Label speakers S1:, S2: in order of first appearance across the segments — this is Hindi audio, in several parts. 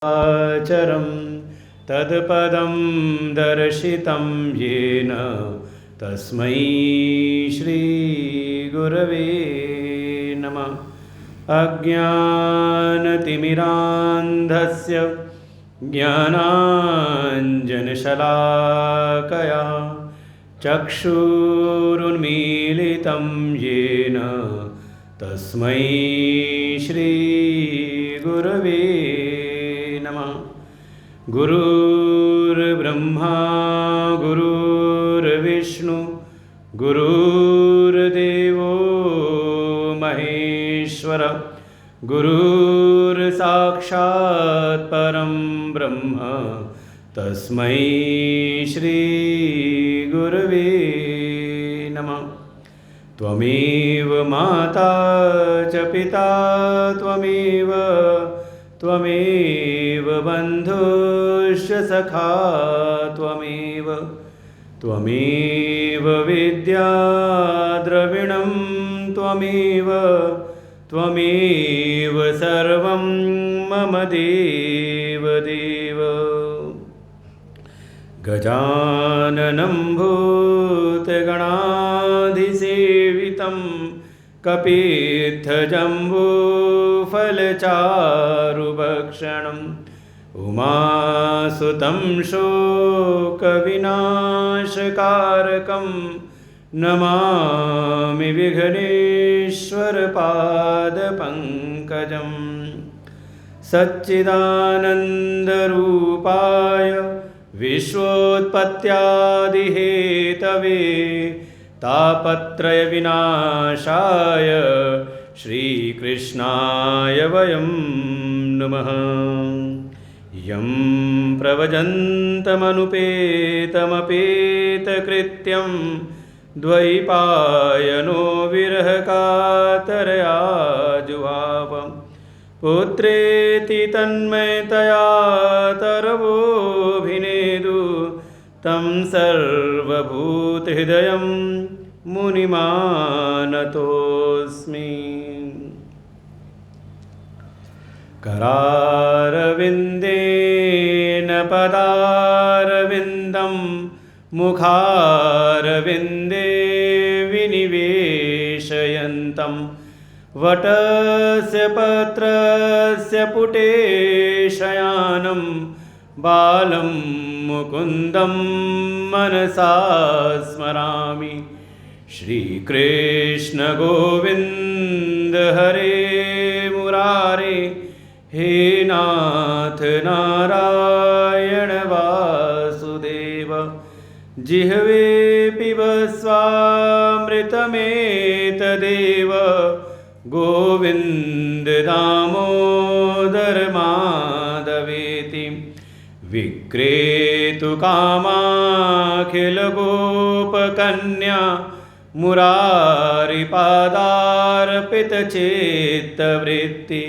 S1: आचरं तत्पदं दर्शितं येन तस्मै श्रीगुरवे नमः। अज्ञानतिमिरान्धस्य ज्ञानाञ्जनशलाकया चक्षुरुन्मीलितं येन तस्मै श्रीगुरवे नमः। गुरुर्ब्रह्मा गुरुर्विष्णु गुरुर्देवो महेश्वर गुरुर्साक्षात् परं ब्रह्म तस्मै श्रीगुरवे नमः। त्वमेव माता च पिता त्वमेव बन्धुश्च सखा त्वमेव विद्या द्रविणं त्वमेव सर्वं मम देवदेव। गजाननं भूतगणाधिसेवितं कपित्थजम्बूफलचारुभक्षणम् उमासुतं शोकविनाशकारकं नमामि विघ्नेश्वरपादपङ्कजं। सच्चिदानन्दरूपाय विश्वोत्पत्त्यादिहेतवे तापत्रयविनाशाय श्रीकृष्णाय वयं नमः। यं प्रव्रजन्तमनुपेतमपेतकृत्यं द्वैपायनो विरहकातरया जुहाव पुत्रेति तन्मयतया तरवोऽभिनेदु तं सर्वभूतहृदयं मुनिमानतोऽस्मि। करारविन्देन पदारविन्दं मुखारविन्दे विनिवेशयन्तं वटस्य पत्रस्य पुटे शयानं बालं मुकुन्दं मनसा स्मरामि। श्रीकृष्ण गोविन्द हरे मुरारे हे नाथ नारायण वासुदेव। जिह्वे पिब स्वामृतमेतदेव गोविन्द दामोदर माधवेति। विक्रेतुकामाखिलगोपकन्या मुरारिपादार्पितचित्तवृत्ति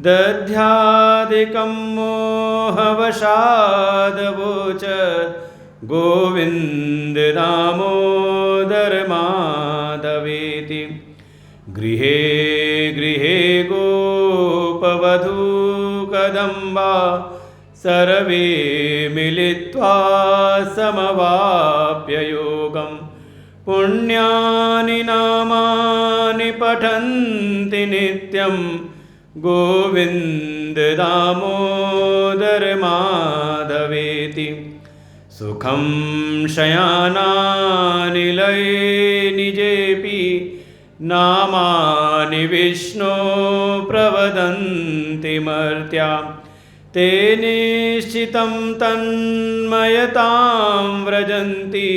S1: दध्यादिकं मोहवशादवोचत् गोविन्द दामोदर माधवेति। गृहे गृहे गोपवधूकदम्बा सर्वे मिलित्वा समवाप्य योगम् पुण्यानि नामानि पठन्ति नित्यं गोविन्द दामोदर माधवेति। सुखं शयनानिलये निजेऽपि नामानि विष्णो प्रवदन्ति मर्त्या। ते निश्चितं तन्मयतां व्रजन्ति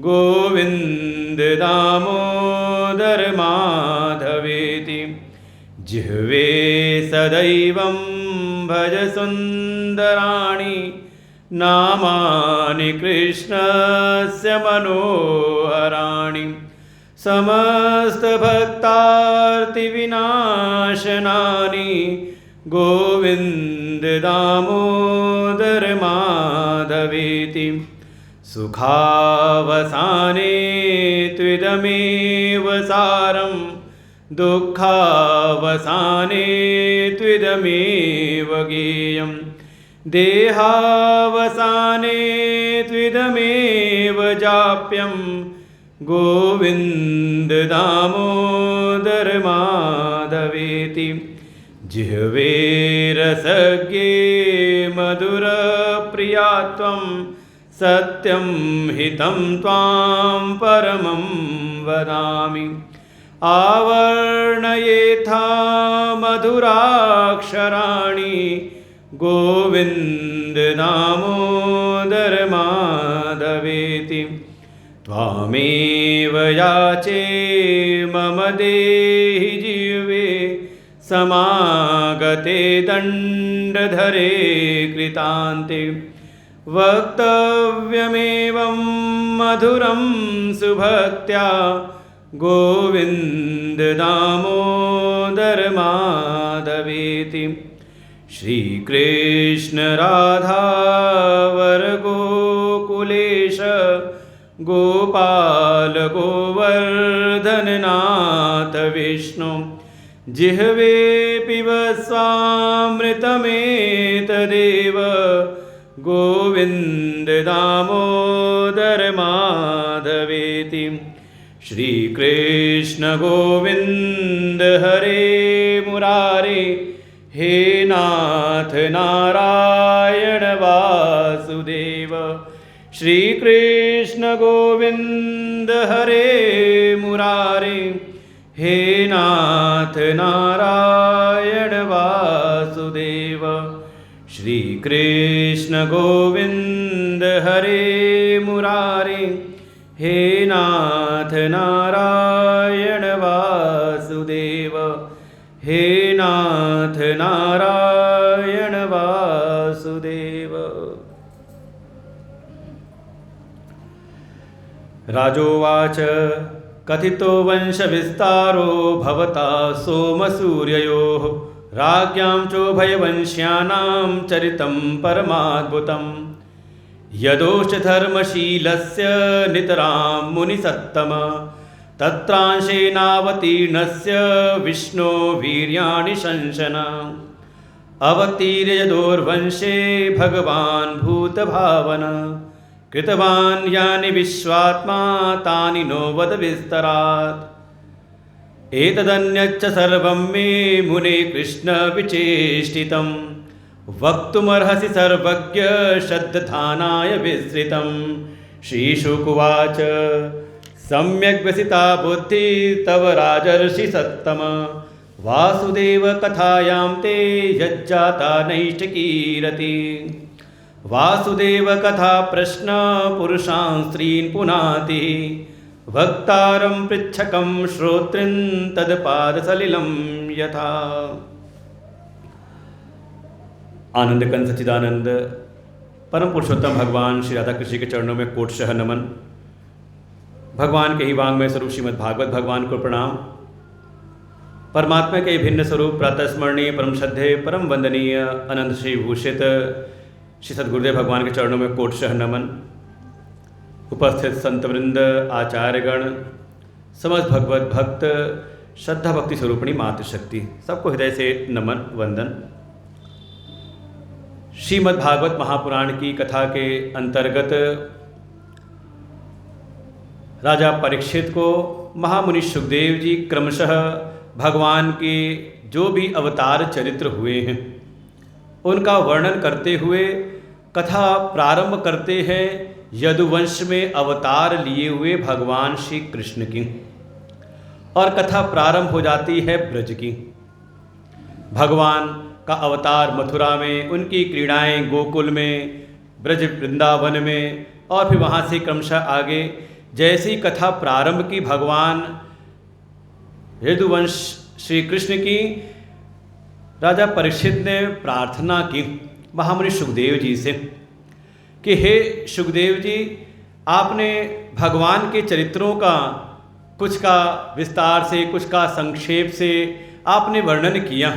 S1: गोविन्द दामोदर माधवेति। जिह्वे सदैवं भज सुन्दराणि नामानि कृष्णस्य मनोहराणि। समस्तभक्तार्तिविनाशनानि गोविन्द दामोदर माधवेति। सुखावसाने त्विदमेव सारं दुःखावसाने त्विदमेव गेयं देहावसाने त्विदमेव जाप्यं गोविन्द दामोदर माधवेति जिह्वे रसज्ञे मधुरप्रिया त्वं सत्यं हितं त्वां परमं वदामि आवर्णयेथा मधुराक्षराणि गोविन्द दामोदर माधवेति त्वामेव याचे मम देहि जिह्वे समागते दण्डधरे कृतान्ते वक्तव्यमेवं मधुरं सुभक्त्या गोविन्द दामोदर माधवेति श्रीकृष्ण राधा वरगोकुलेश गोपाल गोवर्धननाथ विष्णु जिह्वे पिब स्वामृतमेतदेव गोविन्द दामोदर माधवेति श्रीकृष्ण गोविन्द हरे मुरारे हे नाथ नारायण वासुदेव श्रीकृष्ण गोविन्द हरे मुरारे हे नाथ नारायण वासुदेव श्रीकृष्ण गोविन्द हरे मुरारे हे नाथ नारायण वासुदेव हे नाथ नारायण वासुदेव। राजोवाच कथितो वंशविस्तारो भवता सोमसूर्ययोः राज्ञां चोभयवंश्यानां चरितं परमाद्भुतम् यदोश्च धर्मशीलस्य नितरां मुनिसत्तम तत्रांशेनावतीर्णस्य विष्णो वीर्याणि शंसन अवतीर्य यदोर्वंशे भगवान् भूतभावन कृतवान् यानि विश्वात्मा तानि नो वद विस्तरात् एतदन्यच्च सर्वं मे मुने कृष्ण विचेष्टितं वक्तुमर्हसि सर्वज्ञ श्रद्धानाय विस्तृतं श्रीशुकुवाच सम्यग् व्यसिता बुद्धि तव राजर्षि सत्तम वासुदेव कथायां ते यज्जाता नैष्ठिकीरति वासुदेव कथा प्रश्न पुरुषां स्त्रीन् पुनाति वक्तारं पृच्छकं श्रोतृन् तत्पादसलिलं यथा। आनंद कंद सच्चिदानंद परम पुरुषोत्तम भगवान श्री राधा कृष्ण के चरणों में कोटशः नमन। भगवान के ही वांग्मय स्वरूप श्रीमद् भागवत भगवान को प्रणाम। परमात्मा के भिन्न स्वरूप प्रातः स्मरणीय परम श्रद्धेय परम वंदनीय अनंत श्री भूषित श्री सद्गुरुदेव भगवान के चरणों में कोटशः नमन। उपस्थित संतवृंद आचार्यगण समस्त भगवत भक्त श्रद्धा भक्ति स्वरूपिणी मातृशक्ति सबको हृदय से नमन वंदन। श्रीमद् भागवत महापुराण की कथा के अंतर्गत राजा परीक्षित को महामुनि सुखदेव जी क्रमशः भगवान के जो भी अवतार चरित्र हुए हैं उनका वर्णन करते हुए कथा प्रारंभ करते हैं यदुवंश में अवतार लिए हुए भगवान श्री कृष्ण की, और कथा प्रारंभ हो जाती है ब्रज की। भगवान का अवतार मथुरा में, उनकी क्रीड़ाएं गोकुल में, ब्रज वृंदावन में, और फिर वहाँ से क्रमशः आगे जैसी कथा प्रारंभ की भगवान यदुवंश श्री कृष्ण की, राजा परीक्षित ने प्रार्थना की महामुनि सुखदेव जी से कि हे सुखदेव जी, आपने भगवान के चरित्रों का कुछ का विस्तार से कुछ का संक्षेप से आपने वर्णन किया।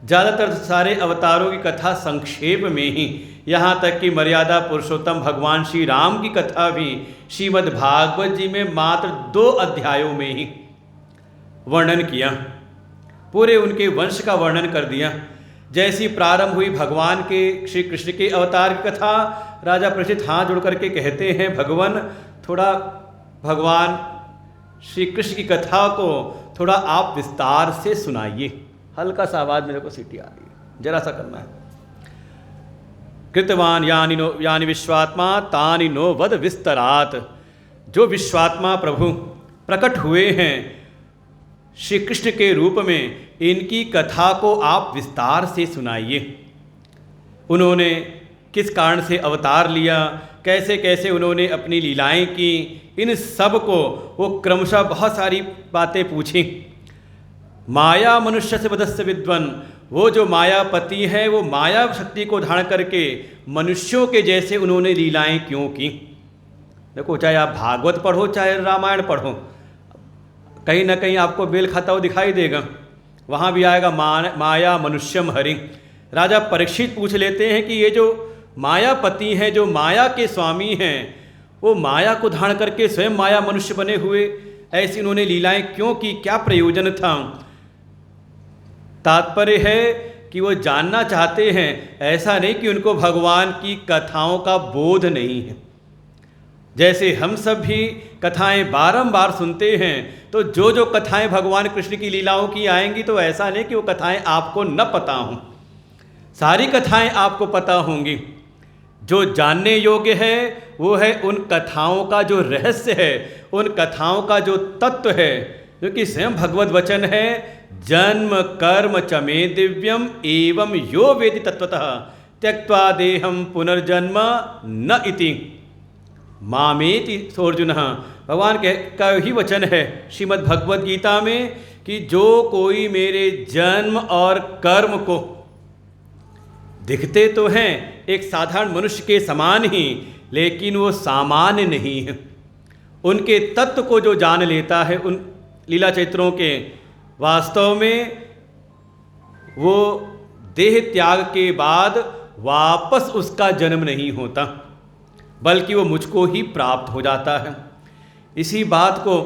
S1: ज़्यादातर सारे अवतारों की कथा संक्षेप में ही, यहाँ तक कि मर्यादा पुरुषोत्तम भगवान श्री राम की कथा भी श्रीमद् भागवत जी में मात्र 2 अध्यायों में ही वर्णन किया, पूरे उनके वंश का वर्णन कर दिया। जैसी प्रारंभ हुई भगवान के श्री कृष्ण के अवतार की कथा, राजा परीक्षित हाथ जोड़ करके कहते हैं, भगवान थोड़ा भगवान श्री कृष्ण की कथा को थोड़ा आप विस्तार से सुनाइए। हल्का सा आवाज़ मेरे को सीटी आ रही है, जरा सा करना है। कृतवान यानी विश्वात्मा तानि नो वद विस्तरात। जो विश्वात्मा प्रभु प्रकट हुए हैं श्री कृष्ण के रूप में, इनकी कथा को आप विस्तार से सुनाइए। उन्होंने किस कारण से अवतार लिया, कैसे कैसे उन्होंने अपनी लीलाएं की, इन सब को वो क्रमशः बहुत सारी बातें पूछी। माया मनुष्य से बदस्य विद्वन, वो जो मायापति है वो माया शक्ति को धारण करके मनुष्यों के जैसे उन्होंने लीलाएं क्यों की। देखो, चाहे आप भागवत पढ़ो चाहे रामायण पढ़ो, कहीं ना कहीं आपको बेल खाता हुआ दिखाई देगा, वहाँ भी आएगा माया मनुष्यम हरि। राजा परीक्षित पूछ लेते हैं कि ये जो मायापति हैं, जो माया के स्वामी हैं, वो माया को धारण करके स्वयं माया मनुष्य बने हुए ऐसी उन्होंने लीलाएं क्यों की, क्या प्रयोजन था। तात्पर्य है कि वो जानना चाहते हैं, ऐसा नहीं कि उनको भगवान की कथाओं का बोध नहीं है। जैसे हम सब भी कथाएं बारंबार सुनते हैं, तो जो जो कथाएं भगवान कृष्ण की लीलाओं की आएंगी, तो ऐसा नहीं कि वो कथाएं आपको न पता हों, सारी कथाएं आपको पता होंगी। जो जानने योग्य है वो है उन कथाओं का जो रहस्य है, उन कथाओं का जो तत्व है, क्योंकि स्वयं भगवद वचन है, जन्म कर्म च मे दिव्यम एवं यो वेदि तत्वतः त्यक्त्वा देहम पुनर्जन्म न इति मामेति सोऽर्जुनः। भगवान का ही वचन है श्रीमद् भगवद गीता में कि जो कोई मेरे जन्म और कर्म को, दिखते तो हैं एक साधारण मनुष्य के समान ही, लेकिन वो सामान्य नहीं है, उनके तत्व को जो जान लेता है उन लीला चरित्रों के, वास्तव में वो देह त्याग के बाद वापस उसका जन्म नहीं होता, बल्कि वो मुझको ही प्राप्त हो जाता है। इसी बात को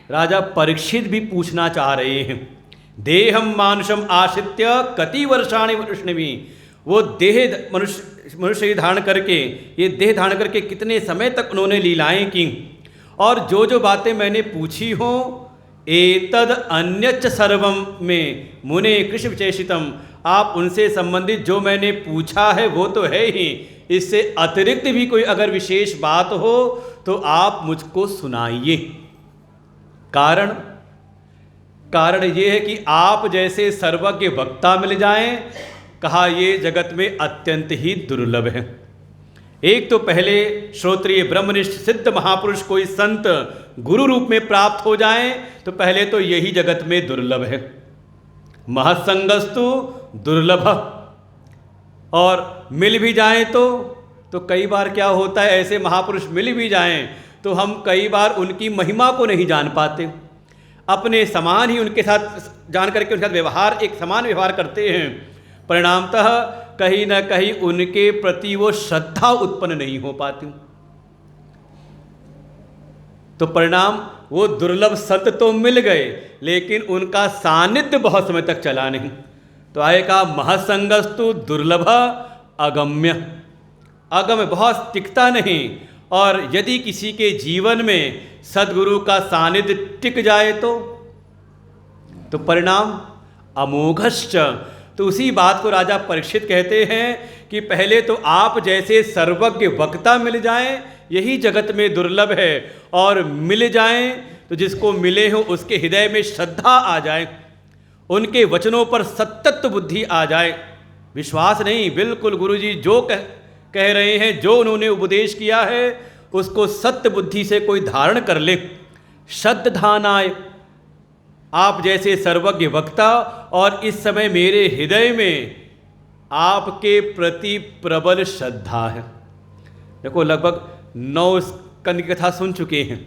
S1: राजा परीक्षित भी पूछना चाह रहे हैं। देहम मानुषम आश्रित्य कति वर्षाणि वृष्णवि, वो देह मनुष्य धारण करके, ये देह धारण करके कितने समय तक उन्होंने लीलाएं की, और जो जो बातें मैंने पूछी हों, एतद अन्यच्च सर्वम में मुने कृष्ण विचेषितम, आप उनसे संबंधित जो मैंने पूछा है वो तो है ही, इससे अतिरिक्त भी कोई अगर विशेष बात हो तो आप मुझको सुनाइए। कारण ये है कि आप जैसे सर्वज्ञ वक्ता मिल जाएं, कहा ये जगत में अत्यंत ही दुर्लभ है। एक तो पहले श्रोत्रिय ब्रह्मनिष्ठ सिद्ध महापुरुष कोई संत गुरु रूप में प्राप्त हो जाएं, तो पहले तो यही जगत में दुर्लभ है। महत्संगस्तु दुर्लभ, और मिल भी जाएं तो कई बार क्या होता है, ऐसे महापुरुष मिल भी जाएं तो हम कई बार उनकी महिमा को नहीं जान पाते, अपने समान ही उनके साथ जान करके उनके साथ व्यवहार, एक समान व्यवहार करते हैं, परिणामतः कहीं ना कहीं उनके प्रति वो श्रद्धा उत्पन्न नहीं हो पाती। तो परिणाम वो दुर्लभ संत तो मिल गए, लेकिन उनका सानिध्य बहुत समय तक चला नहीं। तो आए कहा महत्संगस्तु दुर्लभ अगम्य, अगम्य बहुत टिकता नहीं, और यदि किसी के जीवन में सद्गुरु का सानिध्य टिक जाए तो परिणाम अमोघश्च। तो उसी बात को राजा परीक्षित कहते हैं कि पहले तो आप जैसे सर्वज्ञ वक्ता मिल जाएं, यही जगत में दुर्लभ है, और मिल जाएं तो जिसको मिले हो उसके हृदय में श्रद्धा आ जाए, उनके वचनों पर सत्तत्व बुद्धि आ जाए, विश्वास नहीं, बिल्कुल गुरुजी जो कह रहे हैं, जो उन्होंने उपदेश किया है उसको सत्य बुद्धि से कोई धारण कर ले। श्रद्धानाय, आप जैसे सर्वज्ञ वक्ता, और इस समय मेरे हृदय में आपके प्रति प्रबल श्रद्धा है। देखो, लगभग 9 स्कंद की कथा सुन चुके हैं।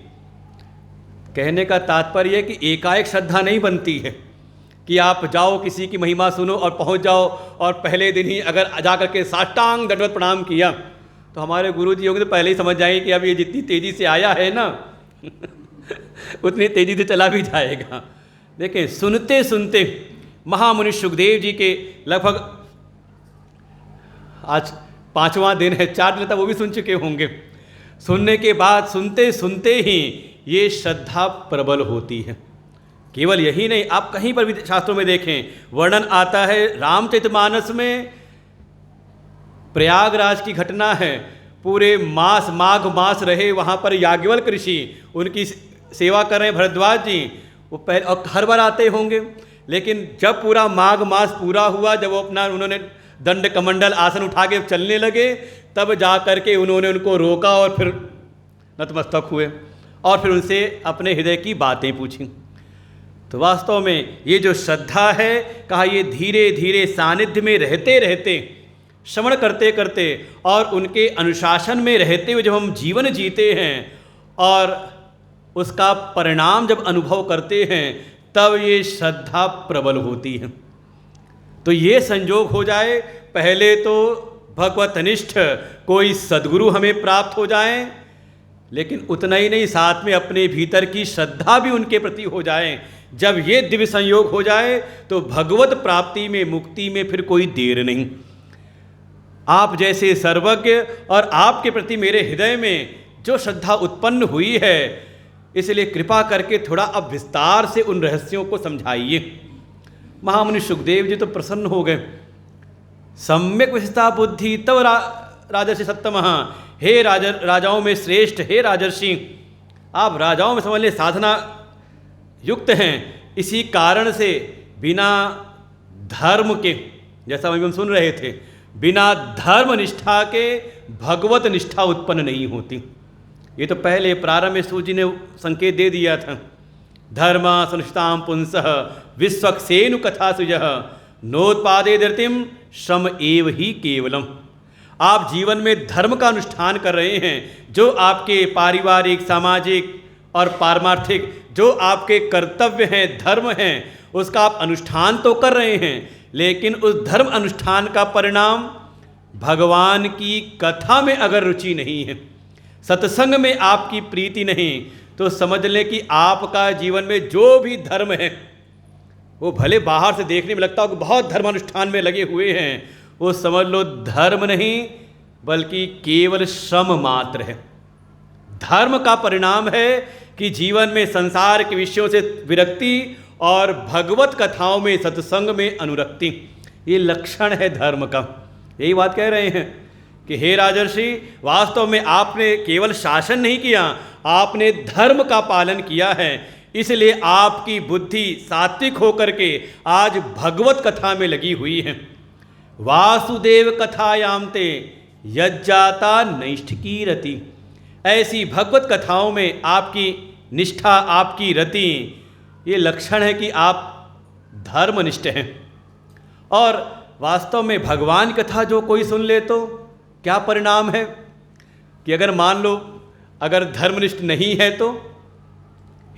S1: कहने का तात्पर्य है कि एकाएक श्रद्धा नहीं बनती है कि आप जाओ किसी की महिमा सुनो और पहुंच जाओ, और पहले दिन ही अगर जा करके साष्टांग दंडवत प्रणाम किया तो हमारे गुरु जी होंगे तो पहले ही समझ जाएंगे कि अब ये जितनी तेज़ी से आया है ना उतनी तेज़ी से चला भी जाएगा। देखिए, सुनते सुनते महामुनि सुखदेव जी के लगभग आज 5वां दिन है, 4 दिन तक वो भी सुन चुके होंगे। सुनने के बाद सुनते सुनते ही ये श्रद्धा प्रबल होती है। केवल यही नहीं, आप कहीं पर भी शास्त्रों में देखें, वर्णन आता है रामचरितमानस में, प्रयागराज की घटना है। पूरे मास, माघ मास रहे वहाँ पर याज्ञवल्क्य ऋषि, उनकी सेवा कर रहे हैं भरद्वाज जी। वो पहले और हर बार आते होंगे, लेकिन जब पूरा माघ मास पूरा हुआ, जब वो अपना उन्होंने दंड कमंडल आसन उठा के चलने लगे, तब जा कर के उन्होंने उनको रोका और फिर नतमस्तक हुए और फिर उनसे अपने हृदय की बातें पूछी। तो वास्तव में ये जो श्रद्धा है, कहा ये धीरे धीरे सानिध्य में रहते रहते, श्रवण करते करते और उनके अनुशासन में रहते हुए जब हम जीवन जीते हैं और उसका परिणाम जब अनुभव करते हैं, तब ये श्रद्धा प्रबल होती है। तो ये संयोग हो जाए, पहले तो भगवतनिष्ठ कोई सद्गुरु हमें प्राप्त हो जाए, लेकिन उतना ही नहीं, साथ में अपने भीतर की श्रद्धा भी उनके प्रति हो जाए। जब ये दिव्य संयोग हो जाए तो भगवत प्राप्ति में, मुक्ति में फिर कोई देर नहीं। आप जैसे सर्वज्ञ और आपके प्रति मेरे हृदय में जो श्रद्धा उत्पन्न हुई है, इसलिए कृपा करके थोड़ा अब विस्तार से उन रहस्यों को समझाइए। महामुनि सुखदेव जी तो प्रसन्न हो गए। सम्यक विस्ता बुद्धि तव राजर्षि सत्तमः, हे राजाओं में श्रेष्ठ, हे राजर्षि, आप राजाओं में समझ ले साधना युक्त हैं। इसी कारण से बिना धर्म के, जैसा हम सुन रहे थे, बिना धर्म निष्ठा के भगवत निष्ठा उत्पन्न नहीं होती। ये तो पहले प्रारंभ में सूर्य जी ने संकेत दे दिया था। धर्म सनुष्ठाम पुंसः विश्वक्सेनु कथा सुजः नोत्पादे धृतिम श्रम एव ही केवलम। आप जीवन में धर्म का अनुष्ठान कर रहे हैं, जो आपके पारिवारिक, सामाजिक और पारमार्थिक जो आपके कर्तव्य हैं, धर्म हैं, उसका आप अनुष्ठान तो कर रहे हैं, लेकिन उस धर्म अनुष्ठान का परिणाम भगवान की कथा में अगर रुचि नहीं है, सत्संग में आपकी प्रीति नहीं, तो समझ लें कि आपका जीवन में जो भी धर्म है, वो भले बाहर से देखने में लगता हो कि बहुत धर्मानुष्ठान में लगे हुए हैं, वो समझ लो धर्म नहीं बल्कि केवल श्रम मात्र है। धर्म का परिणाम है कि जीवन में संसार के विषयों से विरक्ति और भगवत कथाओं में, सत्संग में अनुरक्ति, ये लक्षण है धर्म का। यही बात कह रहे हैं कि हे राजर्षि, वास्तव में आपने केवल शासन नहीं किया, आपने धर्म का पालन किया है, इसलिए आपकी बुद्धि सात्विक होकर के आज भगवत कथा में लगी हुई है। वासुदेव कथायाम ते यज्जाता नैष्ठिकी रति। ऐसी भगवत कथाओं में आपकी निष्ठा, आपकी रति, ये लक्षण है कि आप धर्मनिष्ठ हैं। और वास्तव में भगवान कथा जो कोई सुन ले तो क्या परिणाम है कि अगर मान लो अगर धर्मनिष्ठ नहीं है तो,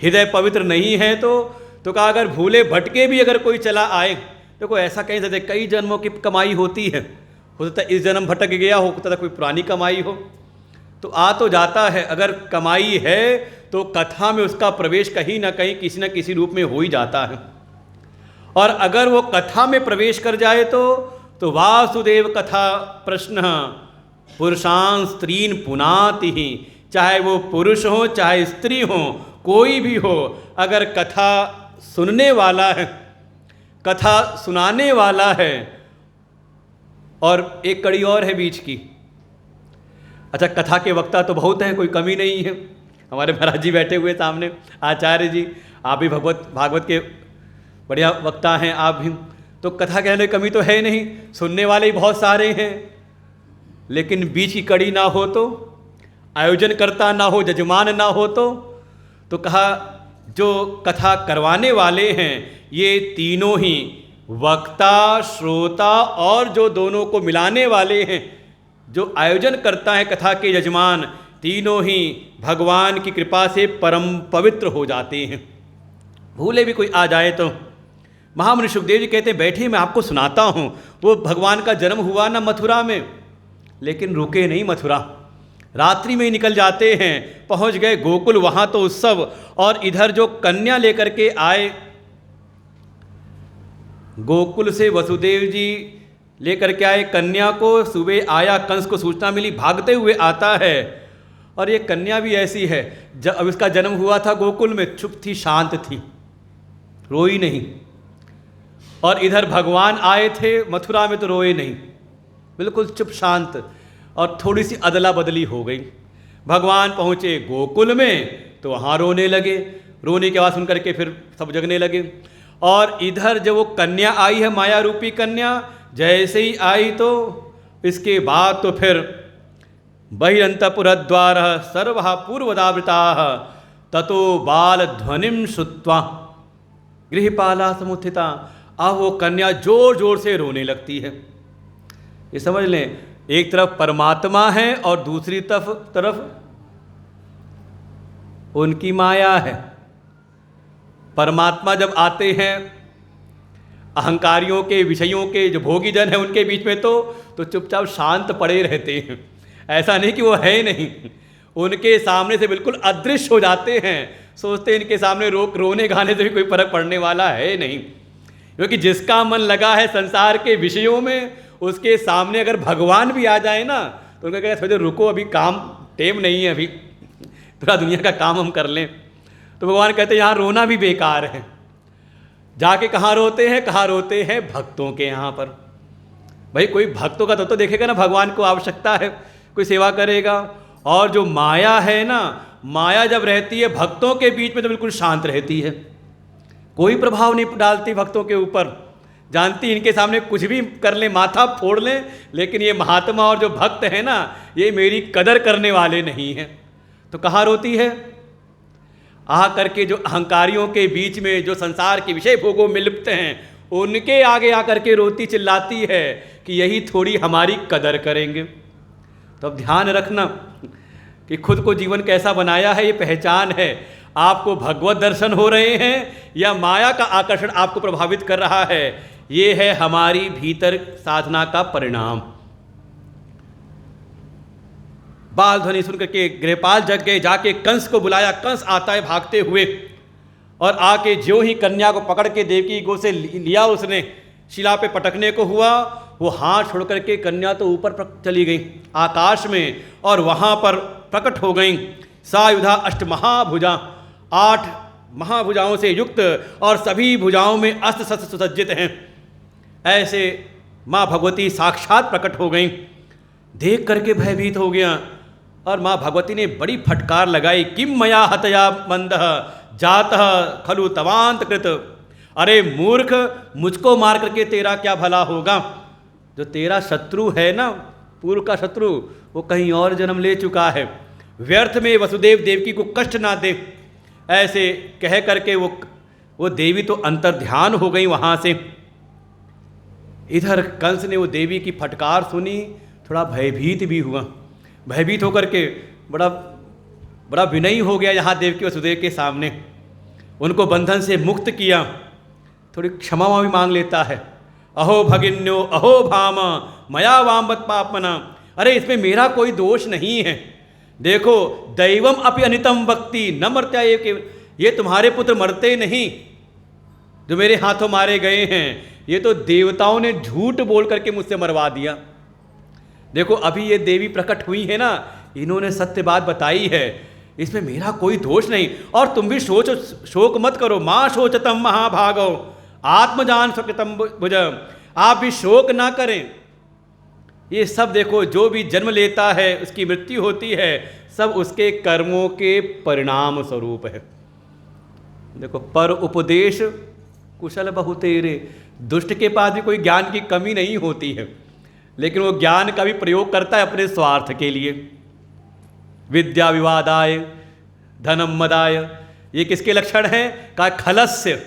S1: हृदय पवित्र नहीं है तो कहा अगर भूले भटके भी अगर कोई चला आए, तो कोई ऐसा कहीं से कई जन्मों की कमाई होती है, हो सकता है इस जन्म भटक गया हो, सकता है कोई पुरानी कमाई हो, तो आ तो जाता है। अगर कमाई है तो कथा में उसका प्रवेश कहीं ना कहीं किसी न किसी रूप में हो ही जाता है। और अगर वो कथा में प्रवेश कर जाए तो वासुदेव कथा प्रश्न पुरुषां स्त्रीन पुनाति ही। चाहे वो पुरुष हो चाहे स्त्री हो, कोई भी हो, अगर कथा सुनने वाला है, कथा सुनाने वाला है, और एक कड़ी और है बीच की। अच्छा, कथा के वक्ता तो बहुत हैं, कोई कमी नहीं है। हमारे महाराज जी बैठे हुए सामने, आचार्य जी, आप भी भागवत के बढ़िया वक्ता हैं आप भी, तो कथा कहने की कमी तो है नहीं, सुनने वाले ही बहुत सारे हैं। लेकिन बीच की कड़ी ना हो तो, आयोजनकर्ता ना हो, जजमान ना हो तो कहा जो कथा करवाने वाले हैं ये तीनों ही, वक्ता, श्रोता और जो दोनों को मिलाने वाले हैं, जो आयोजन करता है कथा के यजमान, तीनों ही भगवान की कृपा से परम पवित्र हो जाते हैं। भूले भी कोई आ जाए तो महामुनि सुखदेव जी कहते हैं बैठिए मैं आपको सुनाता हूँ। वो भगवान का जन्म हुआ ना मथुरा में, लेकिन रुके नहीं मथुरा, रात्रि में ही निकल जाते हैं, पहुँच गए गोकुल, वहाँ तो उत्सव। और इधर जो कन्या लेकर के आए गोकुल से वसुदेव जी लेकर के आए कन्या को। सुबह आया, कंस को सूचना मिली, भागते हुए आता है। और ये कन्या भी ऐसी है, जब इसका जन्म हुआ था गोकुल में, चुप थी, शांत थी, रोई नहीं। और इधर भगवान आए थे मथुरा में तो रोए नहीं, बिल्कुल चुप शांत। और थोड़ी सी अदला बदली हो गई। भगवान पहुँचे गोकुल में तो वहाँ रोने लगे। रोने की आवाज़ सुन करके फिर सब जगने लगे। और इधर जब वो कन्या आई है, माया रूपी कन्या, जैसे ही आई तो इसके बाद तो फिर बहिरंतपुरद्वार सर्वः पूर्वदावृताः ततो बाल ध्वनिम श्रुत्वा गृहपाला समुत्थिता। अब वो कन्या जोर जोर से रोने लगती है। ये समझ लें, एक तरफ परमात्मा है और दूसरी तरफ उनकी माया है। परमात्मा जब आते हैं अहंकारियों के, विषयों के, जो भोगी जन है उनके बीच में तो चुपचाप शांत पड़े रहते हैं। ऐसा नहीं कि वो है नहीं, उनके सामने से बिल्कुल अदृश्य हो जाते हैं। सोचते हैं इनके सामने रोने गाने से भी कोई फर्क पड़ने वाला है नहीं। क्योंकि जिसका मन लगा है संसार के विषयों में, उसके सामने अगर भगवान भी आ जाए ना तो उनका कहते सोचो रुको, अभी काम टेम नहीं है, अभी थोड़ा दुनिया का काम हम कर लें। तो भगवान कहते हैं यहाँ रोना भी बेकार है। जाके कहाँ रोते हैं? कहाँ रोते हैं? भक्तों के यहाँ पर। भाई कोई भक्तों का तो देखेगा ना, भगवान को आवश्यकता है, कोई सेवा करेगा। और जो माया है ना, माया जब रहती है भक्तों के बीच में तो बिल्कुल शांत रहती है, कोई प्रभाव नहीं डालती भक्तों के ऊपर। जानती इनके सामने कुछ भी कर लें, माथा फोड़ लें, लेकिन ये महात्मा और जो भक्त है ना, ये मेरी कदर करने वाले नहीं हैं। तो कहाँ रोती है? आ करके जो अहंकारियों के बीच में, जो संसार के विषय भोगों में लिप्त हैं, उनके आगे आकर के रोती चिल्लाती है कि यही थोड़ी हमारी कदर करेंगे। तो अब ध्यान रखना कि खुद को जीवन कैसा बनाया है, ये पहचान है। आपको भगवत दर्शन हो रहे हैं या माया का आकर्षण आपको प्रभावित कर रहा है, ये है हमारी भीतर साधना का परिणाम। बाल ध्वनि सुनकर के गृहपाल जग गए, जाके कंस को बुलाया। कंस आता है भागते हुए और आके ज्यों ही कन्या को पकड़ के देवकी गो से लिया, उसने शिला पे पटकने को हुआ, वो हाथ छोड़ करके कन्या तो ऊपर चली गई आकाश में, और वहाँ पर प्रकट हो गई सायुधा अष्टमहाभुजा, 8 महाभुजाओं से युक्त, और सभी भुजाओं में अस्त्र शस्त्र सुसज्जित हैं। ऐसे माँ भगवती साक्षात प्रकट हो गई। देख करके भयभीत हो गया और माँ भगवती ने बड़ी फटकार लगाई, किम मया हतया मंदः जातः खलु तवांत कृत। अरे मूर्ख, मुझको मार करके तेरा क्या भला होगा? जो तेरा शत्रु है ना, पूर्व का शत्रु, वो कहीं और जन्म ले चुका है, व्यर्थ में वसुदेव देवकी को कष्ट ना दे। ऐसे कह करके वो देवी तो अंतर्ध्यान हो गई वहाँ से। इधर कंस ने वो देवी की फटकार सुनी, थोड़ा भयभीत भी हुआ। भयभीत होकर के बड़ा विनयी हो गया यहाँ देवकी वसुदेव के सामने, उनको बंधन से मुक्त किया, थोड़ी क्षमा भी मांग लेता है। अहो भगिन्यो अहो भाम मया वामवत पापना। अरे इसमें मेरा कोई दोष नहीं है, देखो दैवम अपि अनितम वक्ति न मर्त्या, ये तुम्हारे पुत्र मरते नहीं जो मेरे हाथों मारे गए हैं, ये तो देवताओं ने झूठ बोल करके मुझसे मरवा दिया। देखो अभी ये देवी प्रकट हुई है ना, इन्होंने सत्य बात बताई है, इसमें मेरा कोई दोष नहीं। और तुम भी शोक मत करो, माँ शोचतम महाभागो आत्मजान स्वकृतम भुज, आप भी शोक ना करें। ये सब देखो, जो भी जन्म लेता है उसकी मृत्यु होती है, सब उसके कर्मों के परिणाम स्वरूप है। देखो पर उपदेश कुशल बहुतेरे, दुष्ट के पास भी कोई ज्ञान की कमी नहीं होती है, लेकिन वो ज्ञान का भी प्रयोग करता है अपने स्वार्थ के लिए। विद्या विवादाय धनम मदाय, ये किसके लक्षण हैं? का खलस्य,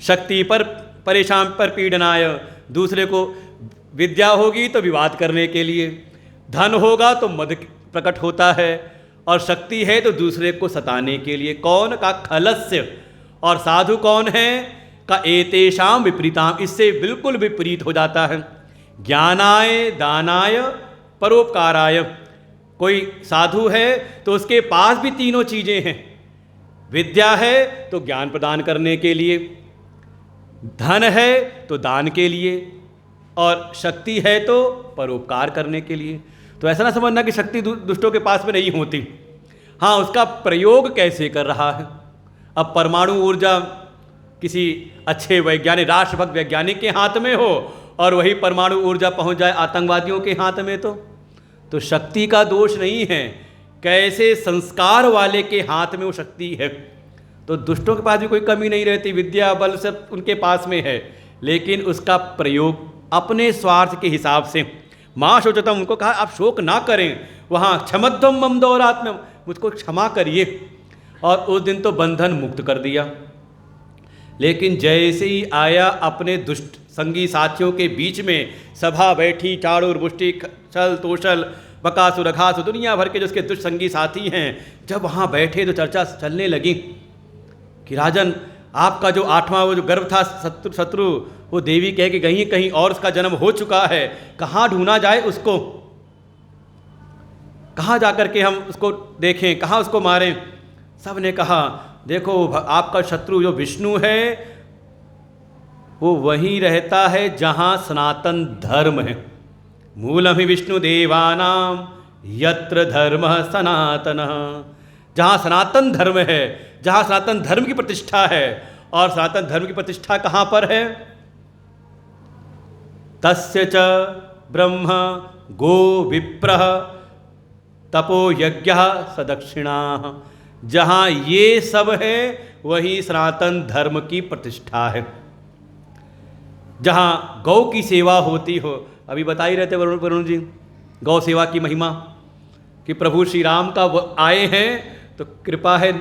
S1: शक्ति पर परेशान पर पीड़नाय, दूसरे को विद्या होगी तो विवाद करने के लिए, धन होगा तो मद प्रकट होता है, और शक्ति है तो दूसरे को सताने के लिए। कौन? का खलस्य। और साधु कौन है? का एतेषाम विपरीताम, इससे बिल्कुल विपरीत हो जाता है। ज्ञानाय दानाय परोपकाराय, कोई साधु है तो उसके पास भी तीनों चीज़ें हैं। विद्या है तो ज्ञान प्रदान करने के लिए, धन है तो दान के लिए और शक्ति है तो परोपकार करने के लिए। तो ऐसा ना समझना कि शक्ति दुष्टों के पास में नहीं होती। हाँ, उसका प्रयोग कैसे कर रहा है। अब परमाणु ऊर्जा किसी अच्छे वैज्ञानिक, राष्ट्रभक्त वैज्ञानिक के हाथ में हो और वही परमाणु ऊर्जा पहुंच जाए आतंकवादियों के हाथ में, तो शक्ति का दोष नहीं है, कैसे संस्कार वाले के हाथ में वो शक्ति है। तो दुष्टों के पास भी कोई कमी नहीं रहती, विद्या बल सब उनके पास में है, लेकिन उसका प्रयोग अपने स्वार्थ के हिसाब से। माँ शोचतम, उनको कहा आप शोक ना करें, वहाँ क्षमत्वम मम दौरात्म्यम, मुझको क्षमा करिए। और उस दिन तो बंधन मुक्त कर दिया। लेकिन जैसे ही आया अपने दुष्ट संगी साथियों के बीच में, सभा बैठी, चाड़ूर मुष्टि छल तोषल बकासुर अघासुर दुनिया भर के जो उसके दुष्ट संगी साथी हैं, जब वहाँ बैठे तो चर्चा चलने लगी कि राजन, आपका जो 8वां वो जो गर्भ था शत्रु, वो देवी कह के कहीं कहीं और उसका जन्म हो चुका है, कहाँ ढूंढा जाए उसको, कहाँ जाकर के हम उसको देखें, कहाँ उसको मारें। सब ने कहा देखो, आपका शत्रु जो विष्णु है वो वहीं रहता है जहाँ सनातन धर्म है। मूलम ही विष्णु देवानाम यत्र धर्म सनातन, जहाँ सनातन धर्म है, जहाँ सनातन धर्म की प्रतिष्ठा है। और सनातन धर्म की प्रतिष्ठा कहाँ पर है? तस्य च ब्रह्म गो विप्रः तपो यज्ञ सदक्षिणा, जहाँ ये सब है वही सनातन धर्म की प्रतिष्ठा है। जहाँ गौ की सेवा होती हो, अभी बता ही रहते वरुण जी गौ सेवा की महिमा, कि प्रभु श्री राम का आए हैं तो कृपा है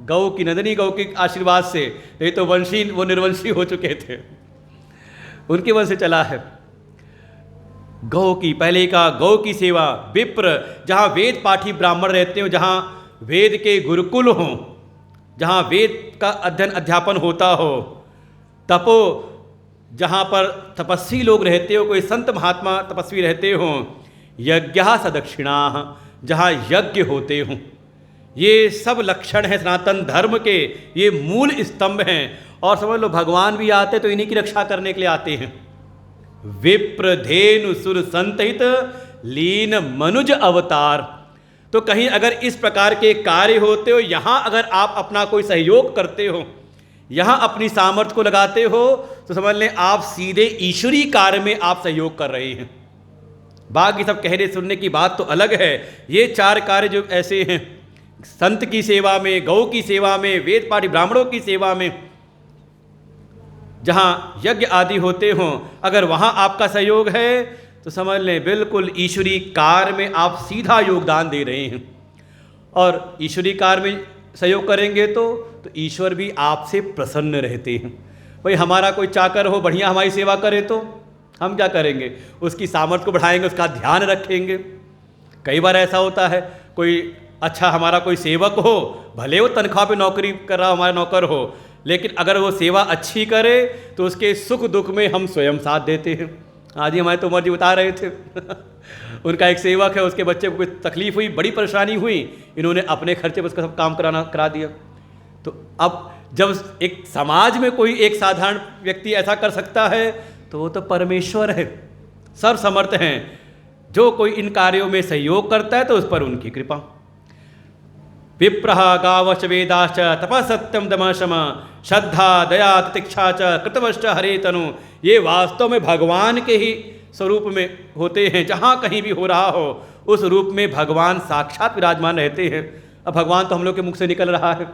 S1: गौ की, नंदिनी गौ के आशीर्वाद से। ये तो वंशी, वो निर्वंशी हो चुके थे, उनके वंश से चला है। गौ की, पहले का गौ की सेवा। विप्र, जहाँ वेद पाठी ब्राह्मण रहते हो, जहाँ वेद के गुरुकुल हों, जहाँ वेद का अध्ययन अध्यापन होता हो। तपो, जहाँ पर तपस्वी लोग रहते हो, कोई संत महात्मा तपस्वी रहते हों। यज्ञ सदक्षिणा, जहाँ यज्ञ होते हों। ये सब लक्षण हैं सनातन धर्म के, ये मूल स्तंभ हैं। और समझ लो भगवान भी आते तो इन्हीं की रक्षा करने के लिए आते हैं। विप्र धेनु सुर संतहित लीन मनुज अवतार। तो कहीं अगर इस प्रकार के कार्य होते हो, यहाँ अगर आप अपना कोई सहयोग करते हो, यहाँ अपनी सामर्थ्य को लगाते हो, तो समझ लें आप सीधे ईश्वरी कार्य में आप सहयोग कर रहे हैं। बाकी सब कहने सुनने की बात तो अलग है। ये 4 कार्य जो ऐसे हैं, संत की सेवा में, गौ की सेवा में, वेद पाठी ब्राह्मणों की सेवा में, जहाँ यज्ञ आदि होते हों, अगर वहाँ आपका सहयोग है तो समझ लें बिल्कुल ईश्वरी कार्य में आप सीधा योगदान दे रहे हैं। और ईश्वरी कार्य में सहयोग करेंगे तो ईश्वर भी आपसे प्रसन्न रहते हैं। भाई हमारा कोई चाकर हो, बढ़िया हमारी सेवा करे तो हम क्या करेंगे? उसकी सामर्थ्य को बढ़ाएंगे, उसका ध्यान रखेंगे। कई बार ऐसा होता है, कोई अच्छा हमारा कोई सेवक हो, भले वो तनख्वाह पे नौकरी कर रहा, हमारा नौकर हो, लेकिन अगर वो सेवा अच्छी करे तो उसके सुख दुख में हम स्वयं साथ देते हैं। आज ही हमारे तो उमर जी बता रहे थे उनका एक सेवक है, उसके बच्चे को कोई तकलीफ हुई, बड़ी परेशानी हुई, इन्होंने अपने खर्चे पर उसका सब काम करा दिया। तो अब जब एक समाज में कोई एक साधारण व्यक्ति ऐसा कर सकता है तो वो तो परमेश्वर है, सर्वसमर्थ हैं। जो कोई इन कार्यों में सहयोग करता है तो उस पर उनकी कृपा। विप्रः गावश्च वेदाश्च तपः सत्यम दमः शमः श्रद्धा दया तितिक्षा च कृतवश्च हरे तनु। ये वास्तव में भगवान के ही स्वरूप में होते हैं। जहाँ कहीं भी हो रहा हो उस रूप में भगवान साक्षात विराजमान रहते हैं। अब भगवान तो हम लोग के मुख से निकल रहा है,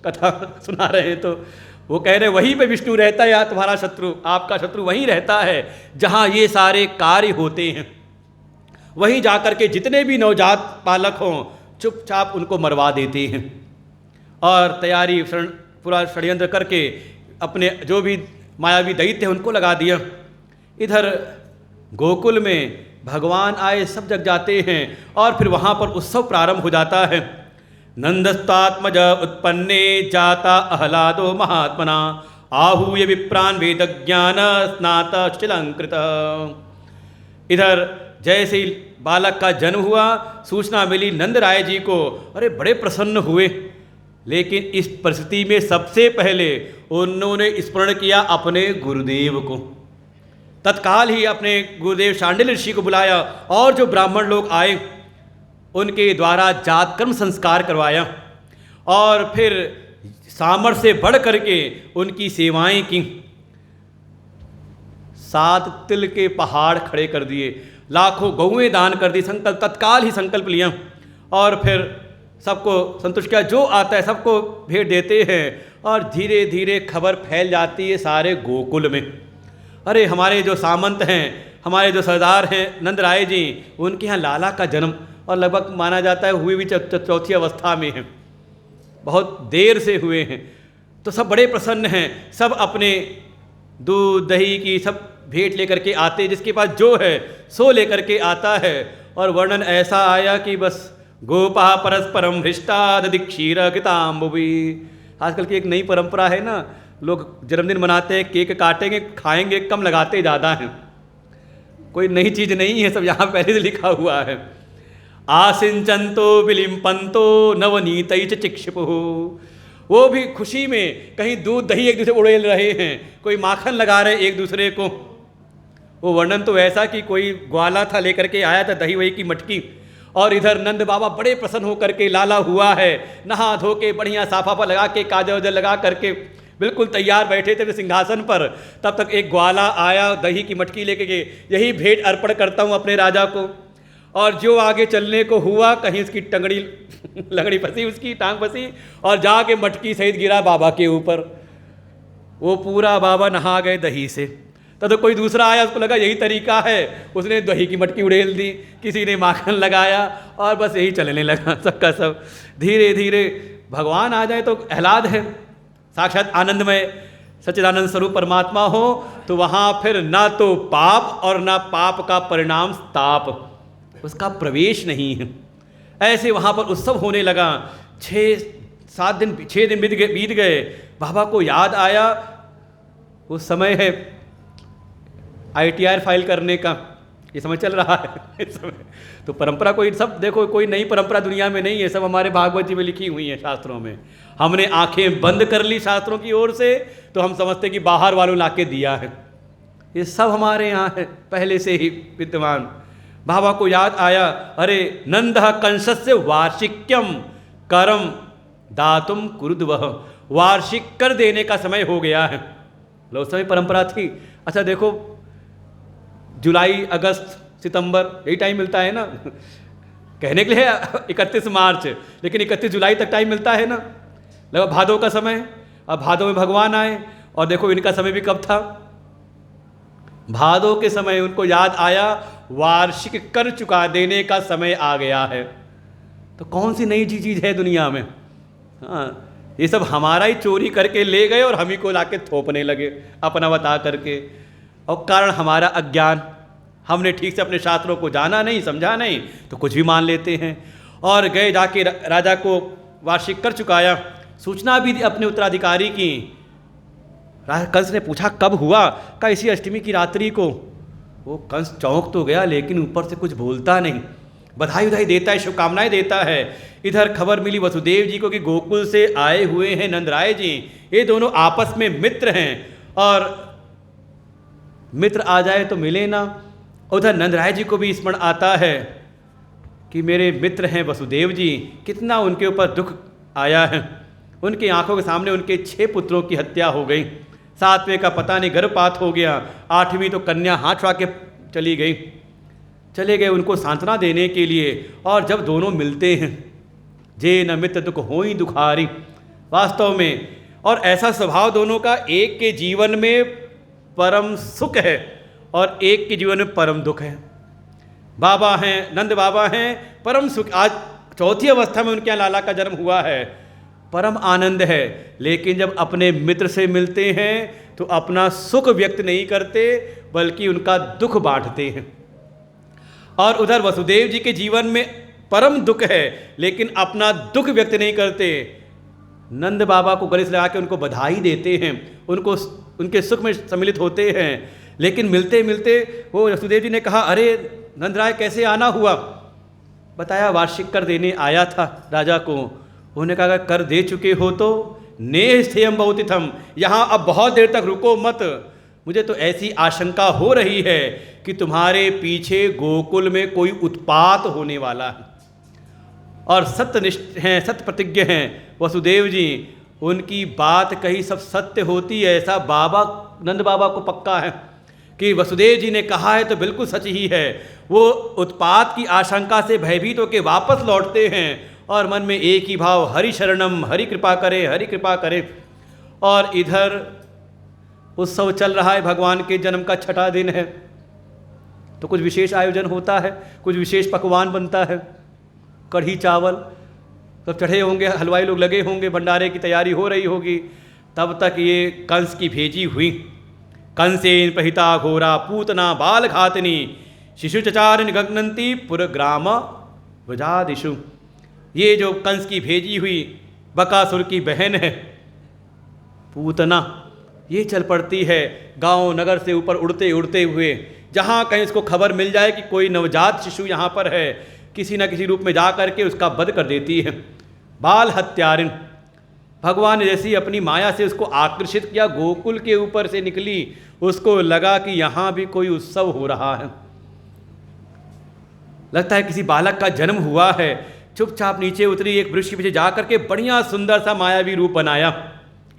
S1: कथा सुना रहे हैं, तो वो कह रहे वहीं पे विष्णु रहता है, या तुम्हारा शत्रु, आपका शत्रु वहीं रहता है जहाँ ये सारे कार्य होते हैं। वहीं जाकर के जितने भी नवजात पालक हों चुपचाप उनको मरवा देते हैं और तैयारी पूरा षड्यंत्र करके अपने जो भी मायावी दैत्य हैं उनको लगा दिया। इधर गोकुल में भगवान आए, सब जग जाते हैं और फिर वहाँ पर उत्सव प्रारंभ हो जाता है। नंदस्तात्मज उत्पन्ने जाता अहलादो महात्मना आहूय विप्रान वेद ज्ञान स्नात शिलंकृत। इधर जैसे ही बालक का जन्म हुआ, सूचना मिली नंद राय जी को, अरे बड़े प्रसन्न हुए। लेकिन इस परिस्थिति में सबसे पहले उन्होंने स्मरण किया अपने गुरुदेव को। तत्काल ही अपने गुरुदेव शांडिल्य ऋषि को बुलाया और जो ब्राह्मण लोग आए उनके द्वारा जात कर्म संस्कार करवाया और फिर सामर्थ्य से बढ़ करके उनकी सेवाएं की। 7 तिल के पहाड़ खड़े कर दिए, लाखों गौएं दान कर दी, संकल्प तत्काल ही संकल्प लिया और फिर सबको संतुष्ट किया। जो आता है सबको भेंट देते हैं और धीरे धीरे खबर फैल जाती है सारे गोकुल में। अरे हमारे जो सामंत हैं, हमारे जो सरदार हैं नंदराय जी, उनके यहाँ लाला का जन्म और लगभग माना जाता है हुई भी चौथी अवस्था में है, बहुत देर से हुए हैं। तो सब बड़े प्रसन्न हैं, सब अपने दूध दही की सब भेंट लेकर के आते, जिसके पास जो है सो लेकर के आता है। और वर्णन ऐसा आया कि बस गोपा परस्परम हृष्टा दधि क्षीर कृताम्बुभी। आजकल की एक नई परंपरा है ना, लोग जन्मदिन मनाते हैं, केक काटेंगे, खाएंगे कम, लगाते ज़्यादा हैं। कोई नई चीज़ नहीं है, सब यहाँ पहले से लिखा हुआ है। आसिंचंतो विलिम्पंतो नवनीतैश्च चिक्षिपुः। वो भी खुशी में कहीं दूध दही एक दूसरे उड़ेल रहे हैं, कोई माखन लगा रहे एक दूसरे को। वो वर्णन तो ऐसा कि कोई ग्वाला था, लेकर के आया था दही वही की मटकी, और इधर नंद बाबा बड़े प्रसन्न होकर के लाला हुआ है, नहा धो के बढ़िया साफा पर लगा के काजल वजल लगा करके बिल्कुल तैयार बैठे थे सिंहासन पर। तब तक एक ग्वाला आया दही की मटकी लेके के, यही भेंट अर्पण करता हूँ अपने राजा को। और जो आगे चलने को हुआ, कहीं उसकी टंगड़ी लगड़ी फंसी, उसकी टांग फंसी और जाके मटकी सहित गिरा बाबा के ऊपर। वो पूरा बाबा नहा गए दही से। तब तो कोई दूसरा आया, उसको लगा यही तरीका है, उसने दही की मटकी उड़ेल दी, किसी ने माखन लगाया और बस यही चलने लगा सबका सब। धीरे धीरे भगवान आ जाए तो आह्लाद है, साक्षात आनंदमय सच्चिदानंद स्वरूप परमात्मा हो तो वहाँ फिर ना तो पाप और ना पाप का परिणाम ताप, उसका प्रवेश नहीं है। ऐसे वहाँ पर उत्सव होने लगा। 6 दिन बीत गए। बाबा को याद आया, उस समय है ITR फाइल करने का, ये समय चल रहा है इस समय। तो परंपरा कोई सब देखो, कोई नई परंपरा दुनिया में नहीं है, सब हमारे भागवत जी में लिखी हुई है शास्त्रों में। हमने आंखें बंद कर ली शास्त्रों की ओर से तो हम समझते कि बाहर वालों लाके दिया है। ये सब हमारे यहाँ है पहले से ही विद्यमान। बाबा को याद आया, अरे नंदः कंसस्य वार्षिक्यम करम दातुम कुरुद्वः। वार्षिक कर देने का समय हो गया है। लो उस समय परंपरा थी। अच्छा देखो, जुलाई अगस्त सितंबर यही टाइम मिलता है ना कहने के लिए 31 मार्च, लेकिन 31 जुलाई तक टाइम मिलता है ना। लगा भादों का समय, अब भादों में भगवान आए और देखो इनका समय भी कब था, भादों के समय। उनको याद आया वार्षिक कर चुका देने का समय आ गया है। तो कौन सी नई चीज़ है दुनिया में। हाँ, ये सब हमारा ही चोरी करके ले गए और हम ही को लाके थोपने लगे अपना बता करके। और कारण हमारा अज्ञान, हमने ठीक से अपने शास्त्रों को जाना नहीं, समझा नहीं, तो कुछ भी मान लेते हैं। और गए जाके राजा को वार्षिक कर चुकाया, सूचना भी दी अपने उत्तराधिकारी की। कंस ने पूछा कब हुआ, का इसी अष्टमी की रात्रि को। वो कंस चौंक तो गया लेकिन ऊपर से कुछ बोलता नहीं, बधाई उधाई देता है, शुभकामनाएं देता है। इधर खबर मिली वसुदेव जी को कि गोकुल से आए हुए हैं नंदराय जी, ये दोनों आपस में मित्र हैं और मित्र आ जाए तो मिले ना। उधर नंदराय जी को भी स्मरण आता है कि मेरे मित्र हैं वसुदेव जी, कितना उनके ऊपर दुख आया है। उनकी आंखों के सामने उनके 6 पुत्रों की हत्या हो गई, 7वें का पता नहीं गर्भपात हो गया, 8वीं तो कन्या हाथ छुड़ा के चले गए उनको सांत्वना देने के लिए। और जब दोनों मिलते हैं, जे न मित्र दुख होई दुखारी, वास्तव में। और ऐसा स्वभाव दोनों का, एक के जीवन में परम सुख है और एक के जीवन में परम दुख है। बाबा हैं, नंद बाबा हैं, परम सुख। आज 4थी अवस्था में उनके यहाँ लाला का जन्म हुआ है, परम आनंद है। लेकिन जब अपने मित्र से मिलते हैं तो अपना सुख व्यक्त नहीं करते बल्कि उनका दुख बांटते हैं। और उधर वसुदेव जी के जीवन में परम दुख है लेकिन अपना दुख व्यक्त नहीं करते। नंद बाबा को गले से लगा के उनको बधाई देते हैं, उनको उनके सुख में सम्मिलित होते हैं। लेकिन मिलते मिलते वो वसुदेव जी ने कहा, अरे नंदराय कैसे आना हुआ। बताया वार्षिक कर देने आया था राजा को। उन्होंने कहा कर दे चुके हो तो नेह स्थेयम बहुतिथम, यहाँ अब बहुत देर तक रुको मत, मुझे तो ऐसी आशंका हो रही है कि तुम्हारे पीछे गोकुल में कोई उत्पात होने वाला है। और सत्यनिष्ठ हैं, सत्य प्रतिज्ञ हैं वसुदेव जी, उनकी बात कही सब सत्य होती है ऐसा बाबा नंद बाबा को पक्का है कि वसुदेव जी ने कहा है तो बिल्कुल सच ही है। वो उत्पात की आशंका से भयभीत होकर वापस लौटते हैं और मन में एक ही भाव, हरि शरणम, हरि कृपा करे, हरि कृपा करे। और इधर उत्सव चल रहा है, भगवान के जन्म का 6ठा दिन है, तो कुछ विशेष आयोजन होता है, कुछ विशेष पकवान बनता है, कढ़ी चावल सब चढ़े होंगे, हलवाई लोग लगे होंगे, भंडारे की तैयारी हो रही होगी। तब तक ये कंस की भेजी हुई, कंसेन पहिता घोरा पूतना बाल घातनी शिशु चचार निगग्नंती पुरग्राम वजादिशु। ये जो कंस की भेजी हुई बकासुर की बहन है पूतना, ये चल पड़ती है गांव नगर से ऊपर उड़ते उड़ते हुए, जहाँ कहीं इसको खबर मिल जाए कि कोई नवजात शिशु यहाँ पर है, किसी न किसी रूप में जा करके उसका वध कर देती है। बाल हत्यारिन, भगवान ने जैसी अपनी माया से उसको आकर्षित किया, गोकुल के ऊपर से निकली, उसको लगा कि यहाँ भी कोई उत्सव हो रहा है, लगता है किसी बालक का जन्म हुआ है। चुपचाप नीचे उतरी, एक वृक्ष के पीछे जा करके बढ़िया सुंदर सा मायावी रूप बनाया।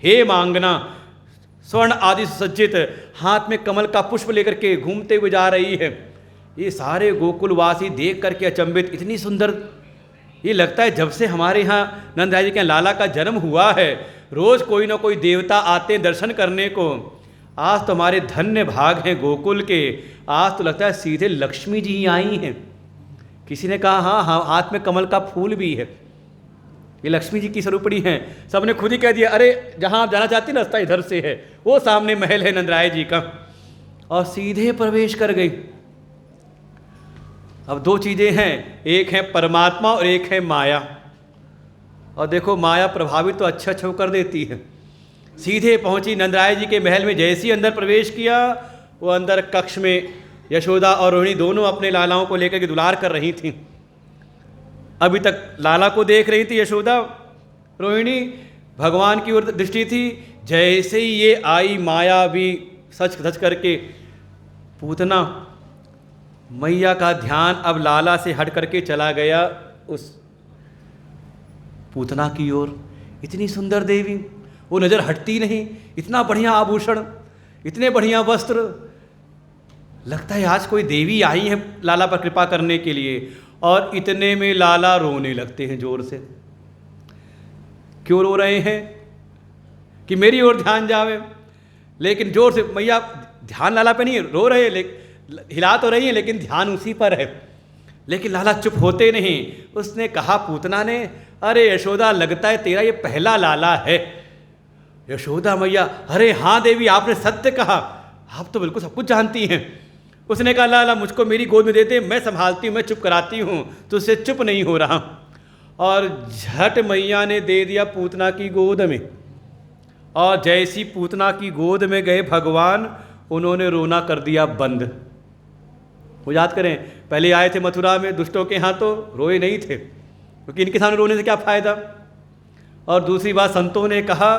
S1: हे मांगना, स्वर्ण आदि सुसज्जित, हाथ में कमल का पुष्प लेकर के घूमते हुए जा रही है। ये सारे गोकुलवासी देख करके अचंभित, इतनी सुंदर, ये लगता है जब से हमारे यहाँ नंदराय जी के यहाँ लाला का जन्म हुआ है, रोज़ कोई ना कोई देवता आते हैं दर्शन करने को। आज तो हमारे धन्य भाग हैं गोकुल के, आज तो लगता है सीधे लक्ष्मी जी ही आई हैं। किसी ने कहा हाँ हाँ, हाथ में कमल का फूल भी है, ये लक्ष्मी जी की स्वरूपणी हैं। सबने खुद ही कह दिया, अरे जहाँ आप जाना चाहती हैं रास्ता इधर से है, वो सामने महल है नंदराय जी का, और सीधे प्रवेश कर गई। अब दो चीज़ें हैं, एक है परमात्मा और एक है माया। और देखो माया प्रभावित तो अच्छा अच्छा कर देती है। सीधे पहुंची नंदराय जी के महल में, जैसे ही अंदर प्रवेश किया, वो अंदर कक्ष में यशोदा और रोहिणी दोनों अपने लालाओं को लेकर के दुलार कर रही थीं। अभी तक लाला को देख रही थी यशोदा, रोहिणी भगवान की ओर दृष्टि थी। जैसे ही ये आई माया भी सच धच करके, पूतना मैया का ध्यान अब लाला से हट करके चला गया उस पूतना की ओर। इतनी सुंदर देवी, वो नज़र हटती नहीं, इतना बढ़िया आभूषण, इतने बढ़िया वस्त्र, लगता है आज कोई देवी आई है लाला पर कृपा करने के लिए। और इतने में लाला रोने लगते हैं जोर से। क्यों रो रहे हैं? कि मेरी ओर ध्यान जावे, लेकिन जोर से मैया ध्यान लाला पे नहीं, रो रहे, लेकिन हिला तो रही हैं लेकिन ध्यान उसी पर है। लेकिन लाला चुप होते नहीं। उसने कहा पूतना ने, अरे यशोदा लगता है तेरा ये पहला लाला है। यशोदा मैया, अरे हाँ देवी आपने सत्य कहा, आप तो बिल्कुल सब कुछ जानती हैं। उसने कहा लाला मुझको मेरी गोद में देते, मैं संभालती हूँ, मैं चुप कराती हूँ, तो उससे चुप नहीं हो रहा। और झट मैया ने दे दिया पूतना की गोद में। और जैसी पूतना की गोद में गए भगवान, उन्होंने रोना कर दिया बंद। वो याद करें, पहले आए थे मथुरा में दुष्टों के यहाँ तो रोए नहीं थे, क्योंकि इनके सामने रोने से क्या फ़ायदा। और दूसरी बात, संतों ने कहा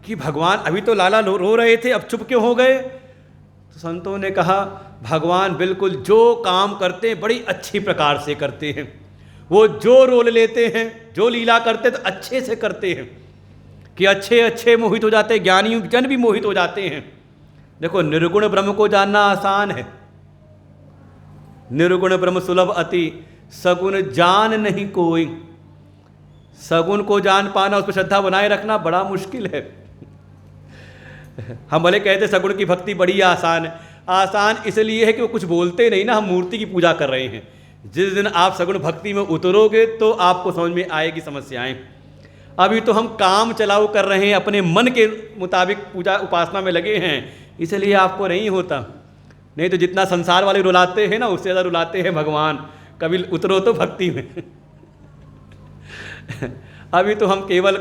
S1: कि भगवान अभी तो लाला रो रहे थे, अब चुप क्यों हो गए? तो संतों ने कहा भगवान बिल्कुल जो काम करते हैं बड़ी अच्छी प्रकार से करते हैं। वो जो रोल लेते हैं, जो लीला करते हैं तो अच्छे से करते हैं कि अच्छे अच्छे मोहित हो जाते हैं, ज्ञानी जन भी मोहित हो जाते हैं। देखो निर्गुण ब्रह्म को जानना आसान है, निर्गुण ब्रह्म सुलभ अति, सगुण जान नहीं कोई। सगुण को जान पाना, उस पर श्रद्धा बनाए रखना बड़ा मुश्किल है। हम भले कहते सगुण की भक्ति बड़ी आसान है, आसान इसलिए है कि वो कुछ बोलते नहीं ना, हम मूर्ति की पूजा कर रहे हैं। जिस दिन आप सगुण भक्ति में उतरोगे तो आपको समझ में आएगी समस्याएं। अभी तो हम काम चलाऊ कर रहे हैं, अपने मन के मुताबिक पूजा उपासना में लगे हैं, इसलिए आपको नहीं होता। नहीं तो जितना संसार वाले रुलाते हैं ना, उससे ज़्यादा रुलाते हैं भगवान। कभी उतरो तो भक्ति में। अभी तो हम केवल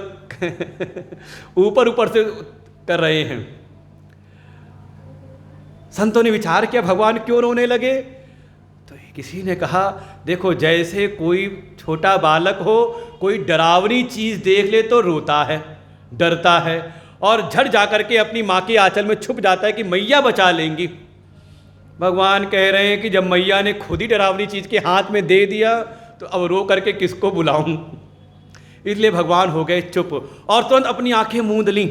S1: ऊपर ऊपर से कर रहे हैं। संतों ने विचार किया भगवान क्यों रोने लगे, तो किसी ने कहा, देखो जैसे कोई छोटा बालक हो, कोई डरावनी चीज़ देख ले तो रोता है, डरता है और झट जा कर के अपनी माँ के आंचल में छुप जाता है कि मैया बचा लेंगी। भगवान कह रहे हैं कि जब मैया ने खुद ही डरावनी चीज़ के हाथ में दे दिया तो अब रो करके किसको बुलाऊं। इसलिए भगवान हो गए चुप और तुरंत अपनी आंखें मूंद लीं,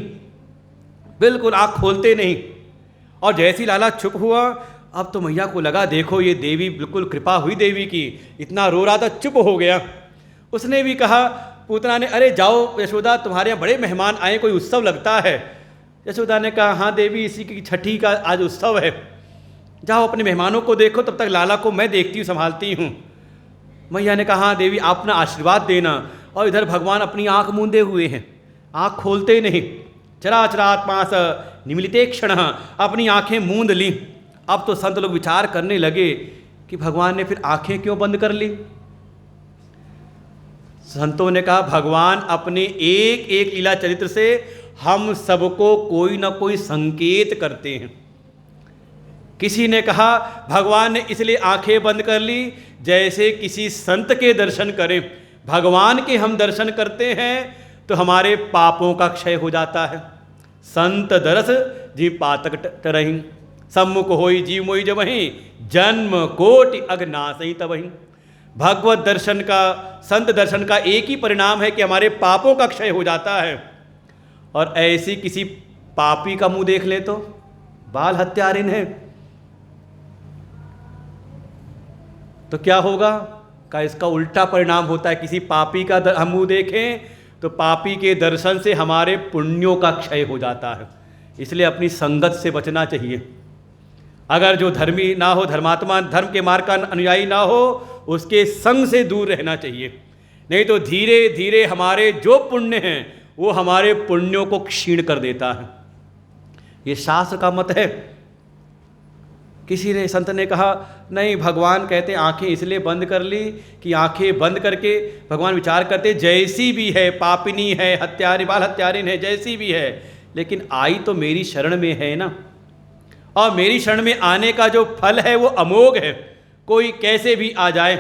S1: बिल्कुल आँख खोलते नहीं। और जैसी लाला चुप हुआ, अब तो मैया को लगा देखो ये देवी, बिल्कुल कृपा हुई देवी की, इतना रो रहा था चुप हो गया। उसने भी कहा, पूतना ने, अरे जाओ यशोदा, तुम्हारे यहाँ बड़े मेहमान आए, कोई उत्सव लगता है। यशोदा ने कहा, हाँ देवी, इसी की छठी का आज उत्सव है, जाओ अपने मेहमानों को देखो, तब तक लाला को मैं देखती हूँ, संभालती हूँ। मैया ने कहा, हाँ देवी, आप अपना आशीर्वाद देना। और इधर भगवान अपनी आँख मूंदे हुए हैं, आँख खोलते नहीं। चराचरात्मा स निमिलिते क्षण, अपनी आँखें मूंद ली। अब तो संत लोग विचार करने लगे कि भगवान ने फिर आँखें क्यों बंद कर ली। संतों ने कहा, भगवान अपने एक एक लीला चरित्र से हम सबको कोई ना कोई संकेत करते हैं। किसी ने कहा, भगवान ने इसलिए आंखें बंद कर ली जैसे किसी संत के दर्शन करें। भगवान के हम दर्शन करते हैं तो हमारे पापों का क्षय हो जाता है। संत दरस जी पातक टरहीं, सम्मुख होई जीव मोई जबहीं, जन्म कोटि अघनासई तबहीं। भगवत दर्शन का, संत दर्शन का एक ही परिणाम है कि हमारे पापों का क्षय हो जाता है। और ऐसी किसी पापी का मुंह देख ले तो बाल हत्यारिन है तो क्या होगा का, इसका उल्टा परिणाम होता है। किसी पापी का हम मुंह देखें तो पापी के दर्शन से हमारे पुण्यों का क्षय हो जाता है। इसलिए अपनी संगत से बचना चाहिए। अगर जो धर्मी ना हो, धर्मात्मा, धर्म के मार्ग का अनुयायी ना हो, उसके संग से दूर रहना चाहिए। नहीं तो धीरे धीरे हमारे जो पुण्य हैं वो हमारे पुण्यों को क्षीण कर देता है। ये शास्त्र का मत है। किसी ने, संत ने कहा, नहीं, भगवान कहते आंखें इसलिए बंद कर ली कि आंखें बंद करके भगवान विचार करते जैसी भी है, पापिनी है, हत्यारी, बाल हत्यारिन है, जैसी भी है, लेकिन आई तो मेरी शरण में है ना। और मेरी शरण में आने का जो फल है वो अमोघ है, कोई कैसे भी आ जाए।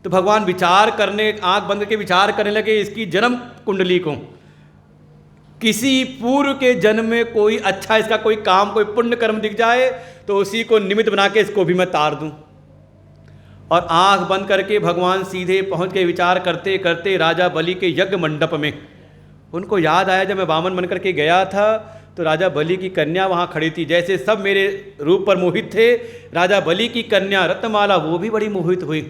S1: तो भगवान विचार करने, आंख बंद करके विचार करने लगे इसकी जन्म कुंडली को। किसी पूर्व के जन्म में कोई अच्छा इसका कोई काम, कोई पुण्य कर्म दिख जाए तो उसी को निमित्त बना के इसको भी मैं तार दूं। और आंख बंद करके भगवान सीधे पहुंच के विचार करते करते राजा बलि के यज्ञ मंडप में। उनको याद आया, जब मैं वामन बन करके गया था तो राजा बलि की कन्या वहाँ खड़ी थी। जैसे सब मेरे रूप पर मोहित थे, राजा बलि की कन्या रत्नमाला वो भी बड़ी मोहित हुई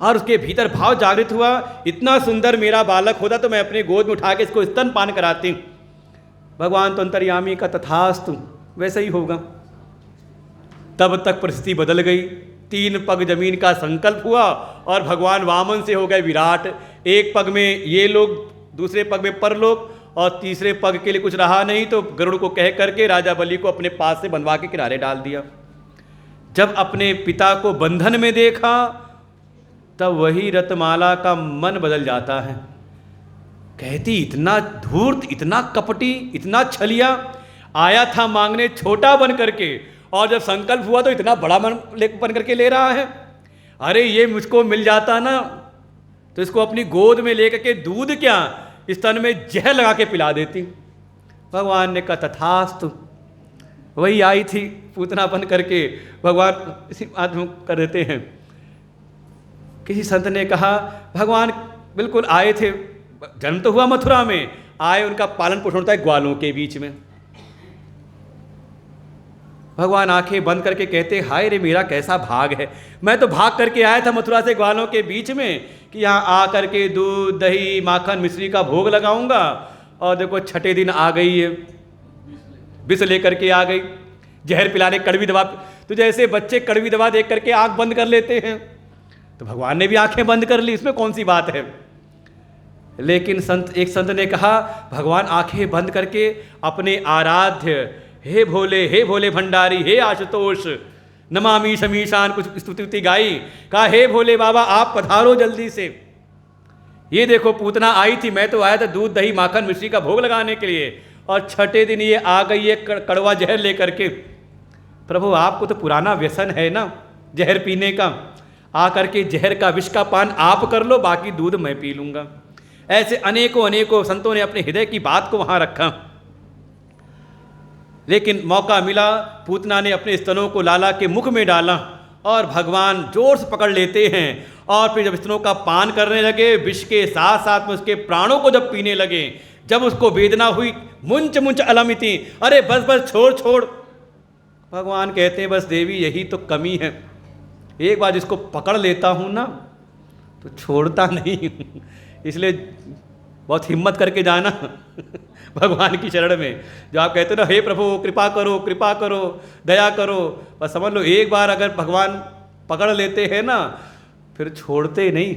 S1: और उसके भीतर भाव जागृत हुआ, इतना सुंदर मेरा बालक होता तो मैं अपने गोद में उठा के इसको स्तनपान कराती। भगवान तो अंतर्यामी का तथास्तु, वैसे ही होगा। तब तक परिस्थिति बदल गई। 3 पग जमीन का संकल्प हुआ और भगवान वामन से हो गए विराट। एक पग में ये लोग, दूसरे पग में परलोक, और तीसरे पग के लिए कुछ रहा नहीं तो गरुड़ को कह करके राजा बलि को अपने पास से बंधवा के किनारे डाल दिया। जब अपने पिता को बंधन में देखा तब वही रत्नमाला का मन बदल जाता है। कहती, इतना धूर्त, इतना कपटी, इतना छलिया, आया था मांगने छोटा बन करके, और जब संकल्प हुआ तो इतना बड़ा बन करके ले रहा है। अरे ये मुझको मिल जाता ना तो इसको अपनी गोद में लेकर के दूध क्या, स्तन में जहर लगा के पिला देती। भगवान ने कहा तथास्तु। वही आई थी पूतना बन करके, भगवान इसी आत्म कर देते हैं। किसी संत ने कहा, भगवान बिल्कुल आए थे, जन्म तो हुआ मथुरा में, आए उनका पालन पोषण होता है ग्वालों के बीच में। भगवान आंखें बंद करके कहते, हाय रे मेरा कैसा भाग है, मैं तो भाग करके आया था मथुरा से ग्वालों के बीच में कि यहाँ आ करके दूध, दही, माखन, मिश्री का भोग लगाऊंगा, और देखो छठे दिन आ गई है, विष लेकर के आ गई, जहर पिलाने, कड़वी दवा। तो जैसे बच्चे कड़वी दवा देख करके आंख बंद कर लेते हैं, तो भगवान ने भी आंखें बंद कर ली, इसमें कौन सी बात है। लेकिन एक संत ने कहा, भगवान आंखें बंद करके अपने आराध्य, हे भोले भंडारी, हे आशुतोष, नमामि शमीशान, कुछ स्तुति गाई, कहा हे भोले बाबा आप पधारो जल्दी से। ये देखो पूतना आई थी, मैं तो आया था दूध, दही, माखन, मिश्री का भोग लगाने के लिए, और छठे दिन ये आ गई है कड़वा जहर लेकर के। प्रभु आपको तो पुराना व्यसन है ना, जहर पीने का, आकर के जहर का विष का पान आप कर लो, बाकी दूध मैं पी लूँगा। ऐसे अनेकों अनेकों संतों ने अपने हृदय की बात को वहाँ रखा। लेकिन मौका मिला, पूतना ने अपने स्तनों को लाला के मुख में डाला और भगवान जोर से पकड़ लेते हैं और फिर जब स्तनों का पान करने लगे, विष के साथ साथ में उसके प्राणों को जब पीने लगे, जब उसको वेदना हुई, मुंच मुंच अलमिति, अरे बस बस छोड़ छोड़। भगवान कहते हैं बस देवी यही तो कमी है, एक बार जिसको पकड़ लेता हूँ ना तो छोड़ता नहीं। इसलिए बहुत हिम्मत करके जाना भगवान की शरण में। जो आप कहते हो ना, हे प्रभु कृपा करो कृपा करो दया करो, बस समझ लो एक बार अगर भगवान पकड़ लेते हैं ना फिर छोड़ते नहीं।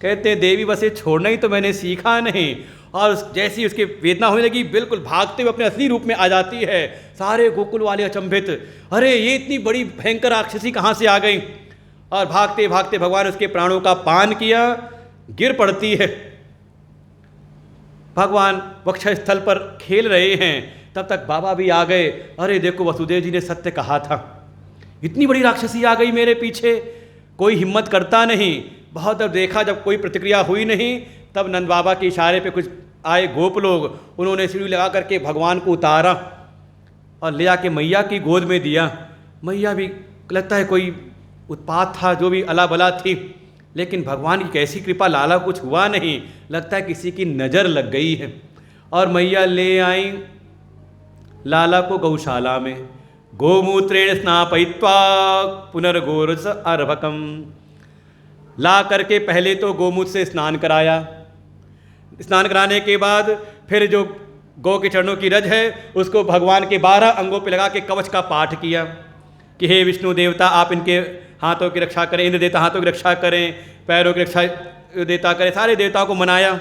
S1: कहते हैं देवी बस ये छोड़ना ही तो मैंने सीखा नहीं। और जैसी उसकी वेदना होने लगी, बिल्कुल भागते हुए अपने असली रूप में आ जाती है। सारे गोकुल वाले अचंभित, अरे ये इतनी बड़ी भयंकर राक्षसी कहाँ से आ गई। और भागते भागते भगवान उसके प्राणों का पान किया, गिर पड़ती है। भगवान वक्षस्थल पर खेल रहे हैं, तब तक बाबा भी आ गए। अरे देखो वसुदेव जी ने सत्य कहा था, इतनी बड़ी राक्षसी आ गई मेरे पीछे, कोई हिम्मत करता नहीं। बहुत जब देखा, जब कोई प्रतिक्रिया हुई नहीं, तब नंद बाबा के इशारे पे कुछ आए गोप लोग, उन्होंने सीढ़ी लगा करके भगवान को उतारा और ले आके मैया की गोद में दिया। मैया भी लगता है कोई उत्पात था, जो भी अला बला थी, लेकिन भगवान की कैसी कृपा, लाला कुछ हुआ नहीं, लगता है किसी की नज़र लग गई है। और मैया ले आई लाला को गौशाला में, गोमूत्रेण स्नापयित्वा पुनर्गोरस अर्भकम, ला करके पहले तो गोमूत्र से स्नान कराया। स्नान कराने के बाद फिर जो गौ के चरणों की रज है उसको भगवान के 12 अंगों पे लगा के कवच का पाठ किया कि हे विष्णु देवता आप इनके हाथों की रक्षा करें, इंद्र देवता हाथों की रक्षा करें, पैरों की रक्षा देवता करें। सारे देवताओं को मनाया,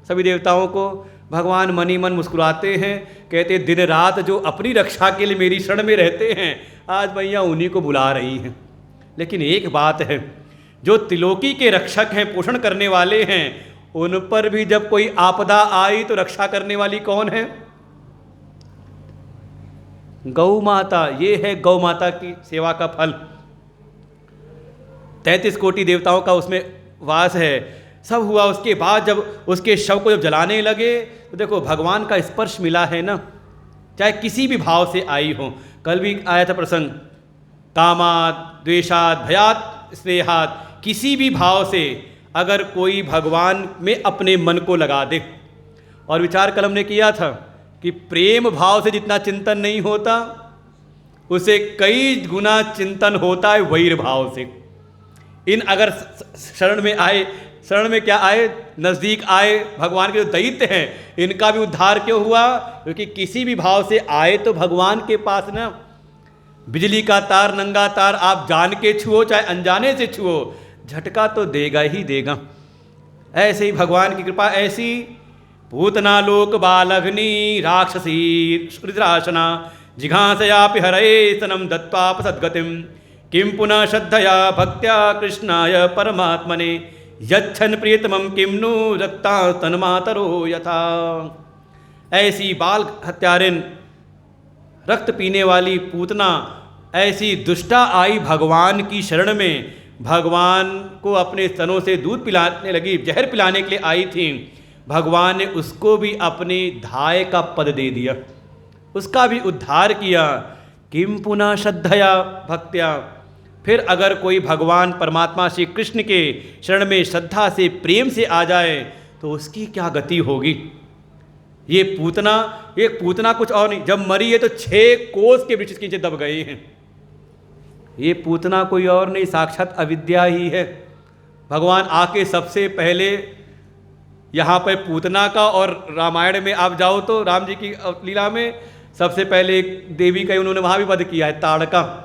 S1: सभी देवताओं को। भगवान मन ही मन मुस्कुराते हैं, कहते दिन रात जो अपनी रक्षा के लिए मेरी शरण में रहते हैं, आज मैया उन्हीं को बुला रही हैं। लेकिन एक बात है, जो त्रिलोकी के रक्षक हैं, पोषण करने वाले हैं, उन पर भी जब कोई आपदा आई तो रक्षा करने वाली कौन है? गौ माता। ये है गौ माता की सेवा का फल। 33 कोटि देवताओं का उसमें वास है। सब हुआ उसके बाद जब उसके शव को जब जलाने लगे तो देखो भगवान का स्पर्श मिला है ना, चाहे किसी भी भाव से आई हो। कल भी आया था प्रसंग, कामात द्वेषात भयात स्नेहात, किसी भी भाव से अगर कोई भगवान में अपने मन को लगा दे। और विचार कल हमने किया था कि प्रेम भाव से जितना चिंतन नहीं होता, उसे कई गुना चिंतन होता है वैर भाव से। इन अगर शरण में आए, शरण में क्या आए, नज़दीक आए, भगवान के जो दैत्य हैं इनका भी उद्धार क्यों हुआ? क्योंकि किसी भी भाव से आए तो भगवान के पास ना, बिजली का तार, नंगा तार आप जान के छुओ चाहे अनजाने से छुओ, झटका तो देगा ही देगा। ऐसे ही भगवान की कृपा ऐसी। पूतना लोक बालग्नि राक्षसी रुद्रासना जिघांसयापि हरये स्तनं दत्त्वाप सद्गतिम किं पुनः श्रद्धया भक्त्या कृष्णाय परमात्मने यच्छन प्रियतमं किं नु रक्ता तन्मातरो यथा। ऐसी बाल हत्यारिन, रक्त पीने वाली पूतना, ऐसी दुष्टा आई भगवान की शरण में, भगवान को अपने स्तनों से दूध पिलाने लगी, जहर पिलाने के लिए आई थी। भगवान ने उसको भी अपनी धाय का पद दे दिया, उसका भी उद्धार किया। किम पुनः श्रद्धया भक्त्या, फिर अगर कोई भगवान परमात्मा श्री कृष्ण के शरण में श्रद्धा से प्रेम से आ जाए तो उसकी क्या गति होगी। ये पूतना कुछ और नहीं, जब मरी है तो 6 कोस के वृक्ष के नीचे दब गए हैं। ये पूतना कोई और नहीं, साक्षात अविद्या ही है। भगवान आके सबसे पहले यहाँ पर पूतना का, और रामायण में आप जाओ तो राम जी की लीला में सबसे पहले एक देवी का उन्होंने वहाँ भी वध किया है, ताड़का।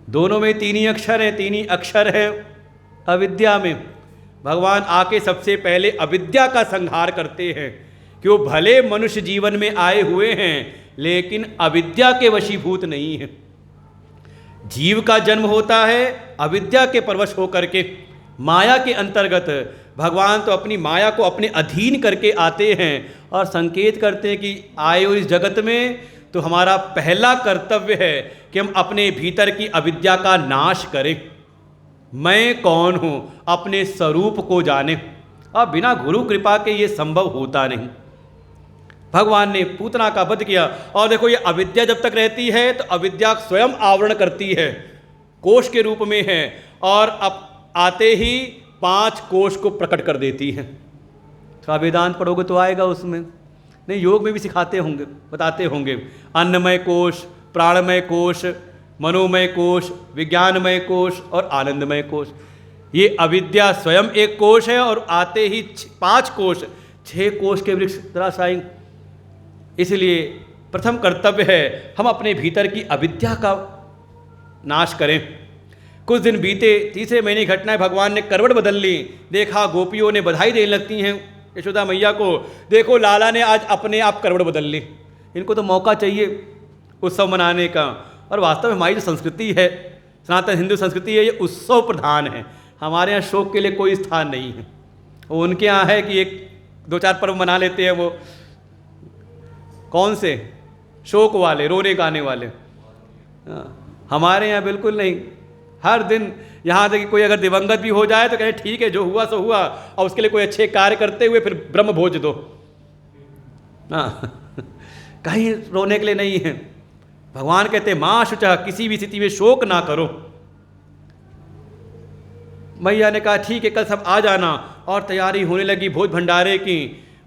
S1: दोनों में 3 ही अक्षर हैं, 3 ही अक्षर हैं अविद्या में। भगवान आके सबसे पहले अविद्या का संहार करते हैं कि वो भले मनुष्य जीवन में आए हुए हैं लेकिन अविद्या के वशीभूत नहीं है। जीव का जन्म होता है अविद्या के परवश होकर के, माया के अंतर्गत। भगवान तो अपनी माया को अपने अधीन करके आते हैं और संकेत करते हैं कि आए हो इस जगत में तो हमारा पहला कर्तव्य है कि हम अपने भीतर की अविद्या का नाश करें। मैं कौन हूँ, अपने स्वरूप को जाने। अब बिना गुरु कृपा के ये संभव होता नहीं। भगवान ने पूतना का वध किया, और देखो ये अविद्या जब तक रहती है तो अविद्या स्वयं आवरण करती है, कोष के रूप में है, और अब आते ही 5 कोष को प्रकट कर देती है। तो वेदांत पढ़ोगे तो आएगा उसमें, नहीं योग में भी सिखाते होंगे, बताते होंगे। अन्नमय कोष, प्राणमय कोष, मनोमय कोष, विज्ञानमय कोष और आनंदमय कोष। ये अविद्या स्वयं एक कोष है, और आते ही 5 कोष, 6 कोष के वृक्ष धराशायी। इसलिए प्रथम कर्तव्य है हम अपने भीतर की अविद्या का नाश करें। कुछ दिन बीते, तीसरे महीने की घटना है, भगवान ने करवट बदल ली। देखा गोपियों ने बधाई देने लगती हैं यशोदा मैया को, देखो लाला ने आज अपने आप करवट बदल ली। इनको तो मौका चाहिए उत्सव मनाने का। और वास्तव में हमारी जो संस्कृति है, सनातन हिंदू संस्कृति है, ये उत्सव प्रधान है। हमारे यहाँ शोक के लिए कोई स्थान नहीं है। वो उनके यहाँ है कि 1-2-4 पर्व मना लेते हैं, वो कौन से शोक वाले, रोने गाने वाले। हमारे यहाँ बिल्कुल नहीं। हर दिन यहाँ तक कि कोई अगर दिवंगत भी हो जाए तो कहें ठीक है, जो हुआ सो हुआ, और उसके लिए कोई अच्छे कार्य करते हुए फिर ब्रह्म भोज दो। कहीं रोने के लिए नहीं है। भगवान कहते हैं माँ शुचः, किसी भी स्थिति में शोक ना करो। मैया ने कहा ठीक है, कल सब आ जाना, और तैयारी होने लगी भोज भंडारे की।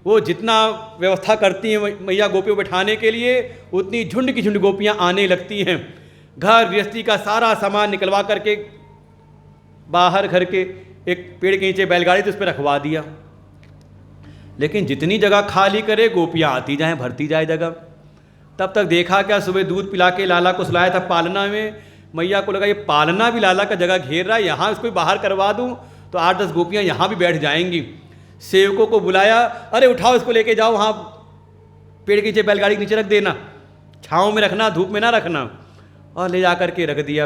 S1: वो जितना व्यवस्था करती हैं मैया गोपियों को बैठाने के लिए, उतनी झुंड की झुंड गोपियाँ आने लगती हैं। घर गृहस्थी का सारा सामान निकलवा करके बाहर घर के एक पेड़ के नीचे बैलगाड़ी तो उस पर रखवा दिया। लेकिन जितनी जगह खाली करे गोपियाँ आती जाएं, भरती जाए जगह। तब तक देखा क्या, सुबह दूध पिला के लाला को सुलाया था पालना में। मैया को लगा ये पालना भी लाला का जगह घेर रहा है, यहाँ इसको बाहर करवा दूँ तो 8-10 गोपियाँ यहाँ भी बैठ जाएंगी। सेवकों को बुलाया, अरे उठाओ इसको लेके जाओ, वहाँ पेड़ के नीचे बैलगाड़ी के नीचे रख देना, छाँव में रखना, धूप में ना रखना। और ले जा कर के रख दिया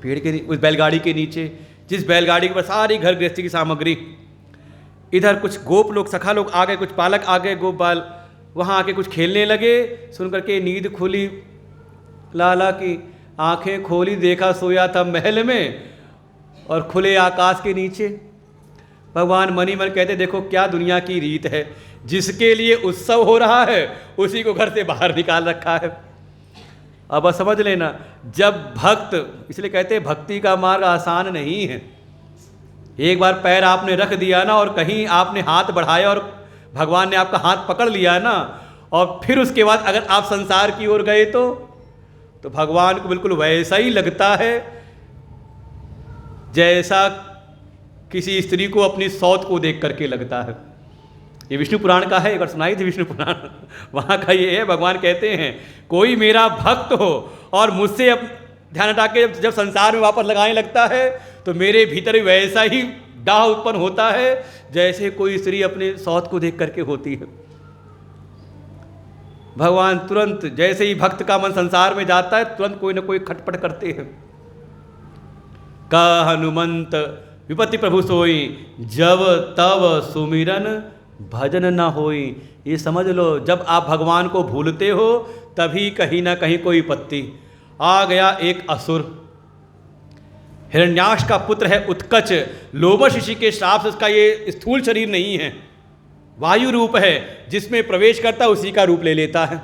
S1: पेड़ के उस बैलगाड़ी के नीचे, जिस बैलगाड़ी के पर सारी घर गृहस्थी की सामग्री। इधर कुछ गोप लोग, सखा लोग आ गए, कुछ बालक आ गए, गोप बाल वहाँ आके कुछ खेलने लगे। सुन करके नींद खुली लाला की, आंखें खोली, देखा सोया था महल में और खुले आकाश के नीचे। भगवान मनी मन कहते देखो क्या दुनिया की रीत है, जिसके लिए उत्सव हो रहा है उसी को घर से बाहर निकाल रखा है। अब समझ लेना, जब भक्त, इसलिए कहते हैं भक्ति का मार्ग आसान नहीं है। एक बार पैर आपने रख दिया ना, और कहीं आपने हाथ बढ़ाया और भगवान ने आपका हाथ पकड़ लिया ना, और फिर उसके बाद अगर आप संसार की ओर गए तो भगवान को बिल्कुल वैसा ही लगता है जैसा किसी स्त्री को अपनी सौत को देख करके लगता है। ये विष्णु पुराण का है, एक बार सुनाई थी विष्णु पुराण, वहाँ का ये है। भगवान कहते हैं कोई मेरा भक्त हो और मुझसे अब ध्यान हटा के जब संसार में वापस लगाने लगता है तो मेरे भीतर वैसा ही डाह उत्पन्न होता है जैसे कोई स्त्री अपने सौत को देख करके होती है। भगवान तुरंत जैसे ही भक्त का मन संसार में जाता है तुरंत कोई ना कोई खटपट करते हैं। कह हनुमंत विपत्ति प्रभु सोई, जब तब सुमिरन भजन न होई। ये समझ लो, जब आप भगवान को भूलते हो तभी कहीं ना कहीं कोई विपत्ति आ गया। एक असुर, हिरण्याक्ष का पुत्र है उत्कच, लोमश ऋषि के श्राप से उसका ये स्थूल शरीर नहीं है, वायु रूप है, जिसमें प्रवेश करता उसी का रूप ले लेता है।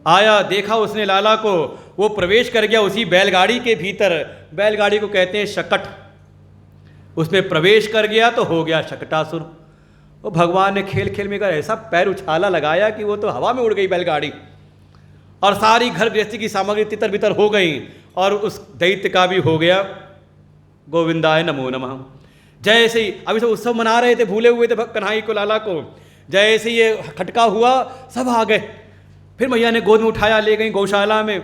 S1: आया, देखा उसने लाला को, वो प्रवेश कर गया उसी बैलगाड़ी के भीतर। बैलगाड़ी को कहते हैं शकट, उसमें प्रवेश कर गया तो हो गया शकटासुर। वो भगवान ने खेल खेल में कर ऐसा पैर उछाला लगाया कि वो तो हवा में उड़ गई बैलगाड़ी, और सारी घर गृहस्थी की सामग्री तितर बितर हो गई, और उस दैत्य का भी हो गया गोविंदाय नमो नमः। जैसे ही अभी सब उत्सव मना रहे थे, भूले हुए थे कन्हैया को, लाला को, जैसे ये खटका हुआ सब आ गए। फिर मैया ने गोद में उठाया, ले गई गौशाला में।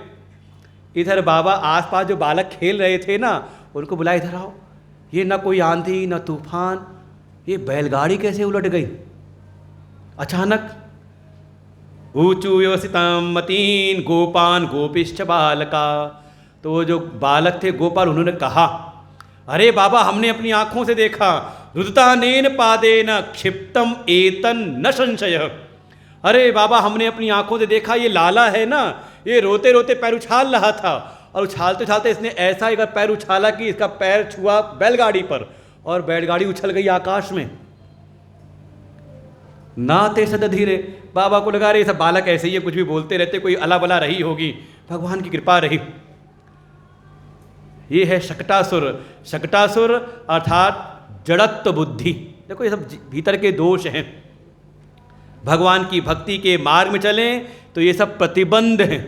S1: इधर बाबा आसपास जो बालक खेल रहे थे ना, उनको बुलाया, इधर आओ। ये ना कोई आंधी ना तूफान, ये बैलगाड़ी कैसे उलट गई अचानक। ऊंचू व्यवस्थितां मतीन गोपान गोपिश्च बालका। तो वो जो बालक थे गोपाल, उन्होंने कहा अरे बाबा हमने अपनी आंखों से देखा, रुदतानेन पादेन क्षिप्तम एतन न संशय। अरे बाबा, हमने अपनी आंखों से देखा, ये लाला है ना, ये रोते रोते पैर उछाल रहा था, और उछालते उछालते इसने ऐसा एक पैर उछाला कि इसका पैर छुआ बैलगाड़ी पर, और बैलगाड़ी उछल गई आकाश में। नाते सद धीरे, बाबा को लगा रहे सब बालक ऐसे ही है, कुछ भी बोलते रहते, कोई अला बला रही होगी, भगवान की कृपा रही। ये है शकटासुर। शकटासुर अर्थात जड़त्व बुद्धि। देखो ये सब भीतर के दोष हैं। भगवान की भक्ति के मार्ग में चलें तो ये सब प्रतिबंध हैं।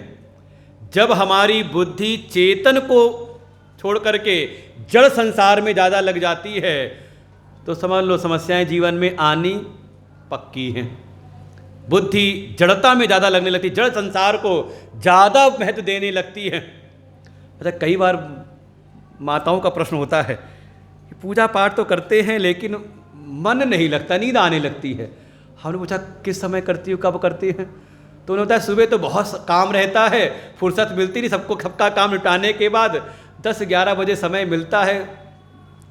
S1: जब हमारी बुद्धि चेतन को छोड़ करके जड़ संसार में ज़्यादा लग जाती है तो समझ लो समस्याएं जीवन में आनी पक्की हैं। बुद्धि जड़ता में ज़्यादा लगने लगती, जड़ संसार को ज़्यादा महत्व देने लगती है। अच्छा, कई बार माताओं का प्रश्न होता है कि पूजा पाठ तो करते हैं लेकिन मन नहीं लगता, नींद आने लगती है। हमने पूछा किस समय करती हो, कब करती हैं? तो उन्होंने बताया सुबह तो बहुत काम रहता है, फुर्सत मिलती नहीं, सबका काम निपटाने के बाद 10-11 बजे समय मिलता है,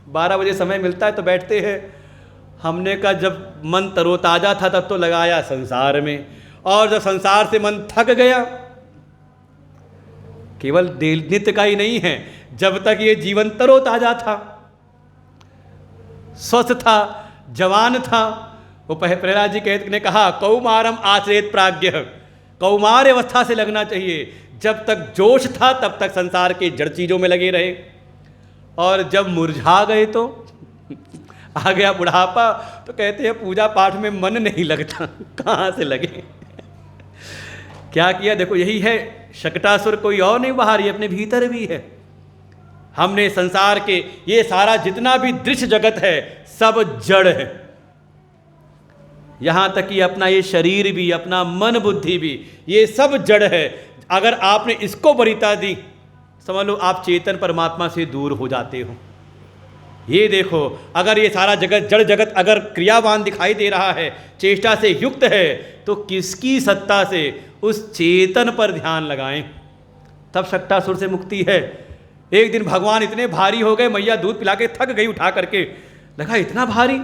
S1: 12 बजे समय मिलता है तो बैठते हैं। हमने कहा जब मन तरोताज़ा था तब तो लगाया संसार में, और जब संसार से मन थक गया, केवल नित्य का ही नहीं है, जब तक ये जीवन तरोताज़ा था, स्वस्थ था, जवान था, वो प्रहलाद जी ने कहा कौमारम आश्रयेत प्राज्ञ, कौमार अवस्था से लगना चाहिए। जब तक जोश था तब तक संसार के जड़ चीज़ों में लगे रहे, और जब मुरझा गए तो आ गया बुढ़ापा तो कहते हैं पूजा पाठ में मन नहीं लगता, कहाँ से लगे। क्या किया? देखो यही है शकटासुर, कोई और नहीं बाहर, ये अपने भीतर भी है। हमने संसार के ये सारा जितना भी दृश्य जगत है सब जड़ है, यहाँ तक कि अपना ये शरीर भी, अपना मन बुद्धि भी, ये सब जड़ है। अगर आपने इसको वरीयता दी समझ लो आप चेतन परमात्मा से दूर हो जाते हो। ये देखो, अगर ये सारा जगत जड़ जगत अगर क्रियावान दिखाई दे रहा है, चेष्टा से युक्त है, तो किसकी सत्ता से उस चेतन पर ध्यान लगाएं, तब शकटासुर से मुक्ति है। एक दिन भगवान इतने भारी हो गए, मैया दूध पिला के थक गई, उठा करके लगा इतना भारी।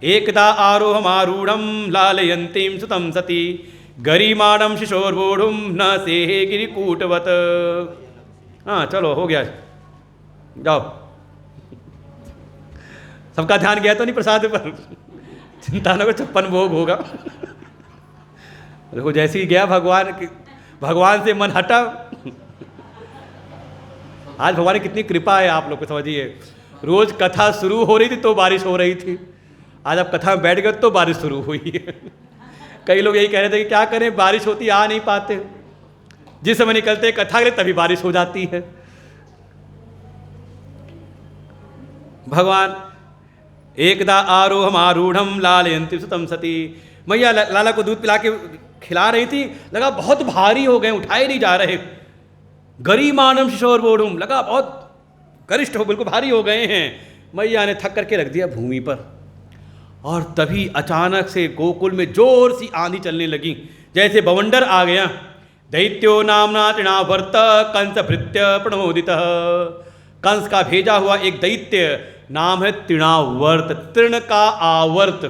S1: एकदा आरोहमारूढ़ लालयंतीं सुतं सती गरिमाणं शिशोर्वोढुं न सेहे गिरिकूटवत। हाँ चलो हो गया, जाओ। सबका ध्यान गया तो नहीं प्रसाद पर? चिंता न करो, 56 भोग होगा। देखो जैसे ही गया भगवान से मन हटा। आज भगवान की कितनी कृपा है आप लोग को, समझिए। रोज कथा शुरू हो रही थी तो बारिश हो रही थी, आज आप कथा में बैठ गए तो बारिश शुरू हुई है। कई लोग यही कह रहे थे कि क्या करें, बारिश होती आ नहीं पाते, जिस समय निकलते कथा के लिए तभी बारिश हो जाती है। भगवान एकदा आरोहम आरूढ़म लालयंती सुतम सती, मैया लाला को दूध पिला के खिला रही थी, लगा बहुत भारी हो गए, उठाए नहीं जा रहे। गरिमाणम शिशोर्वोढुम, लगा बहुत गरिष्ठ हो, बिल्कुल भारी हो गए हैं। मैया ने थक करके रख दिया भूमि पर, और तभी अचानक से गोकुल में जोर सी आंधी चलने लगी, जैसे बवंडर आ गया। दैत्यो नामना तृणावर्त कंस भृत्य प्रणोदित, कंस का भेजा हुआ एक दैत्य नाम है तृणावर्त, तृण का आवर्त,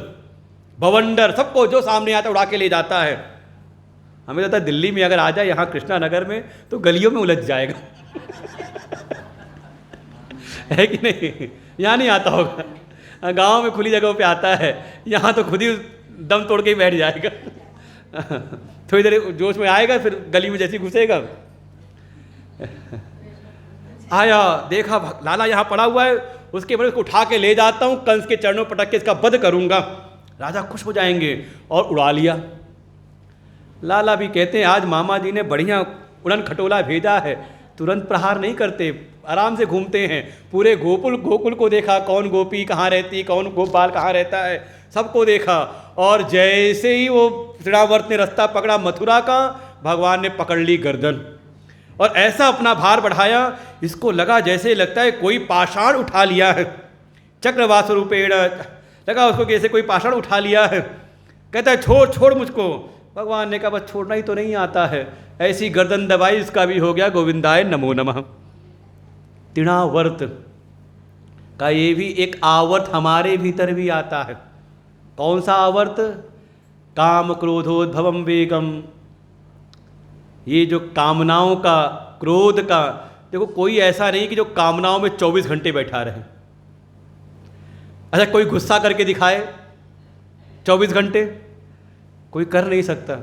S1: बवंडर, सबको जो सामने आता उड़ा के ले जाता है। हमें लगता है दिल्ली में अगर आ जाए यहाँ कृष्णा नगर में तो गलियों में उलझ जाएगा। है कि नहीं? यहाँ नहीं आता होगा, गांव में खुली जगहों पे आता है, यहाँ तो खुद ही दम तोड़ के ही बैठ जाएगा। थोड़ी देर जोश में आएगा, फिर गली में जैसे घुसेगा। आया, देखा लाला यहाँ पड़ा हुआ है, उसके बाद उसको उठा के ले जाता हूँ, कंस के चरणों पटक के इसका वध करूँगा। राजा खुश हो जाएंगे, और उड़ा लिया। लाला भी कहते हैं आज मामा जी ने बढ़िया उड़न खटोला भेजा है, तुरंत प्रहार नहीं करते, आराम से घूमते हैं। पूरे गोकुल को देखा, कौन गोपी कहाँ रहती, कौन गोपाल कहाँ रहता है, सबको देखा। और जैसे ही वो तृणावर्त ने रास्ता पकड़ा मथुरा का, भगवान ने पकड़ ली गर्दन, और ऐसा अपना भार बढ़ाया, इसको लगा जैसे लगता है कोई पाषाण उठा लिया है, चक्रवास रूपेण, लगा उसको जैसे कोई पाषाण उठा लिया है। कहता है छोड़ छोड़ मुझको। भगवान ने कहा बस छोड़ना ही तो नहीं आता है, ऐसी गर्दन दबाई, इसका भी हो गया गोविंदाय नमो नमः। तृणावर्त का ये भी एक आवर्त हमारे भीतर भी आता है। कौन सा आवर्त? काम क्रोधोद्भवम वेगम। ये जो कामनाओं का, क्रोध का, देखो कोई ऐसा नहीं कि जो कामनाओं में 24 घंटे बैठा रहे। अच्छा, कोई गुस्सा करके दिखाए 24 घंटे? कोई कर नहीं सकता।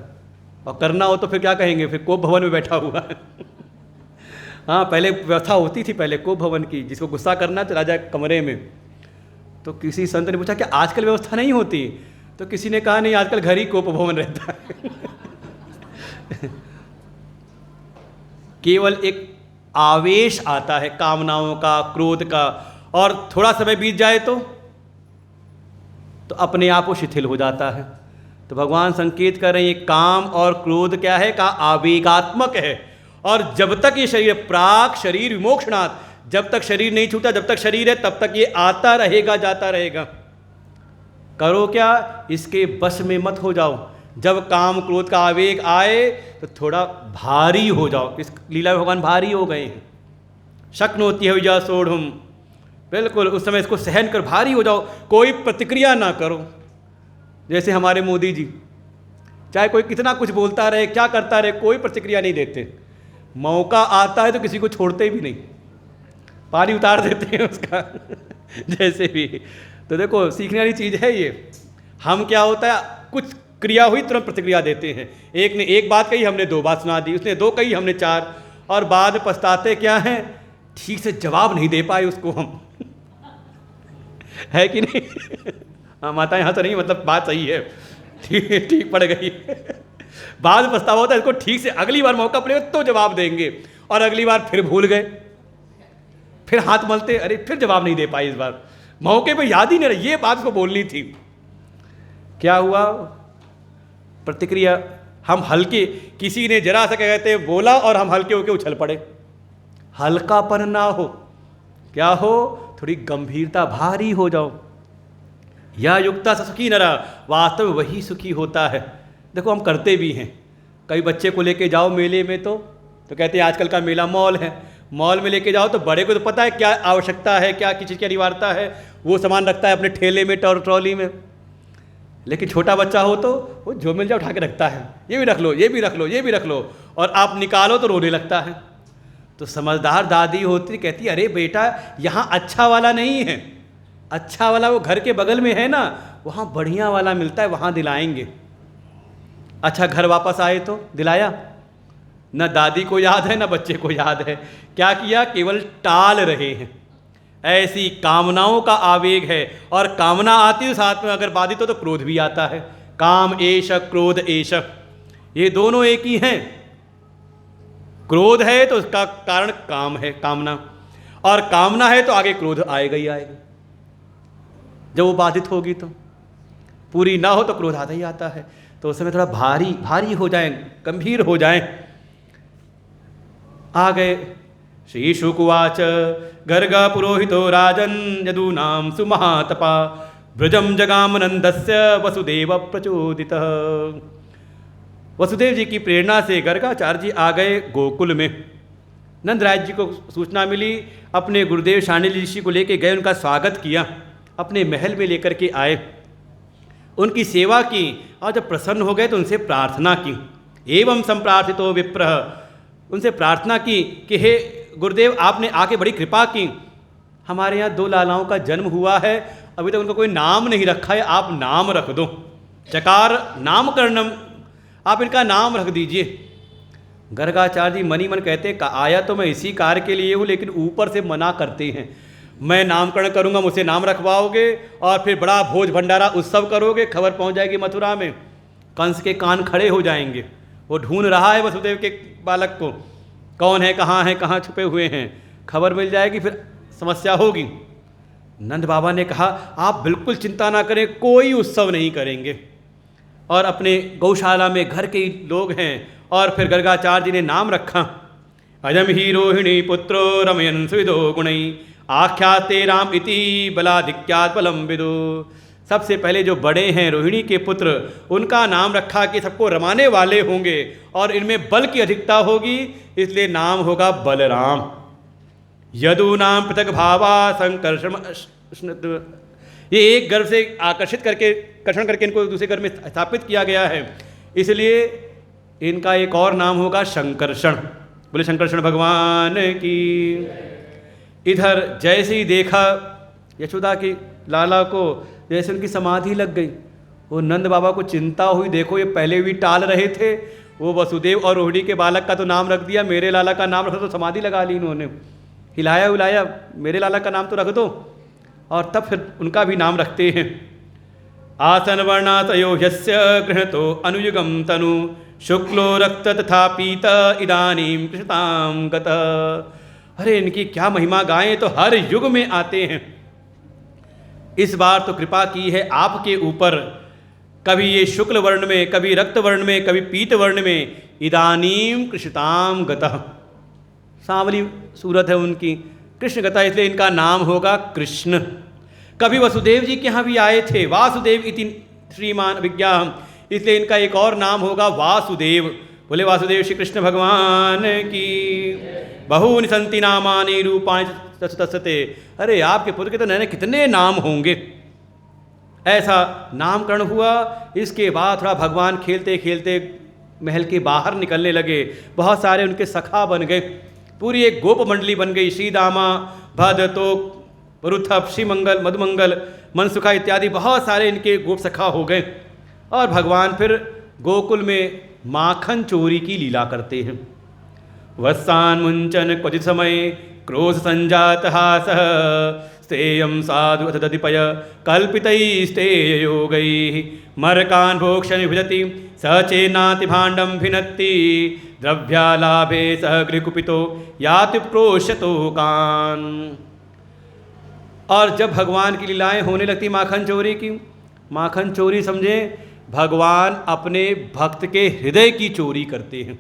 S1: और करना हो तो फिर क्या कहेंगे, फिर कोप भवन में बैठा हुआ है। हाँ, पहले व्यवस्था होती थी पहले कोप भवन की, जिसको गुस्सा करना तो राजा कमरे में। तो किसी संत ने पूछा कि आजकल व्यवस्था नहीं होती? तो किसी ने कहा नहीं, आजकल घर ही कोप भवन रहता है। केवल एक आवेश आता है कामनाओं का, क्रोध का, और थोड़ा समय बीत जाए तो अपने आप वो शिथिल हो जाता है। तो भगवान संकेत कर रहे हैं, ये काम और क्रोध क्या है? का आवेगात्मक है। और जब तक ये शरीर, प्राक शरीर विमोक्षणात्, जब तक शरीर नहीं छूटा, जब तक शरीर है तब तक ये आता रहेगा, जाता रहेगा। करो क्या? इसके बस में मत हो जाओ। जब काम क्रोध का आवेग आए तो थोड़ा भारी हो जाओ। इस लीला में भगवान भारी हो गए हैं। शक्नोति हविजा सोढ़ुम, बिल्कुल उस समय इसको सहन कर भारी हो जाओ, कोई प्रतिक्रिया ना करो। जैसे हमारे मोदी जी, चाहे कोई कितना कुछ बोलता रहे, क्या करता रहे, कोई प्रतिक्रिया नहीं देते। मौका आता है तो किसी को छोड़ते भी नहीं, पानी उतार देते हैं उसका। जैसे भी। तो देखो सीखने वाली चीज़ है ये। हम क्या होता है, कुछ क्रिया हुई तुरंत प्रतिक्रिया देते हैं। एक ने एक बात कही, हमने 2 बात सुना दी, उसने 2 कही, हमने 4, और बाद में पछताते क्या हैं, ठीक से जवाब नहीं दे पाए उसको हम। है कि नहीं? हाँ माता, यहाँ तो नहीं, मतलब बात सही है, ठीक पड़ गई। बाद में पछतावा होता है, इसको ठीक से अगली बार मौका पड़ेगा तो जवाब देंगे, और अगली बार फिर भूल गए, फिर हाथ मलते, अरे फिर जवाब नहीं दे पाए, इस बार मौके पे याद ही नहीं रहा, ये बात उसको बोलनी थी। क्या हुआ? प्रतिक्रिया हम हल्के, किसी ने जरा सा क्या कहते हैं बोला और हम हल्के होके उछल पड़े। हल्कापन ना हो, क्या हो, थोड़ी गंभीरता, भारी हो जाओ। या युक्ता स सुखी नरा, वास्तव में वही सुखी होता है। देखो हम करते भी हैं। कई बच्चे को लेके जाओ मेले में तो कहते हैं आजकल का मेला मॉल है, मॉल में लेके जाओ तो बड़े को तो पता है क्या आवश्यकता है, क्या किस चीज़ की अनिवार्यता है, वो सामान रखता है अपने ठेले में, ट्रॉली में। लेकिन छोटा बच्चा हो तो वो जो मिल जाए उठा के रखता है, ये भी रख लो, ये भी रख लो, ये भी रख लो, और आप निकालो तो रोने लगता है। तो समझदार दादी होती कहती, अरे बेटा यहाँ अच्छा वाला नहीं है, अच्छा वाला वो घर के बगल में है ना, वहाँ बढ़िया वाला मिलता है, वहाँ दिलाएंगे। अच्छा घर वापस आए तो दिलाया? न दादी को याद है न बच्चे को याद है। क्या किया? केवल टाल रहे हैं। ऐसी कामनाओं का आवेग है, और कामना आती है साथ में अगर बाधित हो तो क्रोध भी आता है। काम एष क्रोध एष, ये दोनों एक ही हैं। क्रोध है तो उसका कारण काम है, कामना, और कामना है तो आगे क्रोध आएगा ही आएगा। जब वो बाधित होगी तो, पूरी ना हो तो क्रोध आता ही आता है। तो उस समय थोड़ा भारी हो जाएं, गंभीर हो जाएं। आ गए श्री शुकुवाच, गर्ग पुरोहितो राजन यदूनां सुमहातपा, ब्रजम जगामनंदस्य वसुदेव प्रचोदितः। वसुदेव जी की प्रेरणा से गर्गाचार्य जी आ गए गोकुल में। नंदराज जी को सूचना मिली, अपने गुरुदेव शांडिल्य ऋषि को लेके गए, उनका स्वागत किया, अपने महल में लेकर के आए, उनकी सेवा की, और जब प्रसन्न हो गए तो उनसे प्रार्थना की। एवं संप्रार्थितो विप्रः, उनसे प्रार्थना की कि हे गुरुदेव आपने आके बड़ी कृपा की, हमारे यहाँ 2 लालाओं का जन्म हुआ है, अभी तक उनका कोई नाम नहीं रखा है, आप नाम रख दो। चकार नामकरणम, आप इनका नाम रख दीजिए। गर्गाचार्य जी मनी मन कहते, आया तो मैं इसी कार्य के लिए हूँ, लेकिन ऊपर से मना करते हैं, मैं नामकरण करूँगा, मुझसे नाम रखवाओगे और फिर बड़ा भोज भंडारा उत्सव करोगे, खबर पहुँच जाएगी मथुरा में, कंस के कान खड़े हो जाएंगे। वो ढूंढ रहा है वसुदेव के बालक को, कौन है, कहाँ छुपे हुए हैं, खबर मिल जाएगी, फिर समस्या होगी। नंद बाबा ने कहा आप बिल्कुल चिंता ना करें, कोई उत्सव नहीं करेंगे, और अपने गौशाला में घर के लोग हैं। और फिर गर्गाचार्य जी ने नाम रखा, अजम ही रोहिणी पुत्रो रमयन सुविदो गुणई, आख्याते राम इति बलाधिक्यात् बलम विदु। सबसे पहले जो बड़े हैं रोहिणी के पुत्र, उनका नाम रखा कि सबको रमाने वाले होंगे और इनमें बल की अधिकता होगी, इसलिए नाम होगा बलराम। यदूनाम पृथक भावा संकर्षम, ये एक गर्भ से आकर्षित करके कर्षण करके इनको दूसरे घर में स्थापित किया गया है, इसलिए इनका एक और नाम होगा शंकर्षण। बोले शंकर्षण भगवान की। इधर जैसे ही देखा यशोदा की लाला को, जैसे उनकी समाधि लग गई, वो नंद बाबा को चिंता हुई, देखो ये पहले भी टाल रहे थे, वो वसुदेव और रोहिणी के बालक का तो नाम रख दिया, मेरे लाला का नाम रखा तो समाधि लगा ली इन्होंने, हिलाया उलाया, मेरे लाला का नाम तो रख दो, और तब फिर उनका भी नाम रखते हैं। आसन वर्णातयो यस्य गृहतो अनुयुगम तनु शुक्लो रक्त तथा पीत इदानीं कृषताम गतः। अरे इनकी क्या महिमा गाएं, तो हर युग में आते हैं। इस बार तो कृपा की है आपके ऊपर, कभी ये शुक्ल वर्ण में, कभी रक्त वर्ण में, कभी पीत वर्ण में, इदानीम कृषताम गतः, सांवली सूरत है उनकी, कृष्ण गता, इसलिए इनका नाम होगा कृष्ण। कभी वसुदेव जी के यहाँ भी आए थे, वासुदेव इति श्रीमान विज्ञा, इसलिए इनका एक और नाम होगा वासुदेव। बोले वासुदेव श्री कृष्ण भगवान की। बहूनि सन्ति नामानि रूपाणि तत्सते। अरे आपके पुत्र के तो नए कितने नाम होंगे। ऐसा नामकरण हुआ। इसके बाद थोड़ा भगवान खेलते खेलते महल के बाहर निकलने लगे, बहुत सारे उनके सखा बन गए, पूरी एक गोप मंडली बन गई। श्रीदामा, भदतोक, रुथप, श्रीमंगल, मधुमंगल, मनसुखा इत्यादि बहुत सारे इनके गोप सखा हो गए। और भगवान फिर गोकुल में माखन चोरी की लीला करते हैं। वत्सान मुंचन क्वचित समय क्रोध संजात हासः स्तेयं साधु अथ दधिपय कल्पितैस्तेय योगैः मरकान् भोक्षन् भुजति स चेन्नाति भाण्डं भिनत्ति द्रव्यालाभे सह गृहकुपितो याति प्रोष्यतो कान्। और जब भगवान की लीलाएं होने लगती माखन चोरी की, माखन चोरी समझे भगवान अपने भक्त के हृदय की चोरी करते हैं।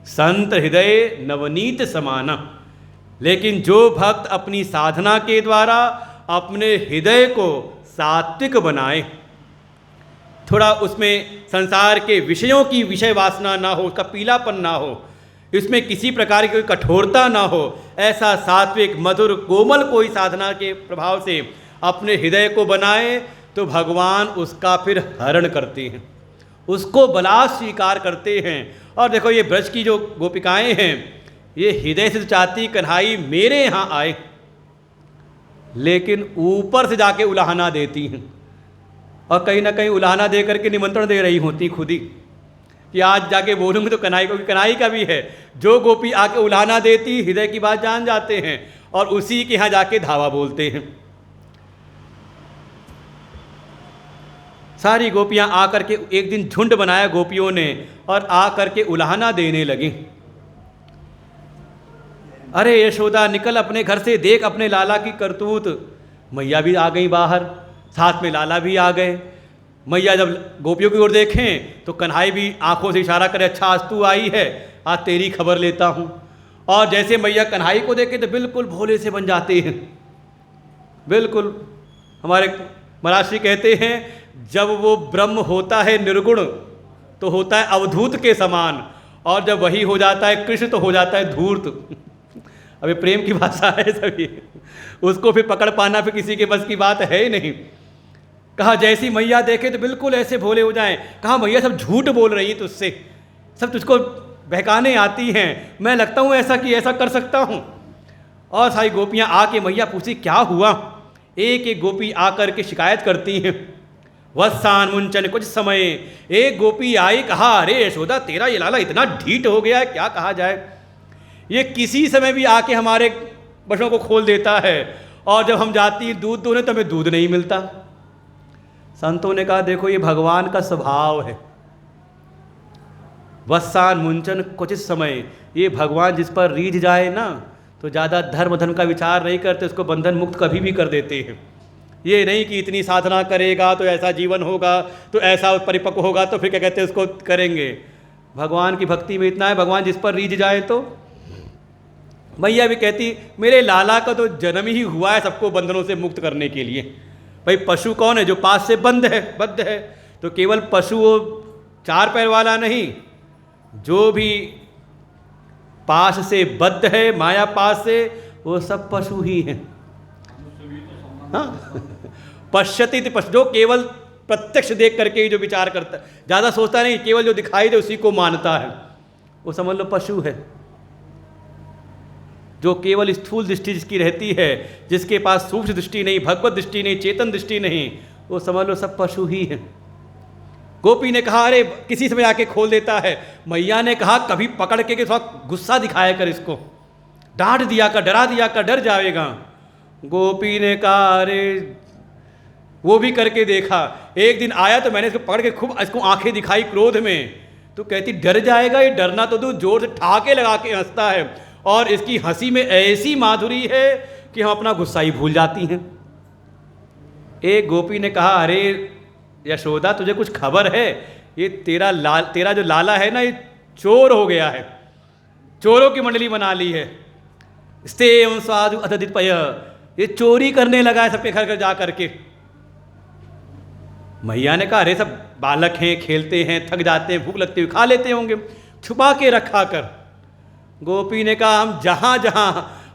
S1: संत हृदय नवनीत समाना, लेकिन जो भक्त अपनी साधना के द्वारा अपने हृदय को सात्विक बनाए, थोड़ा उसमें संसार के विषयों की विषय वासना ना हो, उसका पीलापन ना हो, इसमें किसी प्रकार की कोई कठोरता ना हो, ऐसा सात्विक मधुर कोमल कोई साधना के प्रभाव से अपने हृदय को बनाए, तो भगवान उसका फिर हरण करते हैं, उसको बलात् स्वीकार करते हैं। और देखो ये ब्रज की जो गोपिकाएं हैं, ये हृदय से चाहती कन्हाई मेरे यहाँ आए, लेकिन ऊपर से जाके उलाहना देती हैं, और कहीं ना कहीं उलाहना दे करके निमंत्रण दे रही होती खुद ही कि आज जाके बोलूँगी तो कन्हाई को, कन्हाई का भी है, जो गोपी आके उलाहना देती हृदय की बात जान जाते हैं और उसी के यहाँ जाके धावा बोलते हैं। सारी गोपियाँ आकर के एक दिन झुंड बनाया गोपियों ने और आकर के उलाहना देने लगी। अरे यशोदा निकल अपने घर से, देख अपने लाला की करतूत। मैया भी आ गई बाहर, साथ में लाला भी आ गए। मैया जब गोपियों की ओर देखें तो कन्हाई भी आंखों से इशारा करे, अच्छा आज तू आई है, आज तेरी खबर लेता हूँ। और जैसे मैया कन्हाई को देखे तो बिल्कुल भोले से बन जाते हैं, बिल्कुल। हमारे महाराज श्री कहते हैं जब वो ब्रह्म होता है निर्गुण तो होता है अवधूत के समान, और जब वही हो जाता है कृष्ण तो हो जाता है धूर्त। अभी प्रेम की भाषा है सभी, उसको फिर पकड़ पाना फिर किसी के बस की बात है ही नहीं। कहा जैसी मैया देखे तो बिल्कुल ऐसे भोले हो जाएं। कहा मैया सब झूठ बोल रही हैं तुझसे, सब तुझको बहकाने आती हैं, मैं लगता हूँ ऐसा कि ऐसा कर सकता हूँ। और सारी गोपियाँ आके मैया पूछी क्या हुआ। एक एक गोपी आकर के शिकायत करती हैं। वत्सान मुंचन कुछ समय, एक गोपी आई, कहा अरे यशोदा तेरा ये लाला इतना ढीठ हो गया है, क्या कहा जाए, ये किसी समय भी आके हमारे बशों को खोल देता है, और जब हम जाती दूध दोने तो हमें दूध नहीं मिलता। संतों ने कहा देखो ये भगवान का स्वभाव है। वत्सान मुंचन कुछ समय, ये भगवान जिस पर रीझ जाए ना तो ज़्यादा धर्म का विचार नहीं करते, उसको बंधन मुक्त कभी भी कर देते हैं। ये नहीं कि इतनी साधना करेगा तो ऐसा जीवन होगा, तो ऐसा परिपक्व होगा, तो फिर क्या कहते हैं उसको करेंगे। भगवान की भक्ति में इतना है, भगवान जिस पर रीझ जाए। तो मैया भी कहती मेरे लाला का तो जन्म ही हुआ है सबको बंधनों से मुक्त करने के लिए। भाई पशु कौन है जो पास से बद्ध है, तो केवल पशु वो चार पैर वाला नहीं, जो भी पास से बद्ध है माया पास से, वो सब पशु ही हैं। हाँ पश्यति पशु, जो केवल प्रत्यक्ष देख करके ही जो विचार करता है, ज़्यादा सोचता नहीं, केवल जो दिखाई दे उसी को मानता है, वो समझ लो पशु है। जो केवल स्थूल दृष्टि जिसकी रहती है, जिसके पास सूक्ष्म दृष्टि नहीं, भगवत दृष्टि नहीं, चेतन दृष्टि नहीं, वो समझ लो सब पशु ही है। गोपी ने कहा अरे किसी समय आके खोल देता है। मैया ने कहा कभी पकड़ के थोड़ा गुस्सा दिखाया कर, इसको डांट दिया कर, डरा दिया कर, डर जाएगा। गोपी ने कहा अरे वो भी करके देखा। एक दिन आया तो मैंने इसको पकड़ के खूब इसको आंखें दिखाई क्रोध में, तो कहती डर जाएगा, ये डरना तो तू जोर से ठहाके लगा के हंसता है, और इसकी हंसी में ऐसी माधुरी है कि हम अपना गुस्सा ही भूल जाती हैं। एक गोपी ने कहा अरे यशोदा तुझे कुछ खबर है, ये तेरा जो लाला है ना, ये चोर हो गया है, चोरों की मंडली बना ली है। स्तेम स्वादु अतदितपय, ये चोरी करने लगा है सबके घर घर जा करके। मैया ने कहा अरे सब बालक हैं, खेलते हैं, थक जाते हैं, भूख लगती हुई खा लेते होंगे, छुपा के रखा कर। गोपी ने कहा हम जहाँ जहाँ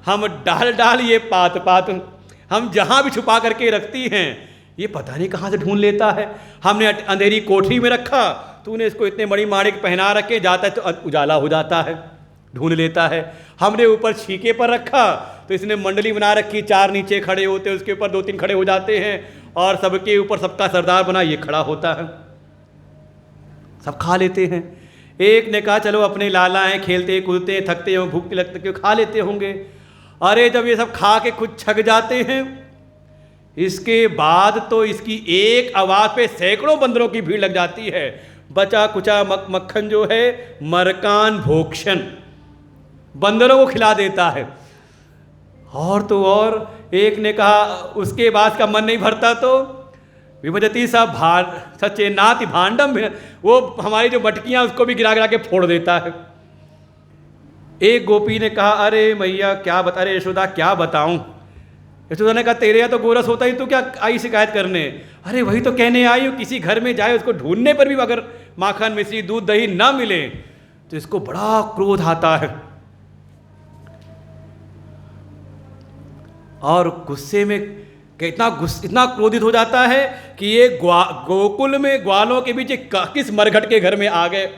S1: हम डाल ये पात हम जहाँ भी छुपा करके रखती हैं, ये पता नहीं कहाँ से ढूंढ लेता है। हमने अंधेरी कोठरी में रखा, तूने इसको इतने मणि माणिक पहना रखे, जाता है तो उजाला हो जाता है, ढूंढ लेता है। हमने ऊपर छीके पर रखा तो इसने मंडली बना रखी, 4 नीचे खड़े होते, उसके ऊपर 2-3 खड़े हो जाते हैं, और सबके ऊपर सबका सरदार बना ये खड़ा होता है, सब खा लेते हैं। एक ने कहा चलो अपने लाला हैं, खेलते कूदते हैं, थकते हो, भूख लगते क्यों, खा लेते होंगे। अरे जब ये सब खा के खुद छक जाते हैं, इसके बाद तो इसकी एक आवाज़ पे सैकड़ों बंदरों की भीड़ लग जाती है। बचा कुचा मक्खन जो है मरकान भोक्षण बंदरों को खिला देता है। और तो और एक ने कहा उसके बाद का मन नहीं भरता तो विभजती सा सच्चे नाति भांडम, वो हमारी जो मटकियाँ उसको भी गिरा गिरा के फोड़ देता है। एक गोपी ने कहा अरे मैया क्या बता, अरे यशोदा क्या बताऊं। यशोदा ने कहा तेरे यहाँ तो गोरस होता ही, तू क्या आई शिकायत करने। अरे वही तो कहने आई हूँ, किसी घर में जाए उसको ढूंढने पर भी अगर माखन मिश्री दूध दही ना मिले तो इसको बड़ा क्रोध आता है, और गुस्से में इतना क्रोधित हो जाता है कि ये गोकुल में ग्वालों के बीच किस मरघट के घर में आ गए।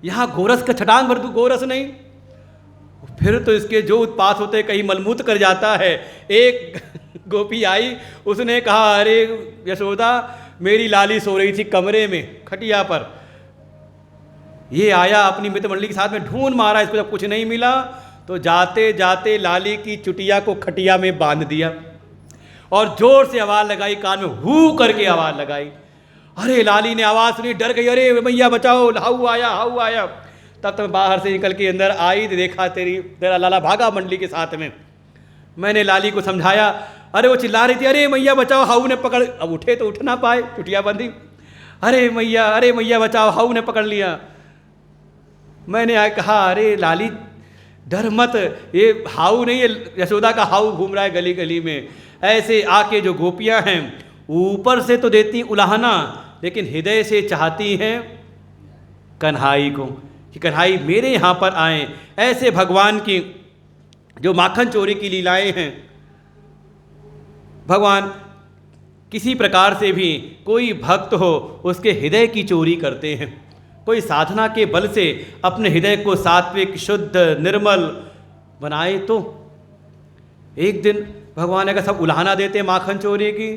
S1: यहाँ गोरस का छटांग भर, गोरस नहीं, फिर तो इसके जो उत्पात होते कहीं मलमूत्र कर जाता है। एक गोपी आई, उसने कहा अरे यशोदा मेरी लाली सो रही थी कमरे में खटिया पर, ये आया अपनी मित्र मंडली के साथ में, ढूंढ मारा इसको, जब कुछ नहीं मिला तो जाते जाते लाली की चुटिया को खटिया में बांध दिया और जोर से आवाज़ लगाई, कान में हू करके आवाज़ लगाई। अरे लाली ने आवाज़ सुनी, डर गई, अरे मैया बचाओ, हाउ आया हाउ आया। तब तक बाहर से निकल के अंदर आई, देखा तेरा लाला भागा मंडली के साथ में। मैंने लाली को समझाया, अरे वो चिल्ला रही थी अरे मैया बचाओ, हाउ ने पकड़, अब उठे तो उठ ना पाए, चुटिया बंदी, अरे मैया बचाओ, हाउ ने पकड़ लिया। मैंने कहा अरे लाली डर मत, ये हाउ नहीं है, यशोदा का हाउ घूम रहा है गली गली में। ऐसे आके जो गोपियां हैं ऊपर से तो देती उलाहना, लेकिन हृदय से चाहती हैं कन्हाई को, कि कन्हाई मेरे यहाँ पर आए। ऐसे भगवान की जो माखन चोरी की लीलाएं हैं, भगवान किसी प्रकार से भी कोई भक्त हो उसके हृदय की चोरी करते हैं। कोई साधना के बल से अपने हृदय को सात्विक शुद्ध निर्मल बनाए तो एक दिन भगवान ने कहा सब उलाहना देते माखन चोरी की।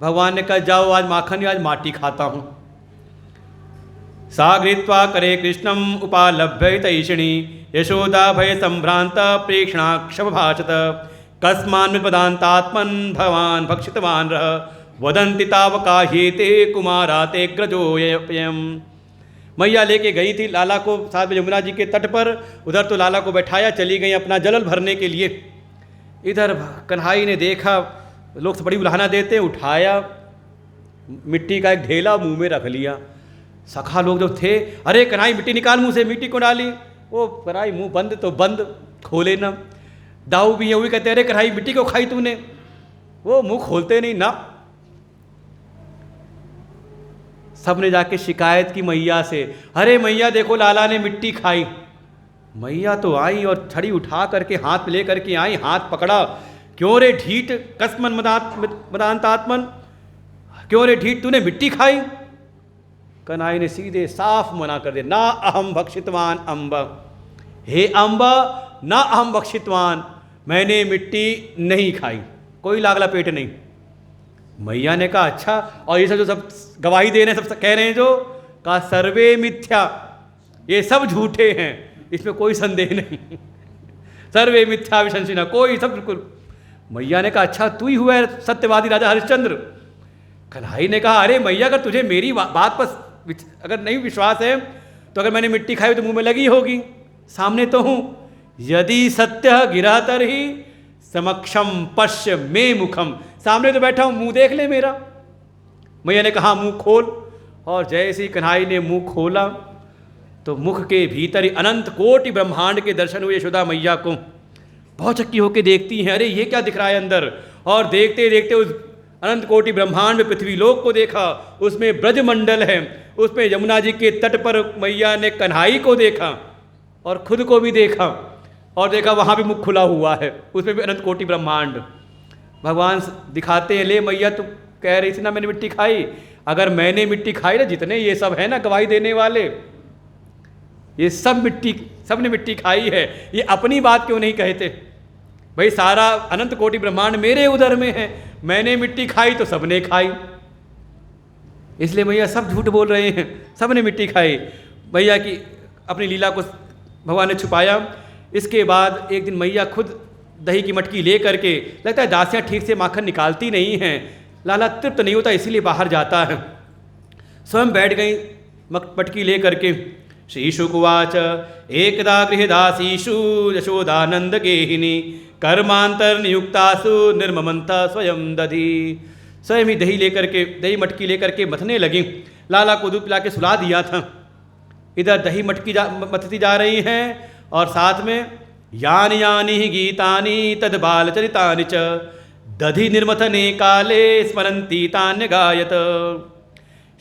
S1: भगवान ने कहा जाओ आज माखन, आज माटी खाता हूँ। सा गृहीत्वा करे कृष्णम उपालभ्य तैषिणी यशोदा भय संभ्रांत प्रेक्षणाक्षम भाषत कस्मान् पदान्तात्मन भगवान भक्षितवान रह वदन्ति तावकाह्येते कुमाराते ग्रजोयम्। मैया लेके गई थी लाला को साथ में यमुना जी के तट पर, उधर तो लाला को बैठाया, चली गई अपना जल भरने के लिए। इधर कन्हाई ने देखा लोग बड़ी उलाहना देते, उठाया मिट्टी का एक ढेला मुंह में रख लिया। सखा लोग जो थे, अरे कन्हाई मिट्टी निकाल मुंह से, मिट्टी को डाली। वो कन्हाई मुंह बंद तो बंद, खोले ना। दाऊ भी है, वो भी कहते अरे कन्हाई मिट्टी को खाई तूने, वो मुंह खोलते नहीं ना। सब ने जाके शिकायत की मैया से, अरे मैया देखो लाला ने मिट्टी खाई। मैया तो आई और छड़ी उठा करके हाथ में ले करके आई, हाथ पकड़ा, क्यों रे ढीठ कस्मन मदांतात्मन, क्यों रे ढीठ, तूने मिट्टी खाई? कन्हैया ने सीधे साफ मना कर दिया, ना अहम भक्षितवान अम्ब, हे अम्ब, ना अहम भक्षितवान, मैंने मिट्टी नहीं खाई, कोई लागला पेट नहीं। मैया ने कहा अच्छा, और ये सब जो सब गवाही दे रहे हैं, सब कह रहे हैं जो, कहा सर्वे मिथ्या, ये सब झूठे हैं, इसमें कोई संदेह नहीं। सर्वे मिथ्या विशंसिना, कोई सब बिल्कुल। मैया ने कहा अच्छा, तू ही हुआ है सत्यवादी राजा हरिश्चंद्र? कन्हैया ने कहा अरे मैया, अगर तुझे मेरी बात पर अगर नहीं विश्वास है तो अगर मैंने मिट्टी खाई तो मुंह में लगी होगी, सामने तो हूं। यदि सत्य गिरा तरही समक्षम पश्य मे मुखम, सामने तो बैठा हूं, मुंह देख ले मेरा। मैया ने कहा मुंह खोल, और जैसे ही कन्हैया ने मुंह खोला तो मुख के भीतर ही अनंत कोटि ब्रह्मांड के दर्शन हुए। यशोदा मैया को बहुत चक्की होकर देखती हैं, अरे ये क्या दिख रहा है अंदर, और देखते देखते उस अनंत कोटि ब्रह्मांड में पृथ्वी लोक को देखा, उसमें ब्रजमंडल है, उसमें यमुना जी के तट पर मैया ने कन्हैया को देखा और खुद को भी देखा, और देखा वहाँ भी मुख खुला हुआ है, उसमें भी अनंत कोटि ब्रह्मांड। भगवान दिखाते हैं, ले मैया तू कह रही थी ना मैंने मिट्टी खाई, अगर मैंने मिट्टी खाई ना, जितने ये सब है ना गवाही देने वाले, ये सब ने मिट्टी खाई है, ये अपनी बात क्यों नहीं कहते? भाई सारा अनंत कोटि ब्रह्मांड मेरे उदर में है, मैंने मिट्टी खाई तो सबने खाई, इसलिए मैया सब झूठ बोल रहे हैं, सब ने मिट्टी खाई। मैया की अपनी लीला को भगवान ने छुपाया। इसके बाद एक दिन मैया खुद दही की मटकी ले करके, लगता है दासियाँ ठीक से माखन निकालती नहीं हैं, लाला तृप्त नहीं होता इसीलिए बाहर जाता है, स्वयं बैठ गई मटकी ले करके। श्रीशुकुवाच एकदा गृहदासीषु यशोदानंद गेहिनी कर्मांतर नियुक्तासु निर्ममंता स्वयं दधी। स्वयं ही दही लेकर के, दही मटकी लेकर के मथने लगी। लाला को दूध पिला के सुला दिया था, इधर दही मटकी मथती जा रही हैं, और साथ में यानि यानि गीतानि तद बाल चरितानि च दधि निर्मथने काले स्मरंती तान्य गायत।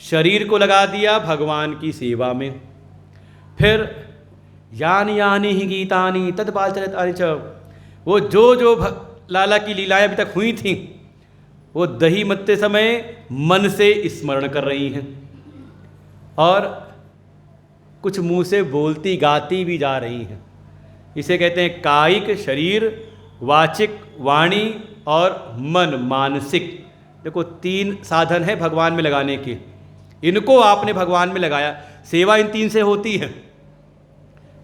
S1: शरीर को लगा दिया भगवान की सेवा में। फिर यानि यानि गीतानि तद बाल चरितानि च, वो जो लाला की लीलाएं अभी तक हुई थीं वो दही मथते समय मन से स्मरण कर रही हैं, और कुछ मुंह से बोलती गाती भी जा रही हैं। इसे कहते हैं कायिक शरीर, वाचिक वाणी और मन मानसिक। देखो 3 साधन है भगवान में लगाने के, इनको आपने भगवान में लगाया। सेवा इन 3 से होती है,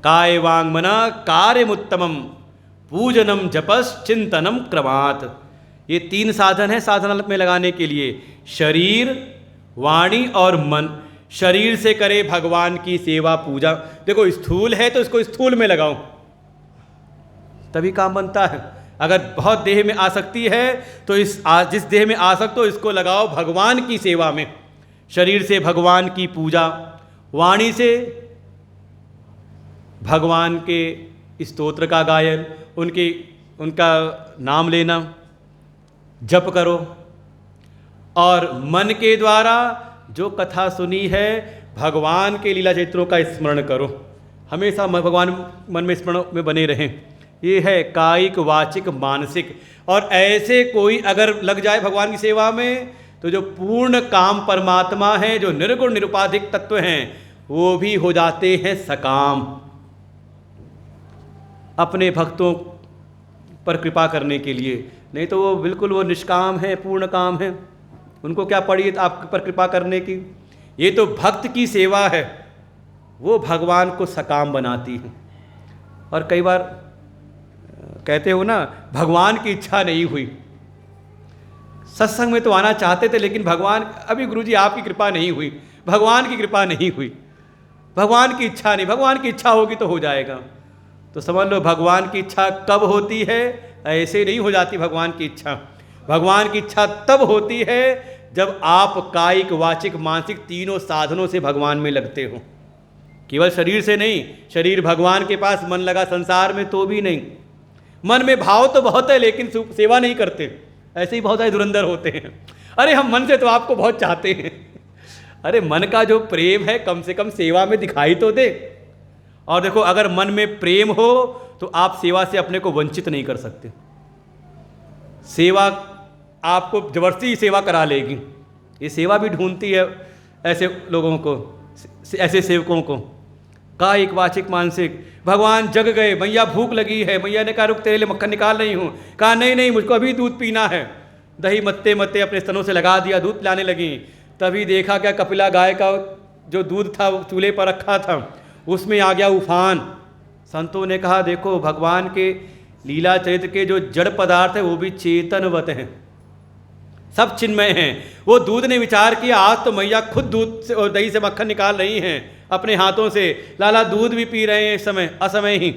S1: काय वांग मना कार्यमुत्तमम पूजनम जपस चिंतनम क्रमात्। ये 3 साधन है साधना में लगाने के लिए, शरीर, वाणी और मन। शरीर से करे भगवान की सेवा पूजा। देखो स्थूल है तो इसको स्थूल में लगाओ तभी काम बनता है। अगर बहुत देह में आसक्ति है तो जिस देह में आसक्त हो इसको लगाओ भगवान की सेवा में। शरीर से भगवान की पूजा, वाणी से भगवान के स्तोत्र का गायन, उनका नाम लेना, जप करो, और मन के द्वारा जो कथा सुनी है भगवान के लीला चरित्रों का स्मरण करो। हमेशा भगवान मन में स्मरण में बने रहें। ये है कायिक वाचिक मानसिक। और ऐसे कोई अगर लग जाए भगवान की सेवा में तो जो पूर्ण काम परमात्मा है, जो निर्गुण निरुपाधिक तत्व हैं, वो भी हो जाते हैं सकाम, अपने भक्तों पर कृपा करने के लिए। नहीं तो वो बिल्कुल वो निष्काम है, पूर्ण काम है, उनको क्या पड़ी आप पर कृपा करने की। ये तो भक्त की सेवा है, वो भगवान को सकाम बनाती है। और कई बार कहते हो ना, भगवान की इच्छा नहीं हुई। सत्संग में तो आना चाहते थे लेकिन भगवान, अभी गुरुजी आपकी कृपा नहीं हुई, भगवान की कृपा नहीं हुई, भगवान की इच्छा नहीं। भगवान की इच्छा होगी तो हो जाएगा। तो समझ लो भगवान की इच्छा कब होती है, ऐसे नहीं हो जाती भगवान की इच्छा। भगवान की इच्छा तब होती है जब आप कायिक वाचिक मानसिक तीनों साधनों से भगवान में लगते हो। केवल शरीर से नहीं, शरीर भगवान के पास, मन लगा संसार में तो भी नहीं। मन में भाव तो बहुत है लेकिन सेवा नहीं करते। ऐसे ही बहुत सारे धुरंधर होते हैं, अरे हम मन से तो आपको बहुत चाहते हैं। अरे मन का जो प्रेम है कम से कम सेवा में दिखाई तो दे। और देखो अगर मन में प्रेम हो तो आप सेवा से अपने को वंचित नहीं कर सकते। सेवा आपको जबरदस्ती सेवा करा लेगी, ये सेवा भी ढूंढती है ऐसे लोगों को, ऐसे सेवकों को। का एक वाचिक मानसिक, भगवान जग गए, मैया भूख लगी है, मैया ने कहा रुक तेरे लिए मक्खन निकाल रही हूँ। कहा नहीं नहीं मुझको अभी दूध पीना है। दही मत्ते मत्ते अपने स्तनों से लगा दिया, दूध पिलाने लगी। तभी देखा क्या कपिला गाय का जो दूध था चूल्हे पर रखा था उसमें आ गया उफान। संतों ने कहा देखो भगवान के लीला चरित्र के जो जड़ पदार्थ है वो भी चेतनवत हैं, सब चिन्मय हैं। वो दूध ने विचार किया आज तो मैया खुद दूध से और दही से मक्खन निकाल रही हैं अपने हाथों से, लाला दूध भी पी रहे हैं इस समय असमय ही,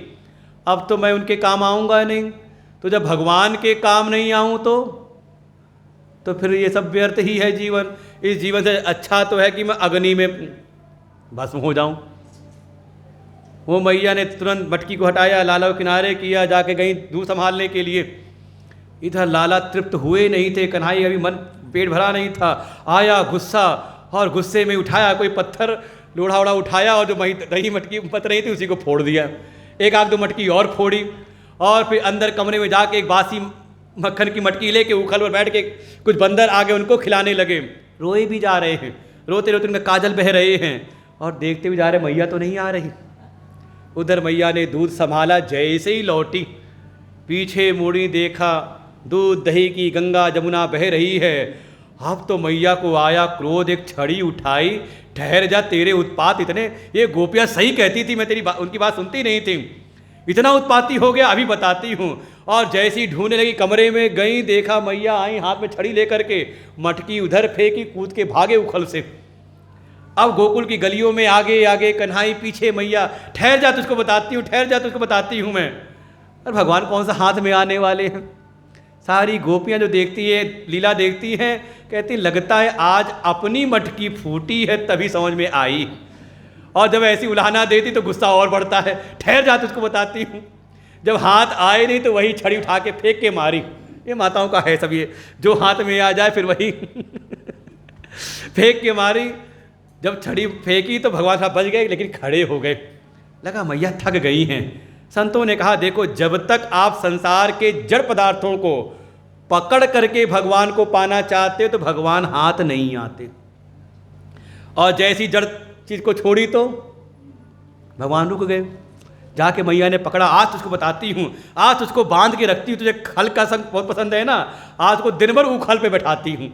S1: अब तो मैं उनके काम आऊँगा नहीं। तो जब भगवान के काम नहीं आऊँ तो फिर ये सब व्यर्थ ही है जीवन। इस जीवन से अच्छा तो है कि मैं अग्नि में भस्म हो जाऊं। वो मैया ने तुरंत मटकी को हटाया, लाला को किनारे किया, जाके गई दूध संभालने के लिए। इधर लाला तृप्त हुए नहीं थे, कन्हैया अभी मन पेट भरा नहीं था। आया गुस्सा और गुस्से में उठाया कोई पत्थर लोढ़ा ओढ़ा उठाया और जो दही मटकी पत रही थी उसी को फोड़ दिया। एक आध दो मटकी और फोड़ी और फिर अंदर कमरे में जाके एक बासी मक्खन की मटकी लेके उखल पर बैठ के कुछ बंदर आगे उनको खिलाने लगे। रोए भी जा रहे हैं, रोते रोते उनका काजल बह रहे हैं और देखते भी जा रहे मैया तो नहीं आ रही। उधर मैया ने दूध संभाला, जैसे ही लौटी पीछे मुड़ी देखा दूध दही की गंगा जमुना बह रही है। अब तो मैया को आया क्रोध, एक छड़ी उठाई, ठहर जा तेरे उत्पात इतने, ये गोपियाँ सही कहती थी, मैं तेरी उनकी बात सुनती नहीं थी, इतना उत्पाती हो गया अभी बताती हूँ। और जैसी ढूंढने लगी कमरे में गई, देखा मैया आई हाथ में छड़ी लेकर के, मटकी उधर फेंकी, कूद के भागे उखल से। अब गोकुल की गलियों में आगे आगे कन्हई पीछे, मैया ठहर जा तुझको बताती हूँ, ठहर जा तुझको बताती हूँ मैं। और भगवान कौन सा हाथ में आने वाले हैं। सारी गोपियाँ जो देखती है लीला देखती हैं, कहती लगता है आज अपनी मटकी फूटी है तभी समझ में आई। और जब ऐसी उलाहना देती तो गुस्सा और बढ़ता है, ठहर जा तुझको बताती हूँ। जब हाथ आए नहीं तो वही छड़ी उठा के फेंक के मारी। ये माताओं का है सब, ये जो हाथ में आ जाए फिर वही फेंक के मारी। जब छड़ी फेंकी तो भगवान साहब बच गए लेकिन खड़े हो गए, लगा मैया थक गई हैं। संतों ने कहा देखो जब तक आप संसार के जड़ पदार्थों को पकड़ करके भगवान को पाना चाहते हो तो भगवान हाथ नहीं आते, और जैसी जड़ चीज़ को छोड़ी तो भगवान रुक गए। जाके मैया ने पकड़ा, आज तुझको बताती हूँ, आज तुझको बांध के रखती हूँ, तुझे खल का संग बहुत पसंद है ना, आज को दिन भर उखल पे बैठाती हूँ।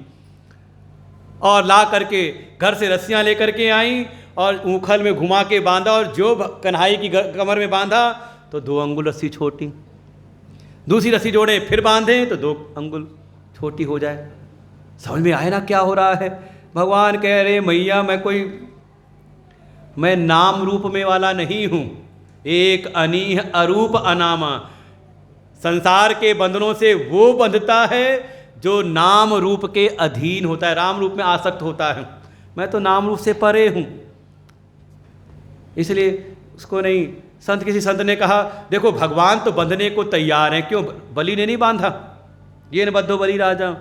S1: और ला करके घर से रस्सियाँ लेकर के आई और ऊखल में घुमा के बांधा, और जो कन्हई की कमर में बांधा तो 2 अंगुल रस्सी छोटी, दूसरी रस्सी जोड़े फिर बांधे तो 2 अंगुल छोटी हो जाए। समझ में आए ना क्या हो रहा है। भगवान कह रहे मैया मैं नाम रूप में वाला नहीं हूँ, एक अनीह अरूप अनामा। संसार के बंधनों से वो बंधता है जो नाम रूप के अधीन होता है, राम रूप में आसक्त होता है। मैं तो नाम रूप से परे हूँ, इसलिए उसको नहीं। संत किसी संत ने कहा देखो भगवान तो बंधने को तैयार हैं, क्यों बलि ने नहीं बांधा, ये न बद्धो बलि राजा।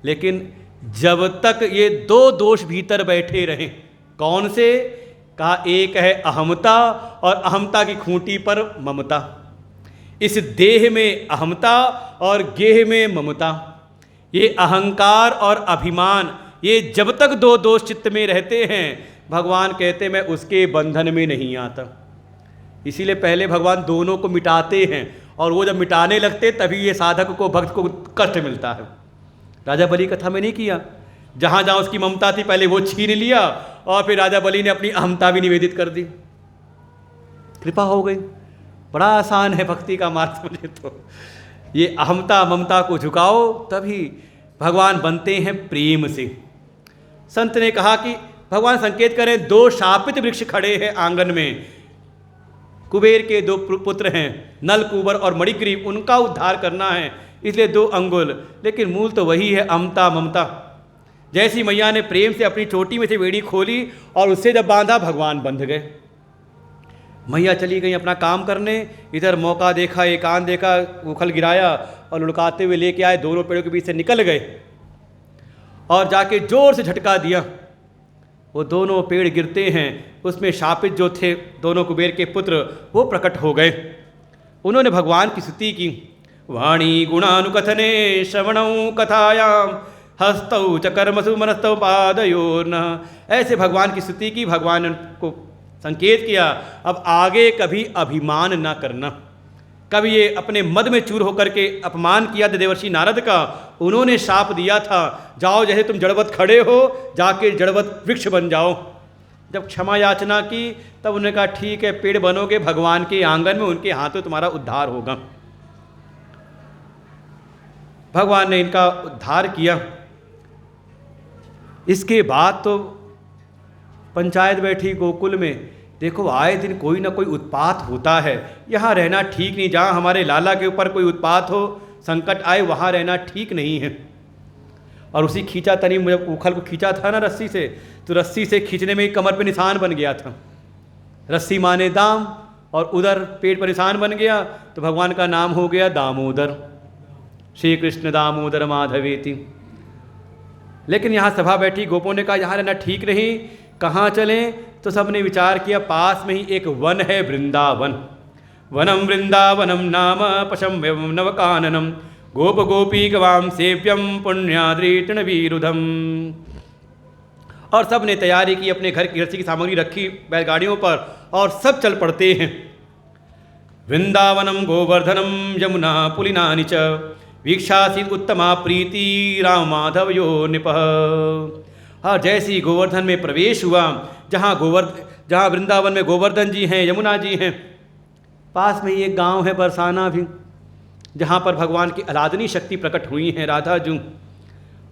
S1: लेकिन जब तक ये 2 दोष भीतर बैठे रहें, कौन से, कहा एक है अहमता और अहमता की खूंटी पर ममता। इस देह में अहमता और गेह में ममता, ये अहंकार और अभिमान, ये जब तक 2 दोष चित्त में रहते हैं भगवान कहते मैं उसके बंधन में नहीं आता। इसीलिए पहले भगवान दोनों को मिटाते हैं, और वो जब मिटाने लगते तभी ये साधक को भक्त को कष्ट मिलता है। राजा बलि कथा में नहीं किया, जहाँ जहाँ उसकी ममता थी पहले वो छीन लिया और फिर राजा बलि ने अपनी अहमता भी निवेदित कर दी, कृपा हो गई। बड़ा आसान है भक्ति का मार्ग मुझे तो, ये अहमता ममता को झुकाओ तभी भगवान बनते हैं प्रेम से। संत ने कहा कि भगवान संकेत करें 2 शापित वृक्ष खड़े हैं आंगन में, कुबेर के 2 पुत्र हैं नल कुबर और मणिग्रीव, उनका उद्धार करना है इसलिए 2 अंगुल, लेकिन मूल तो वही है अमता ममता। जैसी मैया ने प्रेम से अपनी चोटी में से बेड़ी खोली और उससे जब बांधा भगवान बंध गए। मैया चली गई अपना काम करने, इधर मौका देखा, एकांत देखा, उखल गिराया और लुढ़काते हुए लेके आए, दोनों पेड़ों के बीच से निकल गए और जाके जोर से झटका दिया। वो दोनों पेड़ गिरते हैं, उसमें शापित जो थे दोनों कुबेर के पुत्र वो प्रकट हो गए। उन्होंने भगवान की स्तुति की, वाणी गुणानुकथने श्रवणौ कथायाम हस्तौ च कर्मसु मनस्तौ पादयोर्न। ऐसे भगवान की स्तुति की, भगवान को संकेत किया अब आगे कभी अभिमान ना करना। कभी ये अपने मद में चूर होकर के अपमान किया था देवर्षि नारद का, उन्होंने शाप दिया था जाओ जैसे तुम जड़वत खड़े हो जाके जड़वत वृक्ष बन जाओ। जब क्षमा याचना की तब उन्होंने कहा ठीक है पेड़ बनोगे भगवान के आंगन में, उनके हाथों तुम्हारा उद्धार होगा। भगवान ने इनका उद्धार किया। इसके बाद तो पंचायत बैठी गोकुल में, देखो आए दिन कोई ना कोई उत्पात होता है, यहाँ रहना ठीक नहीं। जहाँ हमारे लाला के ऊपर कोई उत्पात हो, संकट आए, वहाँ रहना ठीक नहीं है। और उसी खींचा तनी मुझे उखल को खींचा था ना रस्सी से, तो रस्सी से खींचने में कमर पे निशान बन गया था, रस्सी माने दाम, और उधर पेट पर निशान बन गया, तो भगवान का नाम हो गया दामोदर, श्री कृष्ण दामोदर माधवेति। लेकिन यहाँ सभा बैठी गोपों ने कहा यहाँ रहना ठीक नहीं, कहाँ चलें? तो सबने विचार किया पास में ही एक वन है वृंदावन। वनम वृंदावनम नाम पशम नवकाननम गोप गोपी गवाम सेव्यम पुण्याद्रीटन वीरुधम। और सब ने तैयारी की, अपने घर की गृहस्थी की सामग्री रखी बैलगाड़ियों पर और सब चल पड़ते हैं। वृंदावनम गोवर्धनम यमुना पुलिनानि च वीक्षासीत उत्तमा प्रीति राम माधव यो निपः। हाँ, जैसे ही गोवर्धन में प्रवेश हुआ, जहाँ वृंदावन में गोवर्धन जी हैं, यमुना जी हैं, पास में ही एक गांव है बरसाना भी, जहाँ पर भगवान की आराधनी शक्ति प्रकट हुई हैं राधा जू।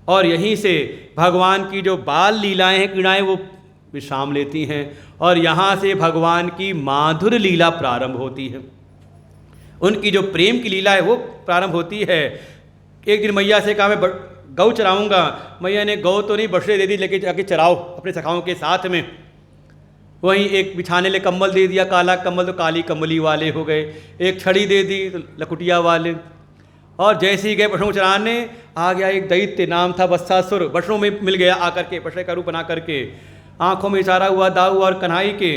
S1: और यहीं से भगवान की जो बाल लीलाएं हैं, क्रीड़ाएँ, वो विश्राम लेती हैं। और यहाँ से भगवान की माधुर लीला प्रारंभ होती है, उनकी जो प्रेम की लीला है वो प्रारंभ होती है। एक दिन मैया से कहा मैं गौ चराऊँगा, मैया ने गौ तो नहीं बछड़े दे दी, लेके जाके चराओ अपने सखाओं के साथ में। वहीं एक बिछाने ले कंबल दे दिया, काला कंबल तो काली कमली वाले हो गए, एक छड़ी दे दी तो लकुटिया वाले। और जैसे ही गए बछड़ों चराने, आ गया एक दैत्य, नाम था वत्सासुर, बछड़ों में मिल गया आकर के, बछड़े का रूप बना करके। आंखों में इशारा हुआ दाऊ और कन्हई के।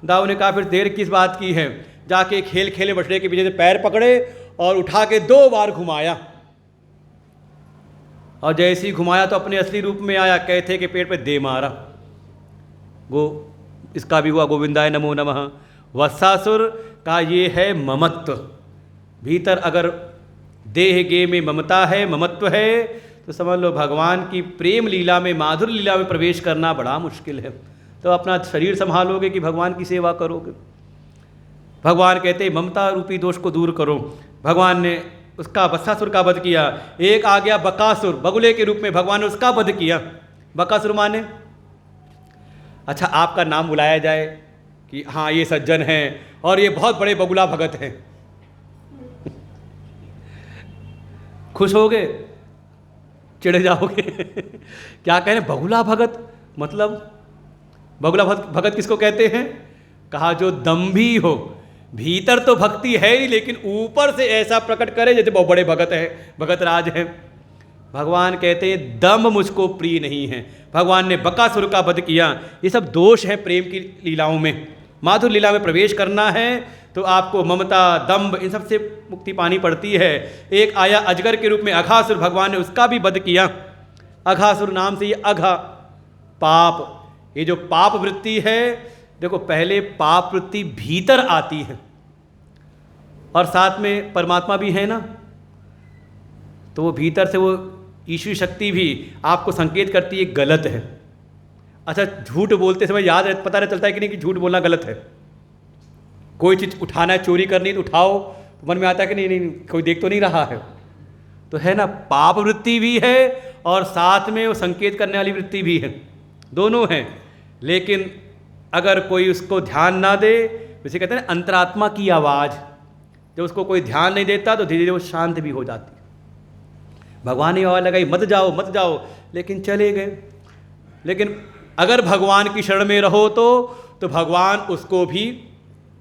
S1: दाऊ ने कहा फिर देर किस बात की है, जाके खेल खेले बछड़े के पीछे से पैर पकड़े और उठा के 2 बार घुमाया। और जैसे ही घुमाया तो अपने असली रूप में आया, कहते के पेट पे दे मारा। इसका भी हुआ गोविंदाय नमो नमः। वत्सासुर का ये है ममत्व, भीतर अगर देह गे में ममता है, ममत्व है, तो समझ लो भगवान की प्रेम लीला में, माधुर लीला में प्रवेश करना बड़ा मुश्किल है। तो अपना शरीर संभालोगे कि भगवान की सेवा करोगे? भगवान कहते हैं ममता रूपी दोष को दूर करो। भगवान ने उसका वत्सासुर का वध किया। एक आ गया बकासुर, बगुले के रूप में भगवान ने उसका वध किया। बकासुर माने, अच्छा आपका नाम बुलाया जाए कि हाँ ये सज्जन हैं और ये बहुत बड़े बगुला भगत हैं, खुश होगे? चिढ़ जाओगे? क्या कह रहे हैं बगुला भगत? मतलब बगुला भगत किसको कहते हैं? कहा जो दम्भी हो, भीतर तो भक्ति है ही लेकिन ऊपर से ऐसा प्रकट करे जैसे बहुत बड़े भगत हैं, भगत राज हैं। भगवान कहते हैं दम्भ मुझको प्रिय नहीं है। भगवान ने बकासुर का वध किया। ये सब दोष है प्रेम की लीलाओं में। माधुर लीला में प्रवेश करना है तो आपको ममता, दम्भ, इन सब से मुक्ति पानी पड़ती है। एक आया अजगर के रूप में अघासुर, भगवान ने उसका भी वध किया। अघासुर नाम से ये अघा, पाप, ये जो पाप वृत्ति है, देखो पहले पाप वृत्ति भीतर आती है और साथ में परमात्मा भी है ना, तो वो भीतर से वो ईश्वरी शक्ति भी आपको संकेत करती है गलत है। अच्छा, झूठ बोलते समय याद पता नहीं चलता है कि नहीं कि झूठ बोलना गलत है। कोई चीज़ उठाना है, चोरी करनी तो उठाओ, तो मन में आता है कि नहीं नहीं कोई देख तो नहीं रहा है, तो है ना, पाप वृत्ति भी है और साथ में वो संकेत करने वाली वृत्ति भी है, दोनों हैं। लेकिन अगर कोई उसको ध्यान ना दे, जैसे कहते हैं ना अंतरात्मा की आवाज़, जब उसको कोई ध्यान नहीं देता तो धीरे धीरे वो शांत भी हो जाती है। भगवान ने आवाज़ लगाई मत जाओ मत जाओ, लेकिन चले गए। लेकिन अगर भगवान की शरण में रहो तो भगवान उसको भी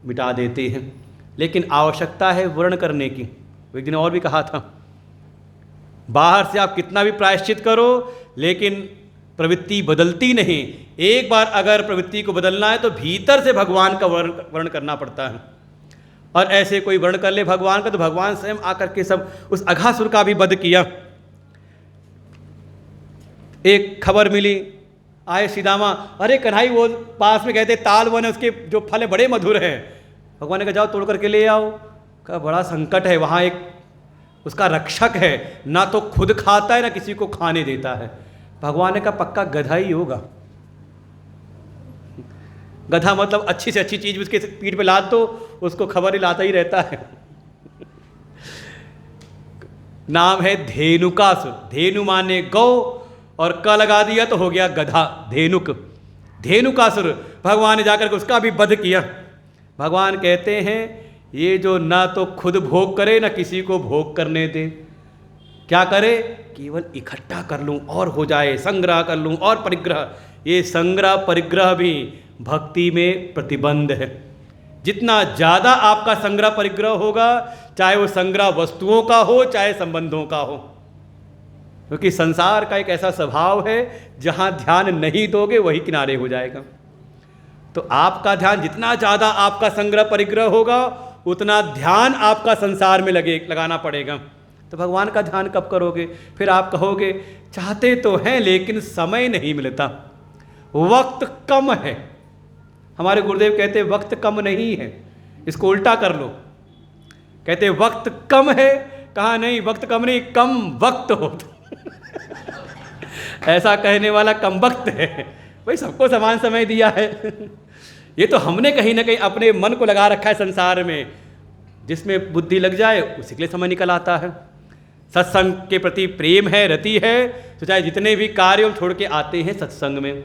S1: मिटा देते हैं। लेकिन आवश्यकता है वर्ण करने की। एक दिन और भी कहा था, बाहर से आप कितना भी प्रायश्चित करो लेकिन प्रवृत्ति बदलती नहीं। एक बार अगर प्रवृत्ति को बदलना है तो भीतर से भगवान का वर्ण करना पड़ता है। और ऐसे कोई वर्ण कर ले भगवान का तो भगवान स्वयं आकर के सब उस अघासुर का भी वध किया। एक खबर मिली, आए सीधामा, अरे कन्हई वो पास में गए थे ताल वन है, उसके जो फल है बड़े मधुर हैं। भगवान ने कहा जाओ तोड़ करके ले आओ। कहा बड़ा संकट है, वहाँ एक उसका रक्षक है, ना तो खुद खाता है ना किसी को खाने देता है। भगवान ने कहा पक्का गधा ही होगा। गधा मतलब अच्छी से अच्छी चीज उसके पीठ पे लाद दो, उसको खबर ही लाता ही रहता है। नाम है धेनुकासुर। धेनु माने गौ और क लगा दिया तो हो गया गधा, धेनुक, धेनुकासुर। भगवान ने जाकर के उसका भी वध किया। भगवान कहते हैं ये जो ना तो खुद भोग करे ना किसी को भोग करने दे, क्या करे, केवल इकट्ठा कर लूं और हो जाए, संग्रह कर लूं और परिग्रह। ये संग्रह परिग्रह भी भक्ति में प्रतिबंध है। जितना ज़्यादा आपका संग्रह परिग्रह होगा, चाहे वो संग्रह वस्तुओं का हो चाहे संबंधों का हो, क्योंकि संसार का एक ऐसा स्वभाव है जहाँ ध्यान नहीं दोगे वही किनारे हो जाएगा। तो आपका ध्यान जितना ज़्यादा आपका संग्रह परिग्रह होगा उतना ध्यान आपका संसार में लगाना पड़ेगा। तो भगवान का ध्यान कब करोगे? फिर आप कहोगे चाहते तो हैं लेकिन समय नहीं मिलता, वक्त कम है। हमारे गुरुदेव कहते वक्त कम नहीं है, इसको उल्टा कर लो। कहते वक्त कम है, कहा नहीं वक्त कम नहीं, कम वक्त होता। ऐसा कहने वाला कम वक्त है। भाई सबको समान समय दिया है। ये तो हमने कहीं ना कहीं अपने मन को लगा रखा है संसार में, जिसमें बुद्धि लग जाए उसी के लिए समय निकल आता है। सत्संग के प्रति प्रेम है, रति है, तो चाहे जितने भी कार्य छोड़ के आते हैं सत्संग में,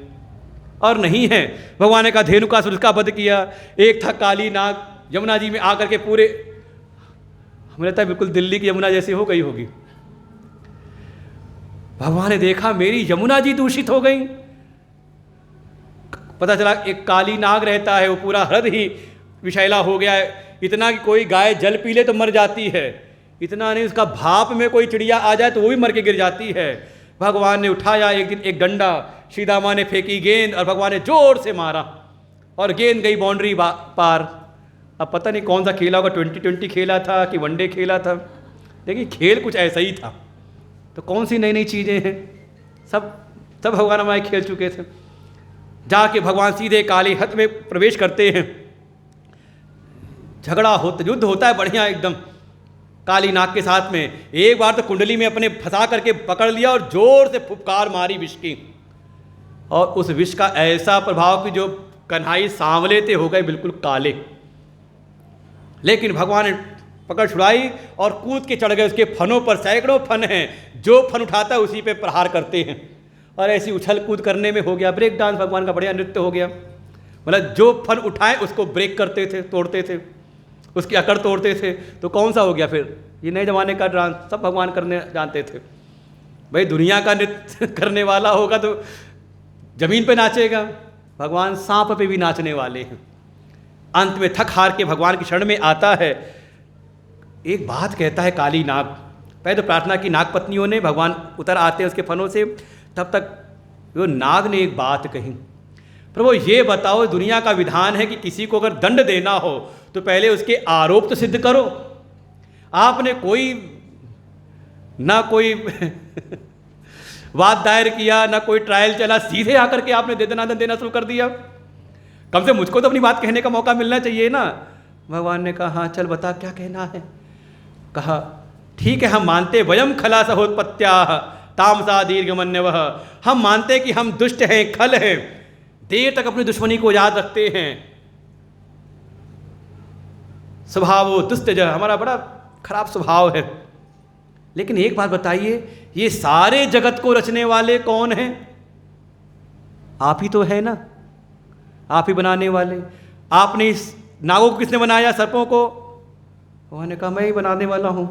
S1: और नहीं है। भगवान ने कहा धेनुकासुर का वध किया। एक था काली नाग, यमुना जी में आकर के पूरे, हमें लगता है बिल्कुल दिल्ली की यमुना जैसी हो गई होगी। भगवान ने देखा मेरी यमुना जी दूषित हो गई। पता चला एक काली नाग रहता है, वो पूरा हृदय ही विषैला हो गया है, इतना कि कोई गाय जल पी ले तो मर जाती है, इतना नहीं उसका भाप में कोई चिड़िया आ जाए तो वो भी मर के गिर जाती है। भगवान ने उठाया एक दिन एक डंडा, सीधा माँ ने फेंकी गेंद और भगवान ने जोर से मारा और गेंद गई बाउंड्री पार। अब पता नहीं कौन सा खेला होगा, 2020 खेला था कि वनडे खेला था, लेकिन खेल कुछ ऐसा ही था। तो कौन सी नई नई चीज़ें हैं, सब भगवान हमारे खेल चुके थे। जाके भगवान सीधे काली हत में प्रवेश करते हैं, झगड़ा होता, युद्ध होता है बढ़िया एकदम काली नाग के साथ में। एक बार तो कुंडली में अपने फंसा करके पकड़ लिया और जोर से फुफकार मारी विष की, और उस विष का ऐसा प्रभाव कि जो कन्हई सांवले थे हो गए बिल्कुल काले। लेकिन भगवान ने पकड़ छुड़ाई और कूद के चढ़ गए उसके फनों पर। सैकड़ों फन हैं, जो फन उठाता है उसी पे प्रहार करते हैं, और ऐसी उछल कूद करने में हो गया ब्रेक डांस, भगवान का बढ़िया नृत्य हो गया। मतलब जो फन उठाए उसको ब्रेक करते थे, तोड़ते थे, उसकी अकड़ तोड़ते थे। तो कौन सा हो गया फिर? ये नए जमाने का डांस सब भगवान करने जानते थे। भाई दुनिया का नृत्य करने वाला होगा तो जमीन पे नाचेगा, भगवान सांप पे भी नाचने वाले हैं। अंत में थक हार के भगवान की शरण में आता है। एक बात कहता है काली नाग, पहले तो प्रार्थना की नाग पत्नियों ने, भगवान उतर आते हैं उसके फनों से, तब तक वो नाग ने एक बात कही, प्रभु ये बताओ दुनिया का विधान है कि किसी को अगर दंड देना हो तो पहले उसके आरोप तो सिद्ध करो। आपने कोई ना कोई वाद दायर किया, ना कोई ट्रायल चला, सीधे आकर के आपने दंड देना शुरू कर दिया। कम से मुझको तो अपनी बात कहने का मौका मिलना चाहिए ना। भगवान ने कहा हाँ चल बता क्या कहना है। कहा ठीक है हम मानते, वयम खला सहोत्पत्त्या तामसा दीर्घमन्यवः, हम मानते कि हम दुष्ट हैं, खल हैं, देर तक अपनी दुश्मनी को याद रखते हैं, स्वभाव दुष्ट, हमारा बड़ा खराब स्वभाव है। लेकिन एक बात बताइए, ये सारे जगत को रचने वाले कौन हैं? आप ही तो है ना, आप ही बनाने वाले। आपने इस नागों को किसने बनाया, सर्पों को? उन्होंने कहा मैं ही बनाने वाला हूँ।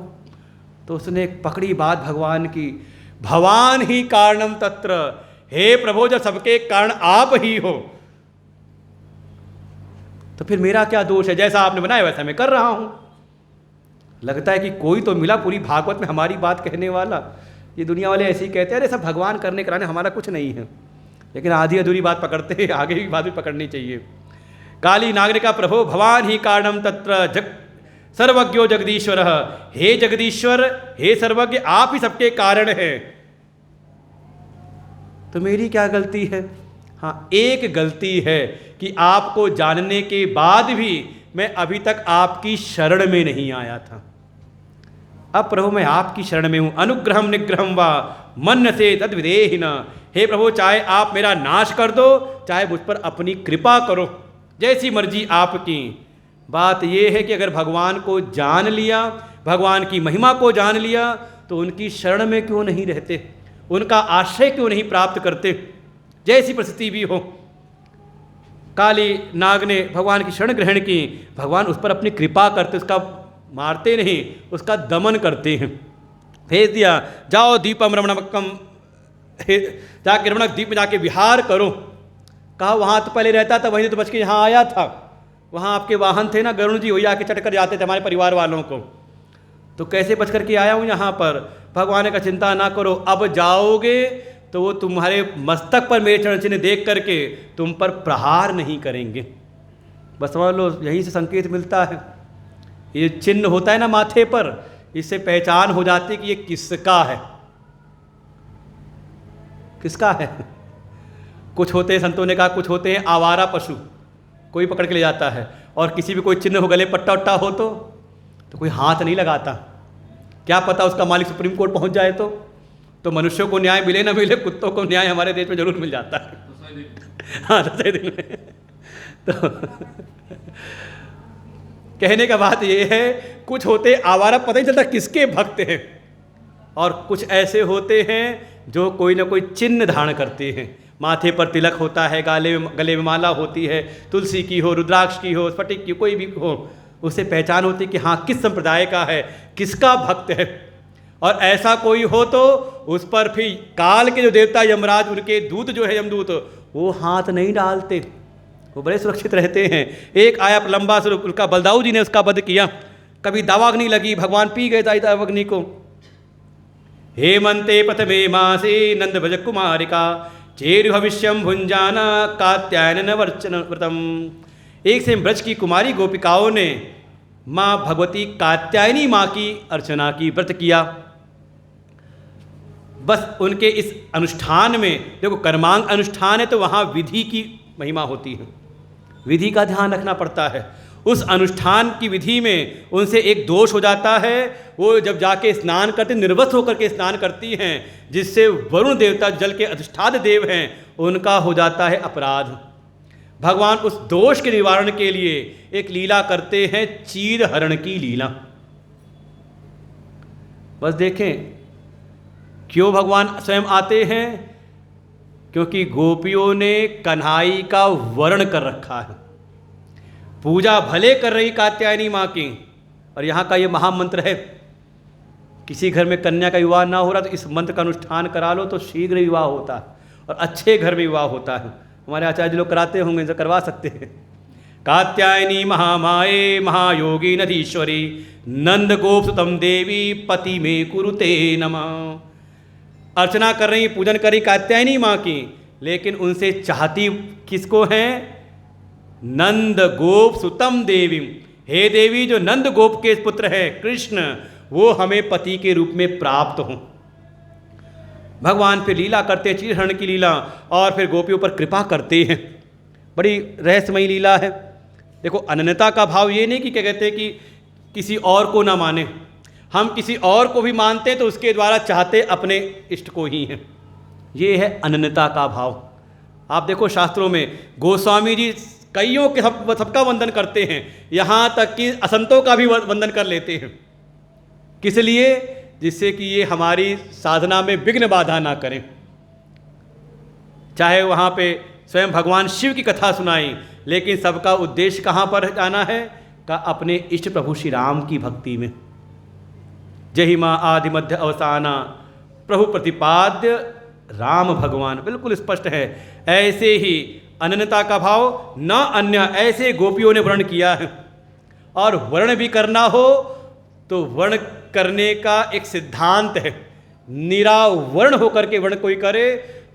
S1: तो उसने एक पकड़ी बात भगवान की, भवान ही कारणम तत्र, हे प्रभु जब सबके कारण आप ही हो तो फिर मेरा क्या दोष है? जैसा आपने बनाया वैसा मैं कर रहा हूँ। लगता है कि कोई तो मिला पूरी भागवत में हमारी बात कहने वाला। ये दुनिया वाले ऐसे ही कहते हैं अरे सब भगवान करने कराने, हमारा कुछ नहीं है। लेकिन आधी अधूरी बात पकड़ते हैं, आगे की बात भी पकड़नी चाहिए। काली नाग ने कहा प्रभु भवान ही कारणम तत्र सर्वज्ञो जगदीश्वर, हे जगदीश्वर, हे सर्वज्ञ, आप ही सबके कारण हैं। तो मेरी क्या गलती है? हाँ, एक गलती है कि आपको जानने के बाद भी मैं अभी तक आपकी शरण में नहीं आया था। अब प्रभु मैं आपकी शरण में हूँ। अनुग्रहम निग्रहम वा मन से तद विदेहिन। हे प्रभु, चाहे आप मेरा नाश कर दो, चाहे मुझ पर अपनी कृपा करो, जैसी मर्जी आपकी। बात यह है कि अगर भगवान को जान लिया, भगवान की महिमा को जान लिया, तो उनकी शरण में क्यों नहीं रहते, उनका आश्रय क्यों नहीं प्राप्त करते, जैसी परिस्थिति भी हो। काली नाग ने भगवान की शरण ग्रहण की, भगवान उस पर अपनी कृपा करते, उसका मारते नहीं, उसका दमन करते हैं। भेज दिया, जाओ दीपम रमणकम, जाके रमणक द्वीप में जाके विहार करो। कहा वहाँ तो पहले रहता था, वहीं तो बच के यहाँ आया था। वहाँ आपके वाहन थे ना, गरुण जी, वही आके चट कर जाते थे हमारे परिवार वालों को। तो कैसे बच करके आया हूँ यहाँ पर? भगवान का चिंता ना करो, अब जाओगे तो वो तुम्हारे मस्तक पर मेरे चरण चिन्ह देख करके तुम पर प्रहार नहीं करेंगे। बस समझ लो, यहीं से संकेत मिलता है। ये चिन्ह होता है ना माथे पर, इससे पहचान हो जाती है कि ये किसका है, किसका है। कुछ होते हैं, संतों ने कहा, कुछ होते हैं आवारा पशु, कोई पकड़ के ले जाता है, और किसी भी कोई चिन्ह हो, गले पट्टा उट्टा हो तो कोई हाथ नहीं लगाता। क्या पता उसका मालिक सुप्रीम कोर्ट पहुंच जाए तो मनुष्यों को न्याय मिले ना मिले, कुत्तों को न्याय हमारे देश में जरूर मिल जाता है। हाँ, 10 दिन में। तो कहने का बात ये है, कुछ होते आवारा, पता नहीं चलता किसके भक्त हैं, और कुछ ऐसे होते हैं जो कोई ना कोई चिन्ह धारण करते हैं। माथे पर तिलक होता है, गले में माला होती है, तुलसी की हो, रुद्राक्ष की हो, स्फटिक की, कोई भी हो, उससे पहचान होती है कि हाँ किस संप्रदाय का है, किसका भक्त है। और ऐसा कोई हो तो उस पर फिर काल के जो देवता यमराज, उनके दूत जो है यमदूत, वो हाथ नहीं डालते, वो बड़े सुरक्षित रहते हैं। एक आया लंबा स्वरूप, उसका बलदाऊ जी ने उसका वध किया, कभी दावाग्नि लगी, भगवान पी गए दावाग्नि को। हेमंते प्रथमे मासे नंद भज कुमारिका चेरु भविष्यम भुंजाना कात्यायन वर्चन व्रतम। एक से ब्रज की कुमारी गोपिकाओं ने माँ भगवती कात्यायनी माँ की अर्चना की, व्रत किया। बस उनके इस अनुष्ठान में, देखो कर्मांग अनुष्ठान है तो वहाँ विधि की महिमा होती है, विधि का ध्यान रखना पड़ता है। उस अनुष्ठान की विधि में उनसे एक दोष हो जाता है, वो जब जाके स्नान करते, निर्वस्त्र होकर के स्नान करती हैं, जिससे वरुण देवता जल के अधिष्ठान देव हैं, उनका हो जाता है अपराध। भगवान उस दोष के निवारण के लिए एक लीला करते हैं, चीर हरण की लीला। बस देखें क्यों भगवान स्वयं आते हैं, क्योंकि गोपियों ने कन्हाई का वर्ण कर रखा है। पूजा भले कर रही कात्यायनी माँ की, और यहाँ का ये महामंत्र है, किसी घर में कन्या का विवाह ना हो रहा तो इस मंत्र का अनुष्ठान करा लो तो शीघ्र विवाह होता है, और अच्छे घर में विवाह होता है। हमारे आचार्य लोग कराते होंगे, इनसे करवा सकते हैं। कात्यायनी महामाये महायोगी नधीश्वरी नंद गोपसुतम देवी पति में कुरुते नमः। अर्चना कर रही, पूजन कर रही कात्यायनी माँ की, लेकिन उनसे चाहती किसको हैं? नंद गोप सुतम देवी। हे देवी, जो नंद गोप के पुत्र हैं कृष्ण, वो हमें पति के रूप में प्राप्त हों। भगवान फिर लीला करते हैं, चीरहरण की लीला, और फिर गोपियों पर कृपा करते हैं। बड़ी रहस्यमयी लीला है। देखो, अनन्यता का भाव ये नहीं कि क्या कहते हैं कि किसी और को ना माने, हम किसी और को भी मानते तो उसके द्वारा चाहते अपने इष्ट को ही हैं। ये है अनन्यता का भाव। आप देखो शास्त्रों में गोस्वामी जी कईयों के सबका वंदन करते हैं, यहाँ तक कि असंतों का भी वंदन कर लेते हैं। किस लिए? जिससे कि ये हमारी साधना में विघ्न बाधा ना करें। चाहे वहाँ पे स्वयं भगवान शिव की कथा सुनाई, लेकिन सबका उद्देश्य कहाँ पर जाना है? का अपने इष्ट प्रभु श्री राम की भक्ति में। जय माँ आदि मध्य अवसाना प्रभु प्रतिपाद्य राम भगवान, बिल्कुल स्पष्ट है। ऐसे ही अनन्यता का भाव न अन्य, ऐसे गोपियों ने वर्ण किया है। और वर्ण भी करना हो तो वर्ण करने का एक सिद्धांत है। निरावर्ण होकर के वर्ण कोई करे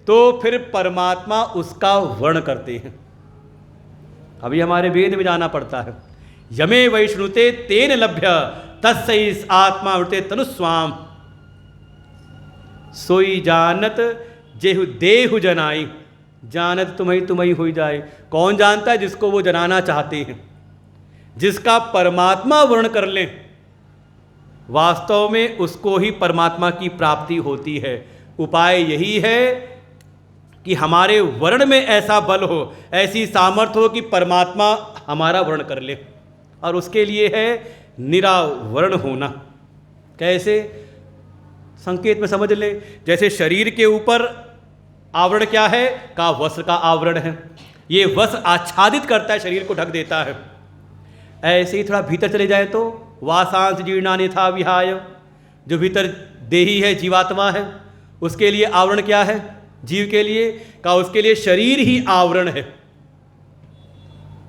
S1: तो फिर परमात्मा उसका वर्ण करते हैं। अभी हमारे वेद में जाना पड़ता है। यमे वैष्णुते तेन लभ्य तस्सैष आत्मा वृते तनुस्वाम। सोई जानत जेहु देहु जनाई, जानत तुम्हें हो जाए। कौन जानता है? जिसको वो जनाना चाहते हैं, जिसका परमात्मा वर्ण कर लें, वास्तव में उसको ही परमात्मा की प्राप्ति होती है। उपाय यही है कि हमारे वर्ण में ऐसा बल हो, ऐसी सामर्थ्य हो कि परमात्मा हमारा वर्ण कर ले, और उसके लिए है निरावरण होना। कैसे? संकेत में समझ ले। जैसे शरीर के ऊपर आवरण क्या है? का वस्त्र का आवरण है। ये वस्त्र आच्छादित करता है, शरीर को ढक देता है। ऐसे ही थोड़ा भीतर चले जाए तो वासांस जीर्णानि था विहाय, जो भीतर देही है, जीवात्मा है, उसके लिए आवरण क्या है? जीव के लिए का उसके लिए शरीर ही आवरण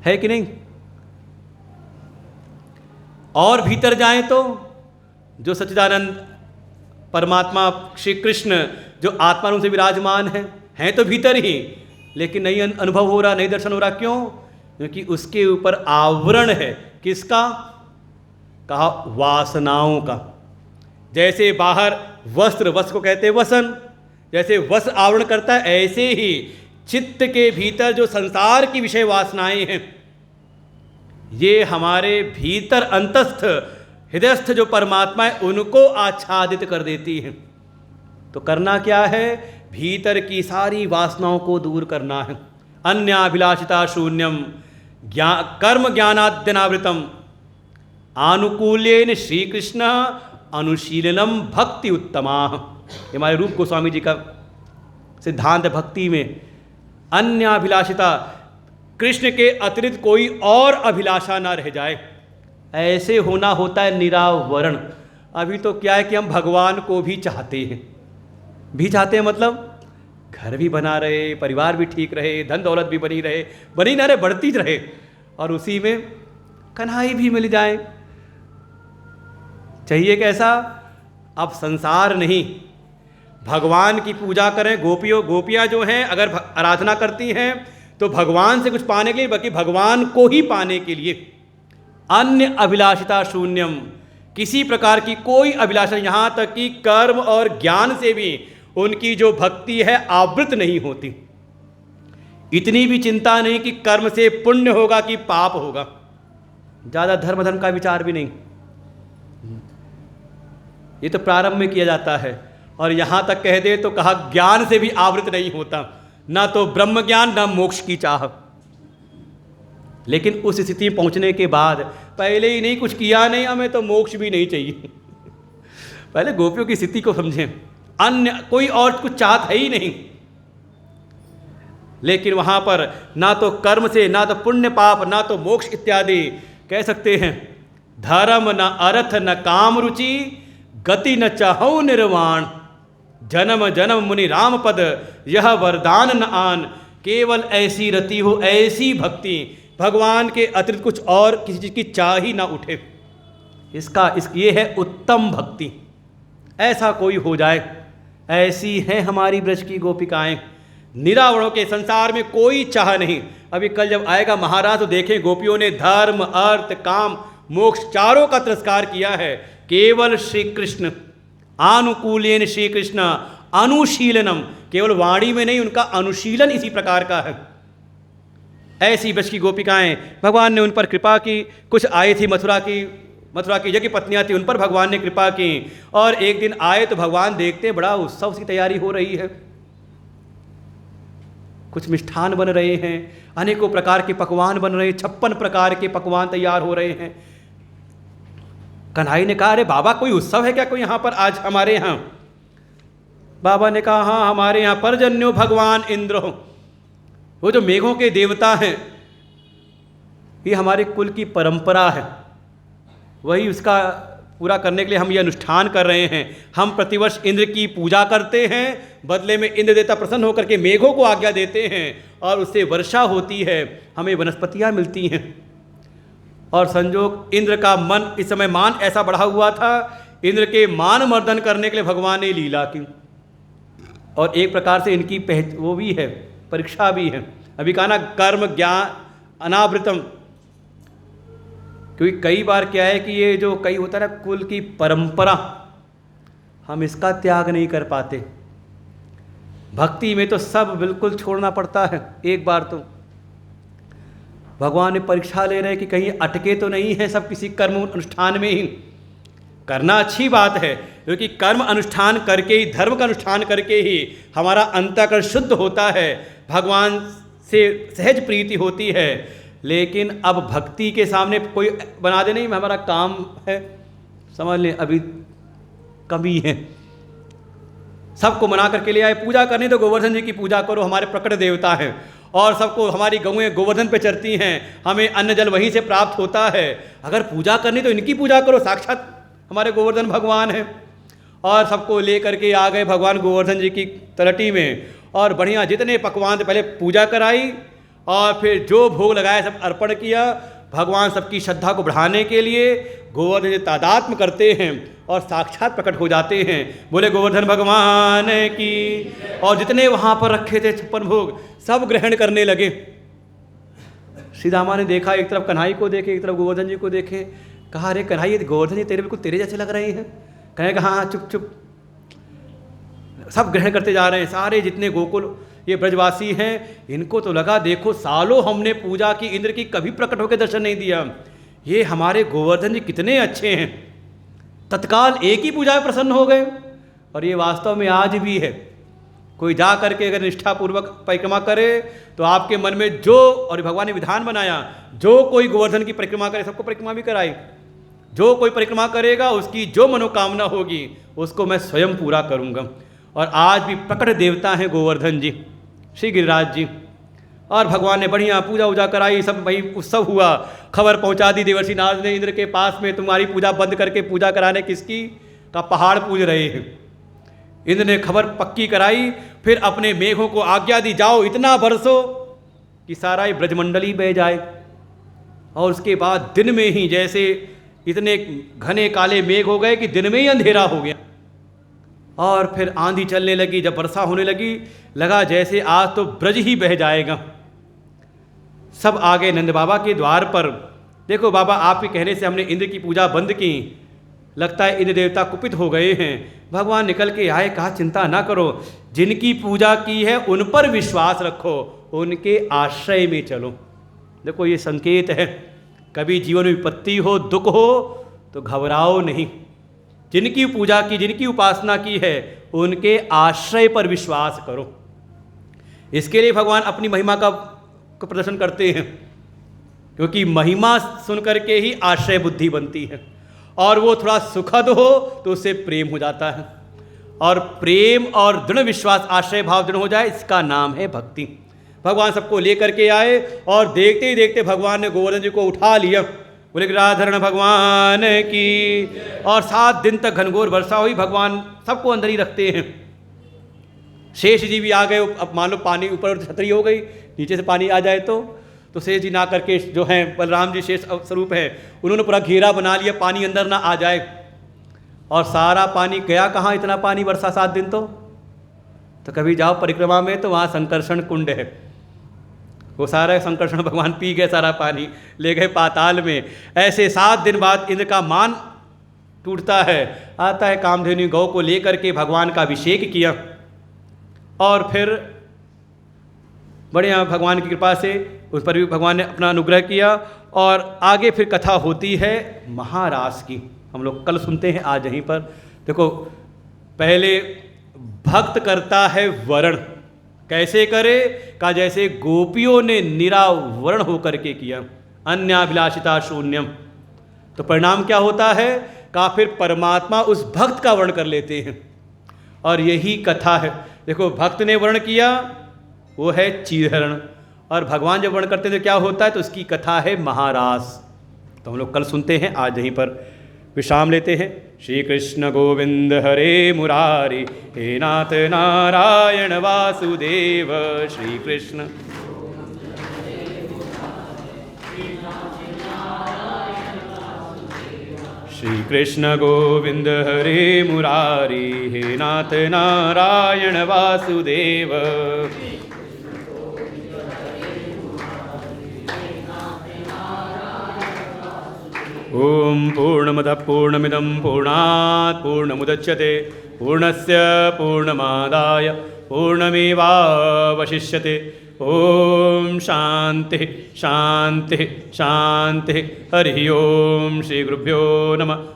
S1: है कि नहीं? और भीतर जाएं तो जो सच्चिदानंद परमात्मा श्री कृष्ण जो आत्मा रूप से विराजमान हैं तो भीतर ही, लेकिन नहीं अनुभव हो रहा, नहीं दर्शन हो रहा। क्यों? क्योंकि उसके ऊपर आवरण है। किसका? कहा वासनाओं का। जैसे बाहर वस्त्र को कहते हैं वसन, जैसे वस्त्र आवरण करता है, ऐसे ही चित्त के भीतर जो संसार की विषय वासनाएं हैं, ये हमारे भीतर अंतस्थ हृदयस्थ जो परमात्मा है उनको आच्छादित कर देती हैं। तो करना क्या है? भीतर की सारी वासनाओं को दूर करना है। अन्याभिलाषिता शून्यम कर्म ज्ञानाद्यनावृतम आनुकूल्येन श्री कृष्ण अनुशीलनम भक्ति उत्तमा। ये हमारे रूप गोस्वामी जी का सिद्धांत भक्ति में। अन्याभिलाषिता, कृष्ण के अतिरिक्त कोई और अभिलाषा ना रह जाए, ऐसे होना होता है निरावरण। अभी तो क्या है कि हम भगवान को भी चाहते हैं, मतलब घर भी बना रहे, परिवार भी ठीक रहे, धन दौलत भी बनी ना रहे, बढ़ती रहे, और उसी में कन्हाई भी मिल जाए। चाहिए कैसा? अब संसार नहीं, भगवान की पूजा करें। गोपियाँ जो हैं अगर आराधना करती हैं तो भगवान से कुछ पाने के लिए, बल्कि भगवान को ही पाने के लिए। अन्य अभिलाषिता शून्यम, किसी प्रकार की कोई अभिलाषा, यहाँ तक कि कर्म और ज्ञान से भी उनकी जो भक्ति है आवृत नहीं होती। इतनी भी चिंता नहीं कि कर्म से पुण्य होगा कि पाप होगा, ज़्यादा धर्म का विचार भी नहीं। ये तो प्रारंभ में किया जाता है, और यहाँ तक कह दे तो कहा ज्ञान से भी आवृत नहीं होता, ना तो ब्रह्म ज्ञान ना मोक्ष की चाह। लेकिन उस स्थिति में पहुँचने के बाद पहले ही नहीं कुछ किया, नहीं हमें तो मोक्ष भी नहीं चाहिए। पहले गोपियों की स्थिति को समझें, अन्य कोई और कुछ चाहत है ही नहीं। लेकिन वहाँ पर ना तो कर्म से, ना तो पुण्य पाप, ना तो मोक्ष इत्यादि, कह सकते हैं धर्म न अर्थ न काम रुचि, गति न चाहो निर्वाण, जन्म जन्म मुनि राम पद यह वरदान न आन। केवल ऐसी रति हो, ऐसी भक्ति, भगवान के अतिरिक्त कुछ और किसी चीज़ की चाह ही ना उठे। ये है उत्तम भक्ति। ऐसा कोई हो जाए, ऐसी हैं हमारी ब्रज की गोपिकाएं। निरावरणों के संसार में कोई चाह नहीं। अभी कल जब आएगा महाराज तो देखें गोपियों ने धर्म अर्थ काम मोक्ष चारों का तिरस्कार किया है। केवल श्री कृष्ण आनुकूल्येन श्री कृष्ण अनुशीलनम, केवल वाणी में नहीं, उनका अनुशीलन इसी प्रकार का है। ऐसी ब्रज की गोपिकाएं, भगवान ने उन पर कृपा की। कुछ आई थी मथुरा की यज्ञ पत्नियां थी, उन पर भगवान ने कृपा की। और एक दिन आए तो भगवान देखते बड़ा उत्सव की तैयारी हो रही है, कुछ मिष्ठान बन रहे हैं, अनेकों प्रकार के पकवान बन रहे हैं, 56 प्रकार के पकवान तैयार हो रहे हैं। कन्हई ने कहा, अरे बाबा कोई उत्सव है क्या कोई यहाँ पर आज हमारे यहाँ? बाबा ने कहा, हाँ हमारे यहाँ पर्जन्यो भगवान इंद्र हो, वो जो मेघों के देवता हैं, ये हमारे कुल की परंपरा है, वही उसका पूरा करने के लिए हम ये अनुष्ठान कर रहे हैं। हम प्रतिवर्ष इंद्र की पूजा करते हैं, बदले में इंद्र देवता प्रसन्न होकर के मेघों को आज्ञा देते हैं और उससे वर्षा होती है, हमें वनस्पतियाँ मिलती हैं। और संजोग इंद्र का मन इस समय मान ऐसा बढ़ा हुआ था, इंद्र के मान मर्दन करने के लिए भगवान ने लीला की। और एक प्रकार से इनकी वो भी है, परीक्षा भी है। अभी कहा ना कर्म ज्ञान अनावृतम, क्योंकि कई बार क्या है कि ये जो कई होता है ना कुल की परंपरा, हम इसका त्याग नहीं कर पाते। भक्ति में तो सब बिल्कुल छोड़ना पड़ता है एक बार तो। भगवान ने परीक्षा ले रहे हैं कि कहीं अटके तो नहीं है सब किसी कर्म अनुष्ठान में ही। करना अच्छी बात है, क्योंकि कर्म अनुष्ठान करके ही, धर्म का अनुष्ठान करके ही हमारा अंतःकरण शुद्ध होता है, भगवान से सहज प्रीति होती है। लेकिन अब भक्ति के सामने कोई बना दे नहीं हमारा काम है, समझ लें अभी कमी है। सबको मना करके ले आए, पूजा करनी तो गोवर्धन जी की पूजा करो, हमारे प्रकट देवता हैं, और सबको हमारी गौएं गोवर्धन पे चरती हैं, हमें अन्न जल वहीं से प्राप्त होता है। अगर पूजा करनी तो इनकी पूजा करो, साक्षात हमारे गोवर्धन भगवान हैं। और सबको ले करके आ गए भगवान गोवर्धन जी की तलटी में, और बढ़िया जितने पकवान थे पहले पूजा कराई, और फिर जो भोग लगाया सब अर्पण किया। भगवान सबकी श्रद्धा को बढ़ाने के लिए गोवर्धन जी तादात्म्य करते हैं और साक्षात प्रकट हो जाते हैं। बोले गोवर्धन भगवान की। और जितने वहाँ पर रखे थे 56 भोग सब ग्रहण करने लगे। श्री रामा ने देखा, एक तरफ कन्हई को देखे, एक तरफ गोवर्धन जी को देखे, कहा अरे कन्हई ये गोवर्धन जी तेरे बिल्कुल तेरे जैसे लग रहे हैं। कहेगा हाँ चुप चुप। सब ग्रहण करते जा रहे हैं, सारे जितने गोकुल ये ब्रजवासी हैं, इनको तो लगा देखो सालों हमने पूजा की, इंद्र की, कभी प्रकट होकर दर्शन नहीं दिया, ये हमारे गोवर्धन जी कितने अच्छे हैं। तत्काल एक ही पूजा में प्रसन्न हो गए। और ये वास्तव में आज भी है, कोई जा करके अगर निष्ठापूर्वक परिक्रमा करे तो आपके मन में जो, और भगवान ने विधान बनाया, जो कोई गोवर्धन की परिक्रमा करे सबको परिक्रमा भी कराए। जो कोई परिक्रमा करेगा उसकी जो मनोकामना होगी उसको मैं स्वयं पूरा करूँगा। और आज भी प्रकट देवता हैं गोवर्धन जी, श्री गिरिराज जी। और भगवान ने बढ़िया पूजा वूजा कराई, सब वही उत्सव हुआ। खबर पहुंचा दी देवर्षि नारद ने इंद्र के पास में, तुम्हारी पूजा बंद करके पूजा कराने किसकी, का पहाड़ पूज रहे हैं। इंद्र ने खबर पक्की कराई, फिर अपने मेघों को आज्ञा दी, जाओ इतना बरसो कि सारा ही ब्रजमंडली बह जाए। और उसके बाद दिन में ही जैसे इतने घने काले मेघ हो गए कि दिन में ही अंधेरा हो गया। और फिर आंधी चलने लगी, जब वर्षा होने लगी, लगा जैसे आज तो ब्रज ही बह जाएगा। सब आ गए नंद बाबा के द्वार पर। देखो बाबा आपके कहने से हमने इंद्र की पूजा बंद की, लगता है इंद्र देवता कुपित हो गए हैं। भगवान निकल के आए, कहा चिंता ना करो, जिनकी पूजा की है उन पर विश्वास रखो, उनके आश्रय में चलो। देखो ये संकेत है, कभी जीवन में विपत्ति हो, दुख हो तो घबराओ नहीं। जिनकी पूजा की, जिनकी उपासना की है, उनके आश्रय पर विश्वास करो। इसके लिए भगवान अपनी महिमा का प्रदर्शन करते हैं, क्योंकि महिमा सुन करके ही आश्रय बुद्धि बनती है। और वो थोड़ा सुखद हो तो उससे प्रेम हो जाता है, और प्रेम और दृढ़ विश्वास, आश्रय भाव दृढ़ हो जाए, इसका नाम है भक्ति। भगवान सबको लेकर के आए, और देखते ही देखते भगवान ने गोवर्धन जी को उठा लिया। बोले गिरिराधरण भगवान की। और 7 दिन तक घनघोर वर्षा हुई, भगवान सबको अंदर ही रखते हैं। शेष जी भी आ गए, अब मान लो पानी ऊपर छतरी हो गई, नीचे से पानी आ जाए तो शेष जी ना करके जो हैं बलराम जी शेष स्वरूप है, उन्होंने पूरा घेरा बना लिया, पानी अंदर ना आ जाए। और सारा पानी गया कहाँ, इतना पानी वर्षा 7 दिन तो कभी जाओ परिक्रमा में तो वहाँ संकर्षण कुंड है, वो सारा संकर्षण भगवान पी गए, सारा पानी ले गए पाताल में। ऐसे 7 दिन बाद इंद्र का मान टूटता है, आता है कामधेनु गौ को लेकर के भगवान का अभिषेक किया। और फिर बढ़िया भगवान की कृपा से उस पर भी भगवान ने अपना अनुग्रह किया। और आगे फिर कथा होती है महारास की, हम लोग कल सुनते हैं आज यहीं पर। देखो पहले भक्त करता है वरण, कैसे करे का, जैसे गोपियों ने निरावरण होकर के किया, अन्याभिलाषिता शून्यम। तो परिणाम क्या होता है का, फिर परमात्मा उस भक्त का वर्ण कर लेते हैं। और यही कथा है। देखो भक्त ने वर्ण किया, वो है चीरहरण, और भगवान जब वर्ण करते हैं तो क्या होता है, तो उसकी कथा है महारास। तो हम लोग कल सुनते हैं, आज यहीं पर विश्राम लेते हैं। श्री कृष्ण गोविंद हरे मुरारी, हे नाथ नारायण वासुदेव। श्री कृष्ण श्री कृष्ण गोविंद हरे मुरारी, हे नाथ नारायण वासुदेव। ओम पूर्णमदः पूर्णमिदं पूर्णात् पूर्णमुदच्यते पूर्णस्य पूर्णमादाय पूर्णमेवावशिष्यते। ओम शांति शांति शांति। हरि ओम। श्री गुरुभ्यो नमः।